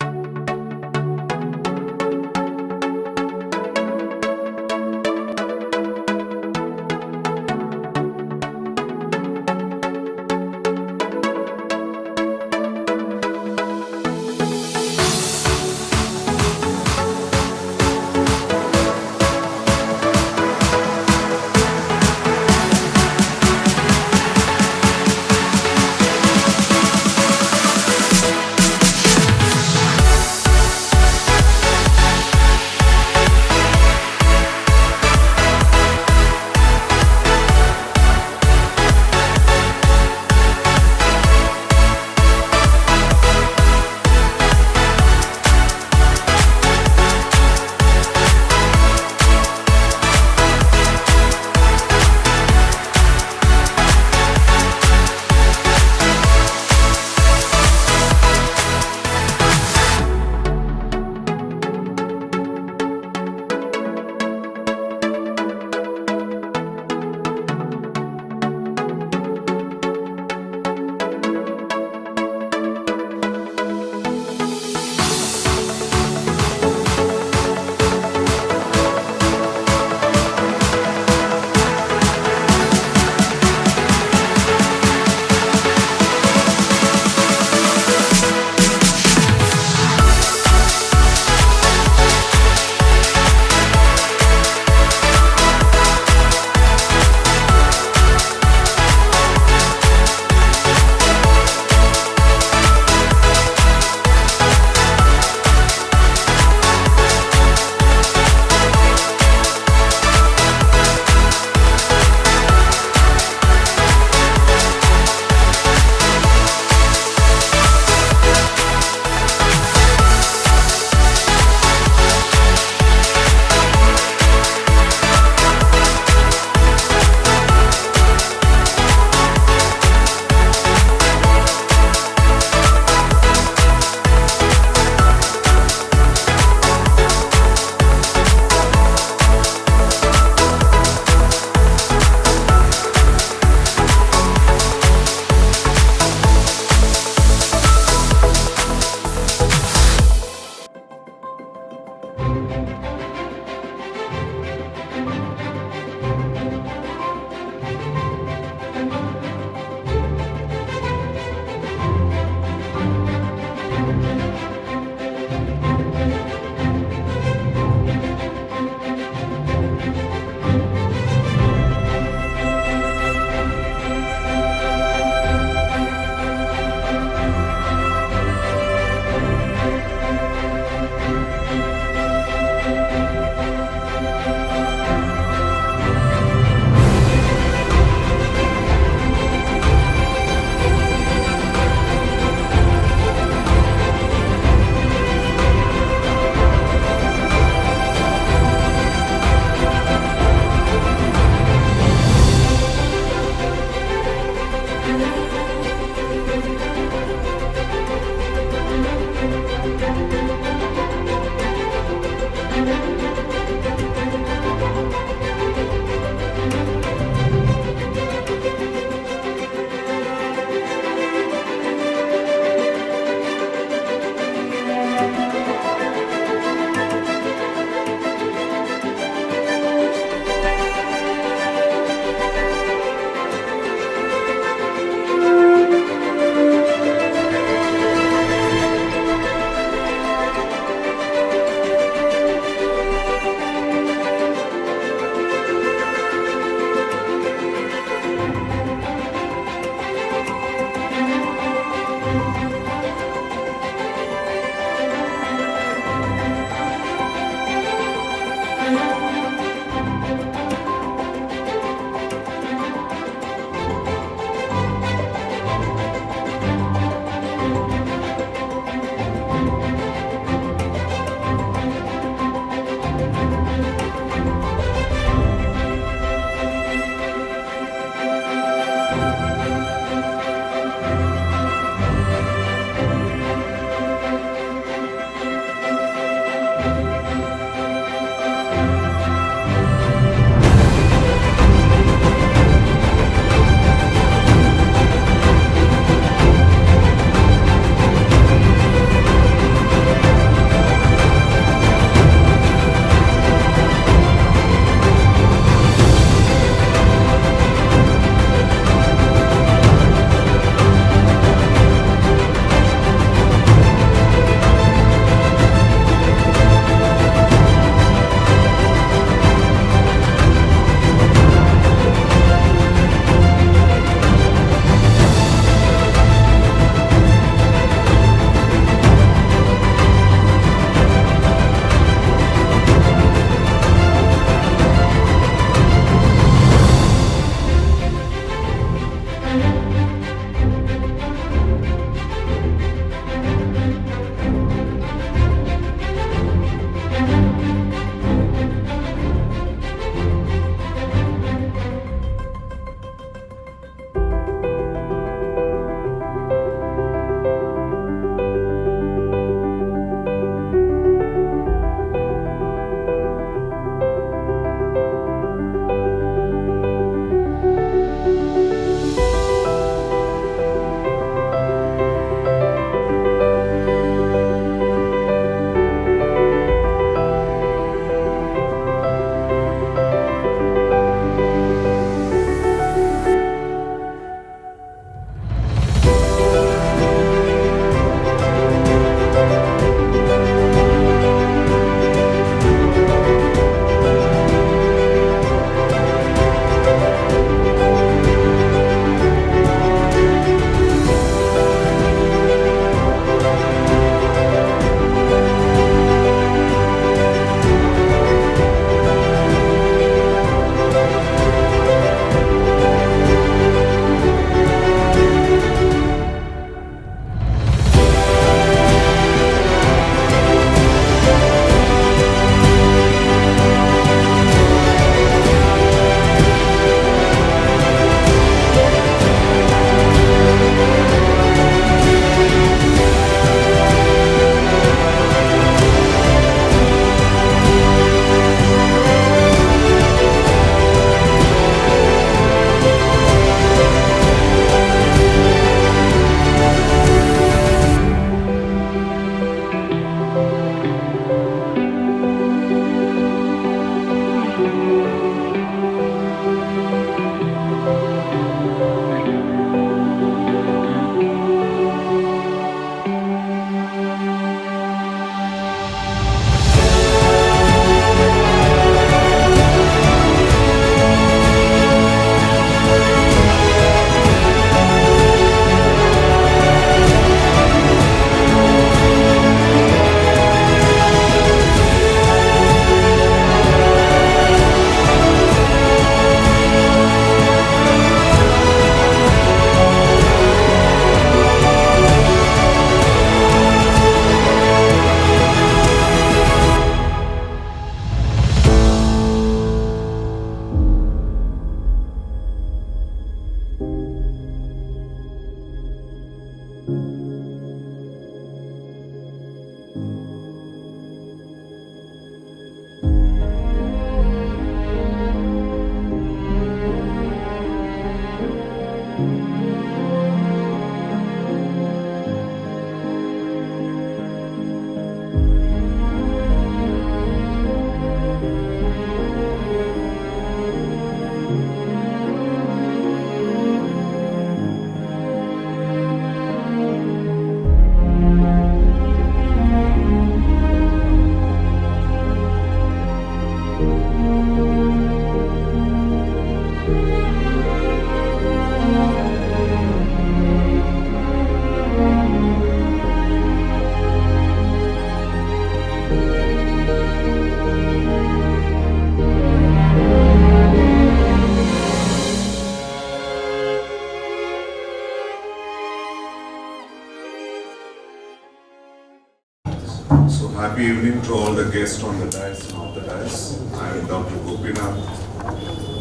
N: So happy evening to all the guests on the dais and off the dais. I am Dr. Gopinath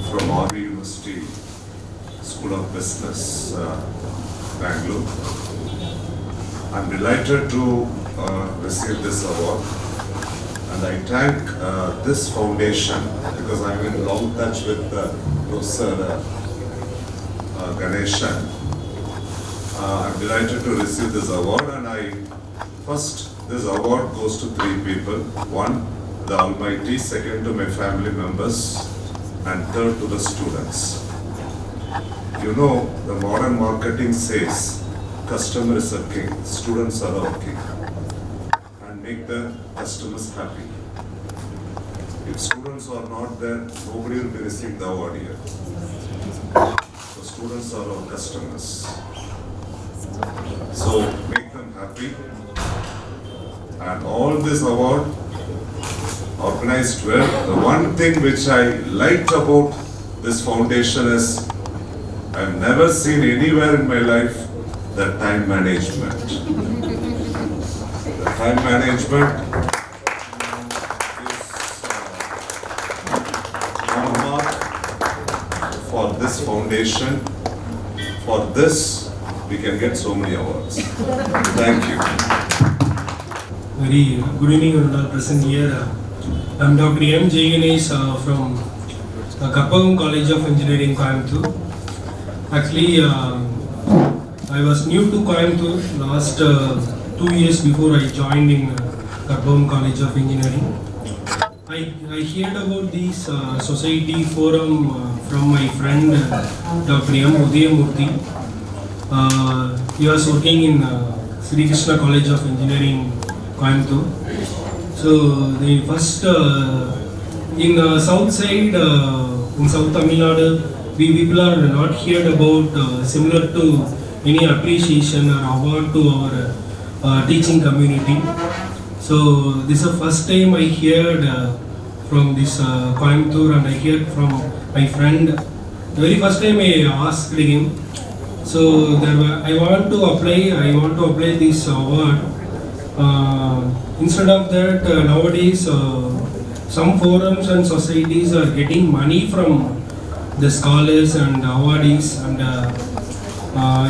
N: from RV University School of Business, Bangalore. I am delighted to receive this award And I thank this foundation because I'm in long touch with Professor Ganeshan. I'm delighted to receive this award, and this award goes to 3 people. 1, the Almighty, 2nd to my family members, and 3rd to the students. You know, the modern marketing says customer is a king, students are our king, and make the customers happy. If students are not there, nobody will be receiving the award here. So students are our customers. So make them happy. And all this award organized well. The one thing which I liked about this foundation is I've never seen anywhere in my life the time management. The time management is hallmark for this foundation. For this, we can get so many awards. Thank you.
O: Very good evening, all present here. I'm Dr. M. J. Ganesh from Kappagam College of Engineering, Coimbatore. Actually, I was new to Coimbatore last 2 years before I joined in Kappagam College of Engineering. I heard about this society forum from my friend Dr. M. Udayamurthy. He was working in Sri Krishna College of Engineering, Coimbatore. So the first in south side, in South Tamil Nadu, we people are not heard about similar to any appreciation or award to our teaching community. So this is the first time I heard from this Coimbatore, and I heard from my friend. The very first time I asked him. So I want to apply this award. Instead of that, nowadays some forums and societies are getting money from the scholars and awardees, and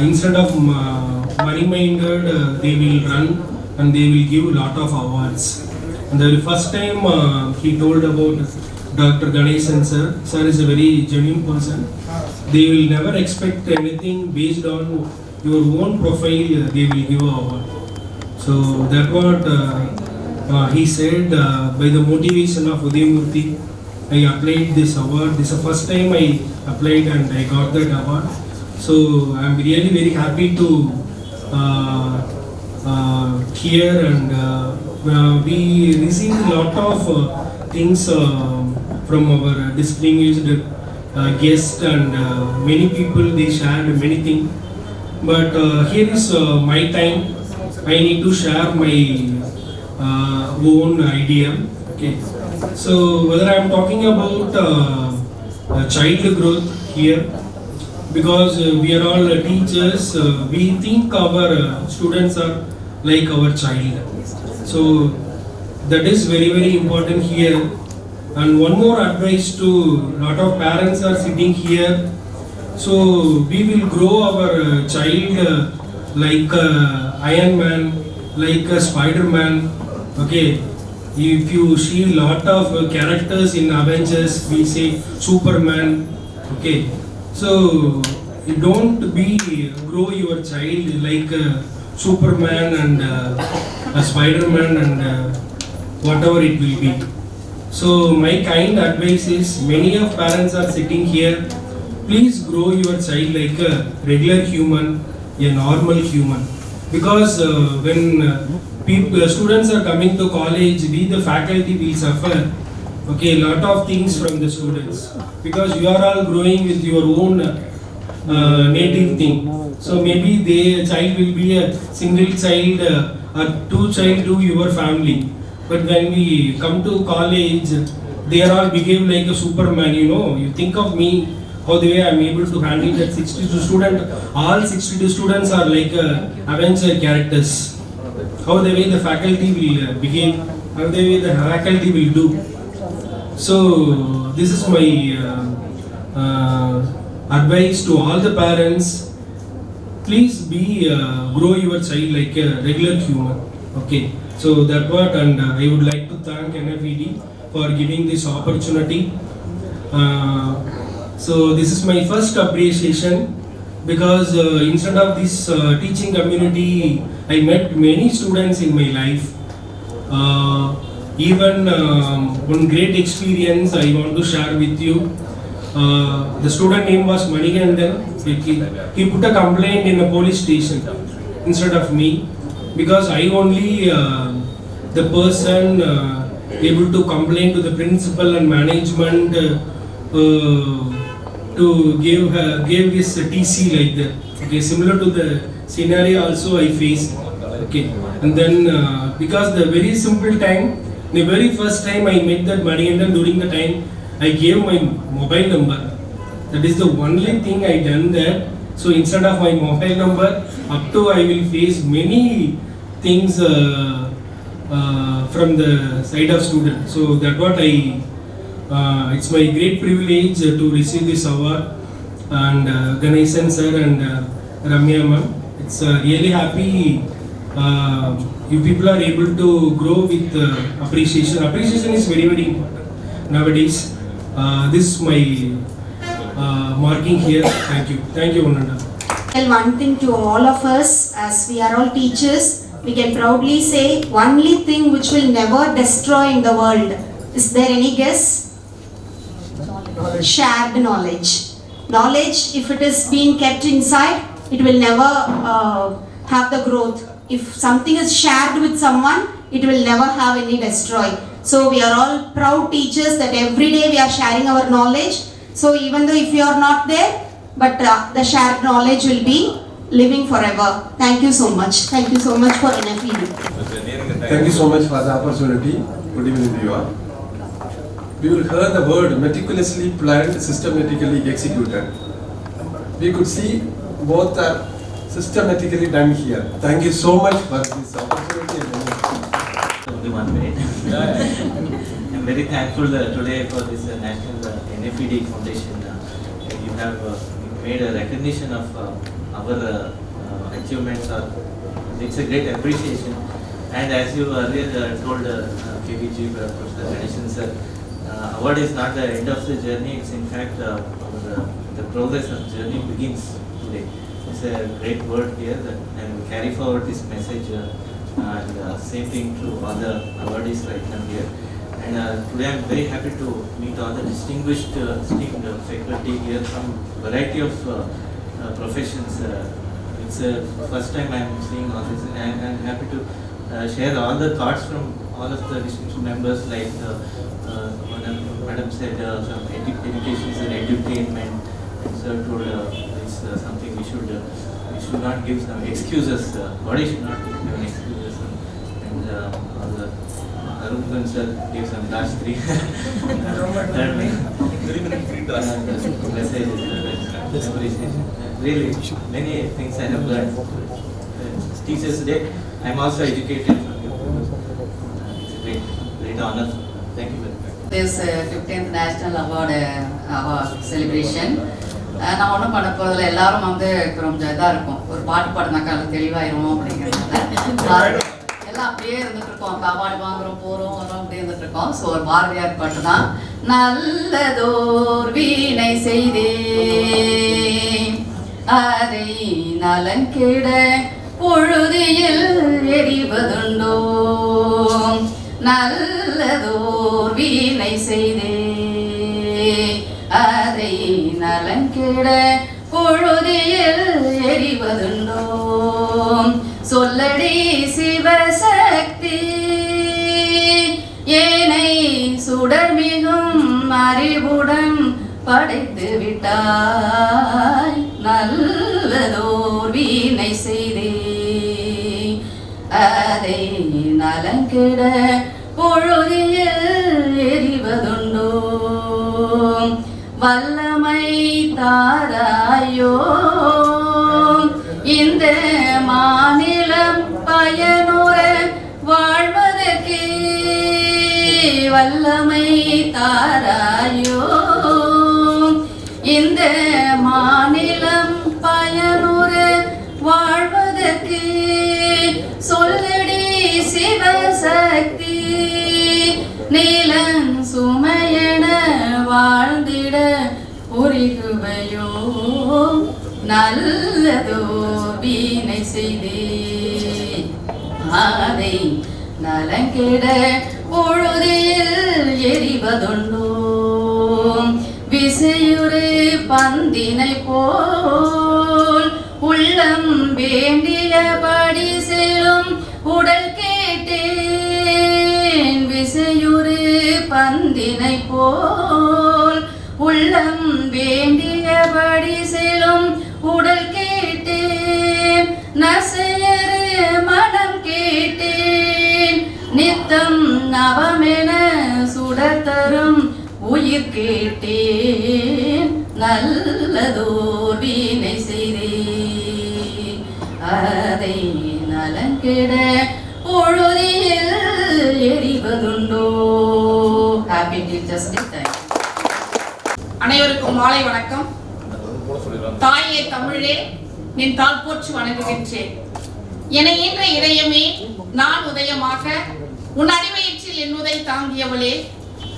O: instead of money-minded, they will run and they will give a lot of awards. And the first time he told about Dr. Ganeshan sir. Sir is a very genuine person. They will never expect anything based on your own profile. They will give an award. So that what he said. By the motivation of Udayamurthy, I applied this award. This is the first time I applied and I got that award. So I am really very happy to hear, and we received a lot of things from our distinguished guests, and many people they shared many things. But here is my time. I need to share my own idea. Okay. So whether I am talking about child growth here, because we are all teachers, we think our students are like our child. So that is very, very important here. And one more advice to lot of parents are sitting here. So we will grow our child like Iron Man, like Spider-Man. Okay. If you see lot of characters in Avengers, we say Superman. Okay. So you don't grow your child like Superman and Spider-Man and whatever it will be. So my kind advice is, many of parents are sitting here, please grow your child like a regular human, a normal human. Because when students are coming to college, we the faculty will suffer. Okay, lot of things from the students, because you are all growing with your own native thing. So maybe the child will be a single child or two child to your family. But when we come to college, they are all behave like a Superman. You think of me, how the way I am able to handle that 62 student. All 62 students are like Avenger characters. How the way the faculty will behave, how the way the faculty will do. So this is my advice to all the parents. Please grow your child like a regular human. Okay. So that what, and I would like to thank NFED for giving this opportunity. So this is my first appreciation, because instead of this teaching community, I met many students in my life. Even one great experience I want to share with you. The student name was Manigandan. He put a complaint in a police station instead of me, because I only the person able to complain to the principal and management to give his TC like that. Okay, similar to the scenario also I faced. Okay, and then because the very simple time, the very first time I met that Manigandan, during the time I gave my mobile number. That is the only thing I done that. So instead of my mobile number, up to I will face many things from the side of student. So that what it's my great privilege to receive this award, and Ganesan sir and Ramya ma'am. It's really happy you people are able to grow with appreciation. Appreciation is very, very important nowadays. This is my marking here. Thank you. Thank you, Ananda.
P: Tell one thing to all of us, as we are all teachers, we can proudly say only thing which will never destroy in the world. Is there any guess? Shared knowledge. Knowledge, if it is being kept inside, it will never have the growth. If something is shared with someone, it will never have any destroy. So we are all proud teachers that every day we are sharing our knowledge. So even though if you are not there, but the shared knowledge will be living forever. Thank you so much. Thank you so much for NFED.
Q: Thank you so much for the opportunity. Good evening to you all. We will hear the word meticulously planned, systematically executed. We could see both are systematically done here. Thank you so much for this opportunity.
R: Only 1 minute. I'm very thankful today for this National NFED Foundation. You have made a recognition of our achievements. It's a great appreciation. And as you earlier told KVG, Professor Ganeshan sir, award is not the end of the journey. It's in fact the progress of the journey begins today. It's a great word here, and we carry forward this message. And same thing to all the awardees right now here. And today I'm very happy to meet all the distinguished esteemed faculty here from variety of professions. It's the first time I'm seeing all this, and I'm happy to share all the thoughts from all of the distinguished members, like Madam said, some education is an edutainment, and sir told it's something we should not give some excuses, body should not give an excuses, and Arun sir gave some last three messages, really many things I have learned. Teachers Day, I'm also educated from you. It's a great honor. Thank you very much.
S: This 15th National Award celebration. நான் ஒன்றும் பண்ண போகிறதில்ல, எல்லாரும் வந்து கொஞ்சம் இதாக இருக்கும், ஒரு பாட்டு பாடினாக்கா அது தெளிவாயிரும் அப்படிங்கிறதுனால எல்லாம் அப்படியே இருந்துட்டு இருக்கோம். அவார்டு வாங்குறோம், போகிறோம், வரோம், அப்படியே இருந்துட்டு இருக்கோம். ஸோ ஒரு பாரதியார் பாட்டு தான். நல்லதோர் வீணை செய்தே அதை நலன் கெட பொழுதியில் எரிவதுண்டோ, நல்லதோர் வீணை செய்தே அதை நலன் கெட பொழுதியில் எரிவதுண்டோ, சொல்லடி சிவசக்தி ஏனை சுடர்மிகும் அறிவுடன் படைத்து விட்டாய், நல்லதோர் வீணை செய்தே அதை நலங்கெட பொழுதியில் எரிவதுண்டோ, வல்லமை தாராயோ இந்த மாநிலம் பயனுற வாழ்வதற்கே, வல்லமை தாராயோ இந்த மாநிலம் பயனுற வாழ்வதற்கே, சொல்லடி சிவ நீலன் சுமையென வாழ்ந்திட உரிகுவையோ நல்லதோ வீணை செய்தே அதை நலங்கெட பொழுதில் எரிவதுண்டோ விசையுறு பந்தினை போல் உள்ளம் வேண்டியபடி செல்லும் உடல் கேட்டேன் விசையுறு பந்தினை போல் உள்ளம் வேண்டியபடி செல்லும் உடல் கேட்டேன் நசையறு மனம் கேட்டேன் நித்தம் நவமென சுடத்தரும் உயிர் கேட்டேன் நல்லதோர் வீணை செய்தேன் அதை நலங்கெட பொழுதில் எரிவதுண்டோ. Happy teachers day.
T: அனைவருக்கும் மாலை வணக்கம். தாயே தமிழே, நின் தாள் போற்றி வணங்குகின்றேன். என ஈன்ற இதயமே நான் உதயமாக உன் அடிவயிற்றில் என் உதை தாங்கியவளே,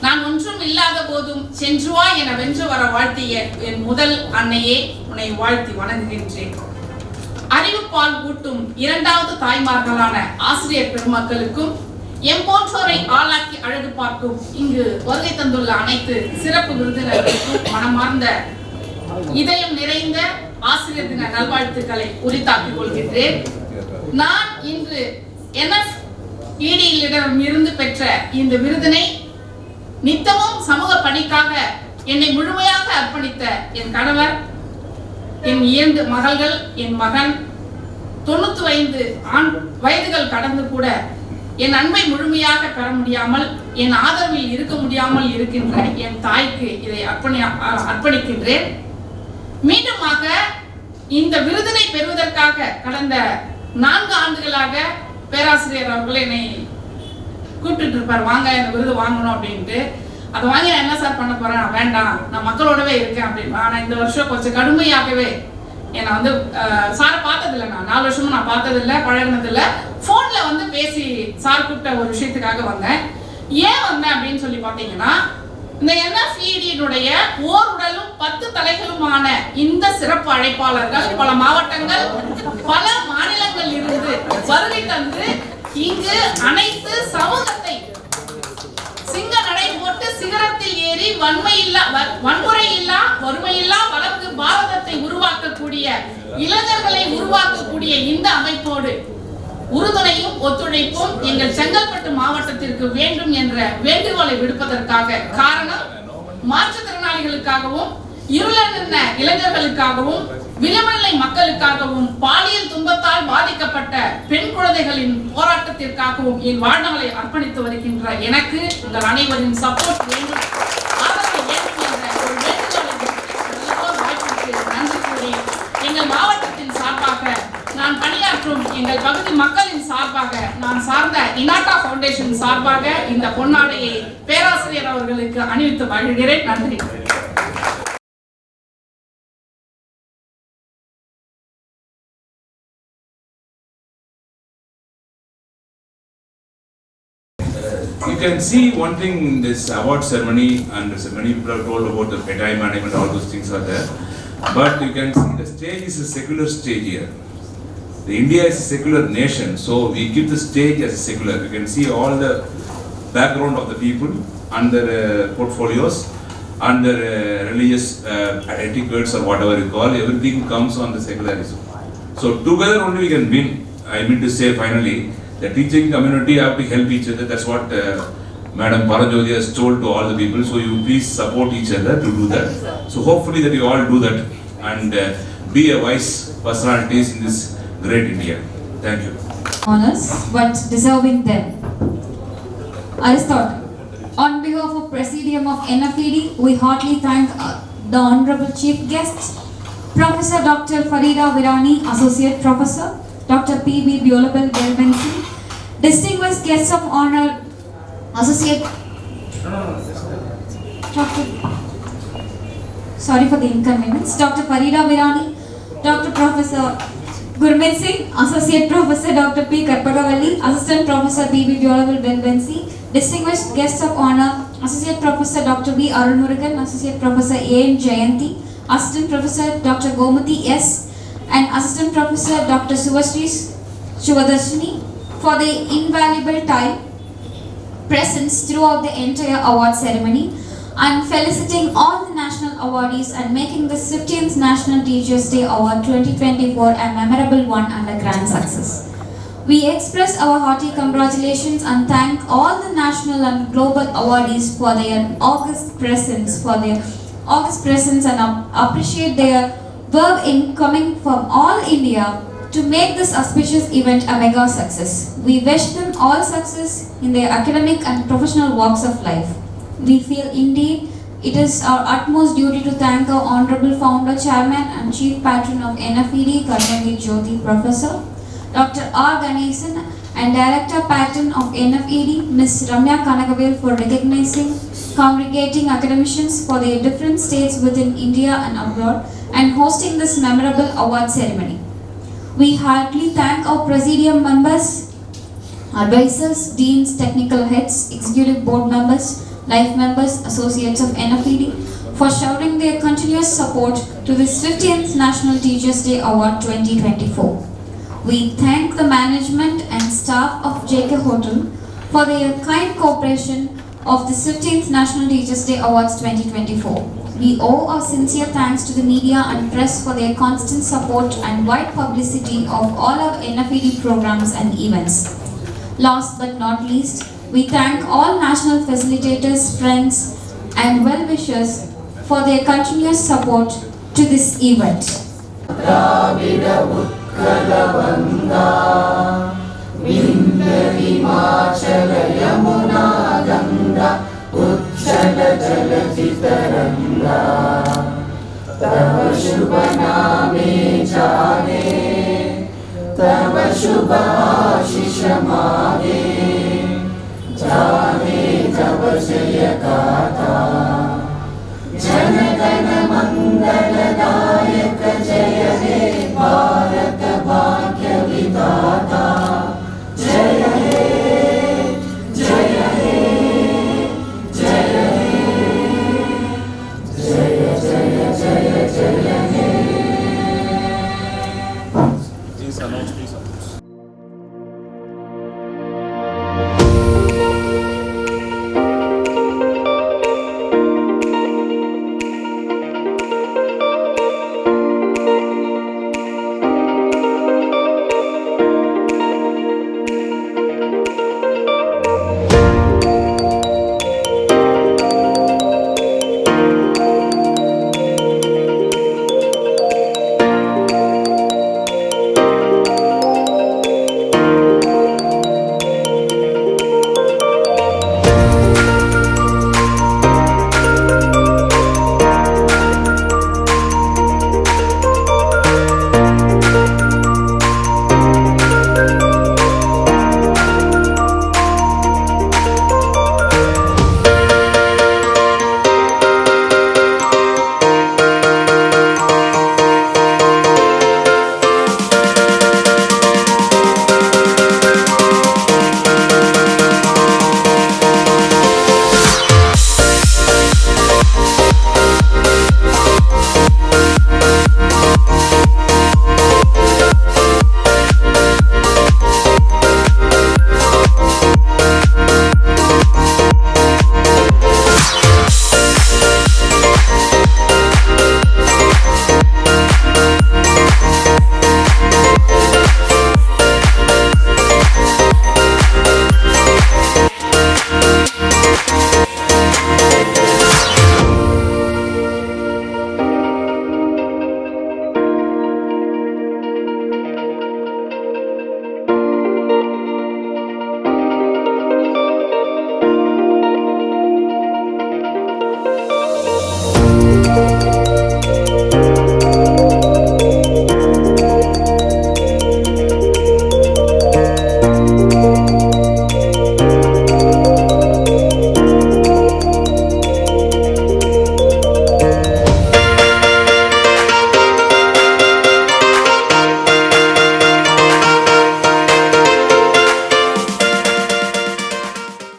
T: நான் ஒன்றும் இல்லாத போதும் சென்று வா என வென்று வர வாழ்த்திய என் முதல் அன்னையே, உன்னை வாழ்த்தி வணங்குகின்றேன். அறிவுப்பால் ஊட்டும் இரண்டாவது தாய்மார்களான ஆசிரியர் பெருமக்களுக்கும் எம் போன்றோரை ஆளாக்கி அழகு பார்க்கும் இங்கு வருகை தந்துள்ள அனைத்து சிறப்பு விருந்தினர்களுக்கும் மனமார்ந்த இதயம் நிறைந்த ஆசிரியர் தின நல்வாழ்த்துக்களை உரித்தாக்கிக் கொள்கின்றேன். நான் இன்று NFED இருந்து பெற்ற இந்த விருதினை நித்தமும் சமூக பணிக்காக என்னை முழுமையாக அர்ப்பணித்த என் கணவர், என் 2 மகள்கள், என் மகன், 95 வயதுகள் கடந்து கூட என் அன்பை முழுமையாக பெற முடியாமல், என் ஆதரவில் இருக்க முடியாமல் இருக்கின்ற என் தாய்க்கு இதை அர்ப்பணிக்கின்றேன். மீண்டுமாக இந்த விருதினை பெறுவதற்காக கடந்த 4 ஆண்டுகளாக பேராசிரியர் அவர்கள் என்னை கூப்பிட்டு இருப்பார், வாங்க இந்த விருது வாங்கணும் அப்படின்ட்டு. அதை வாங்கி நான் என்ன சார் பண்ண போறேன், வேண்டாம் நான் மக்களோடவே இருக்கேன் அப்படின்னு. ஆனால் இந்த வருஷம் கொஞ்சம் கடுமையாகவே என்னை வந்து சாரை பார்த்ததில்லை, நான் 4 வருஷமும் நான் பார்த்ததில்லை, பழகினதில்லை. ஃபோனில் வந்து பேசி சார் கூப்பிட்ட ஒரு விஷயத்துக்காக வந்தேன். ஏன் வந்தேன் அப்படின்னு சொல்லி பார்த்தீங்கன்னா, இந்த NFED-னுடைய ஓர் உடலும் 10 தலைகளுமான இந்த சிறப்பு அழைப்பாளர்கள் பல மாவட்டங்கள், பல மாநிலங்கள் இருந்து வருகை தந்து இங்கு அனைத்து சமூகத்தை சிங்க நடை போட்டு சிகரத்தில் ஏறி வன்முறை இல்லா வறுமை இல்லா வளர்ந்து பாரதத்தை உருவாக்கக்கூடிய இளைஞர்களை உருவாக்கக்கூடிய இந்த அமைப்போடு உறுதுணையும் ஒத்துழைப்பும் எங்கள் செங்கல்பட்டு மாவட்டத்திற்கு வேண்டும் என்ற வேண்டுகோளை விடுப்பதற்காக. காரணம், மாற்றுத்திறனாளிகளுக்காகவும் இருளறிந்த இளைஞர்களுக்காகவும் விளிம்புநிலை மக்களுக்காகவும் பாலியல் துன்பத்தால் பாதிக்கப்பட்ட பெண் குழந்தைகளின் போராட்டத்திற்காகவும் என் வாழ்நாளை அர்ப்பணித்து வருகின்ற எனக்கு உங்கள் அனைவரின் சப்போர்ட் வேண்டும், ஆதரவு வேண்டும் என்ற ஒரு வேண்டுகோளை வாய்ப்புக்கு நன்றி கூறி எங்கள் மாவட்டத்தின் சார்பாக நான் பணியாற்றும் எங்கள் பகுதி மக்களின் சார்பாக நான் சார்ந்த இனாட்டா ஃபவுண்டேஷன் சார்பாக இந்த பொன்னாடையை பேராசிரியர் அவர்களுக்கு அணிவித்து மகிழ்கிறேன். நன்றி.
E: You can see one thing in this award ceremony, and many people have told about the time management, all those things are there. But you can see the stage is a secular stage here. India is a secular nation, so we keep the stage as a secular. You can see all the background of the people and their portfolios and their religious etiquettes or whatever you call. Everything comes on the secularism. So together only we can win. I mean to say finally, the teaching community have to help each other. That's what Madam Paranjoti has told to all the people. So you please support each other to do that. So hopefully that you all do that and be a wise personalities in this great India. Thank you.
A: Honors, but deserving them. Aristotle, on behalf of Presidium of NFED, we heartily thank the Honorable Chief Guests, Professor Dr. Farida Virani, Associate Professor, Dr. P.B. Biolabal Gelbensi, distinguished guests of honor, Associate Dr. Sorry for the inconvenience, Dr. Farida Virani, Dr. Professor Gurmeet Singh, Associate Professor Dr. P. Karpagavalli, Assistant Professor B.B. Biolavil Benbensi, Distinguished Guests of Honor, Associate Professor Dr. B. Arulmurugan, Associate Professor A.N. Jayanti, Assistant Professor Dr. Gomati S., and Assistant Professor Dr. Suvasri Shivadarshini for the invaluable time presence throughout the entire award ceremony, and feliciting all the national awardees and making the 50th National Teachers Day Award 2024 a memorable one and a grand success. We express our hearty congratulations and thank all the national and global awardees for their august presence, and appreciate their work in coming from all India to make this auspicious event a mega success. We wish them all success in their academic and professional walks of life. We feel indeed it is our utmost duty to thank our Honorable Founder, Chairman and Chief Patron of NFED, Karmali Jyoti Professor, Dr. R. Ganesan, and Director Patron of NFED, Ms. Ramya Kanagavel, for recognizing congregating academicians for their different states within India and abroad and hosting this memorable award ceremony. We heartily thank our Presidium members, advisors, deans, technical heads, executive board members, life members, associates of NFED for showering their continuous support to this 50th National Teachers Day Award 2024. We thank the management and staff of JK Hotel for their kind cooperation of the 15th National Teachers Day Awards 2024. We owe our sincere thanks to the media and press for their constant support and wide publicity of all our NFED programs and events. Last but not least, we thank all national facilitators, friends, and well-wishers for their continuous support to this event.
B: जाने जब जय गाथा जन गण मंगलदायक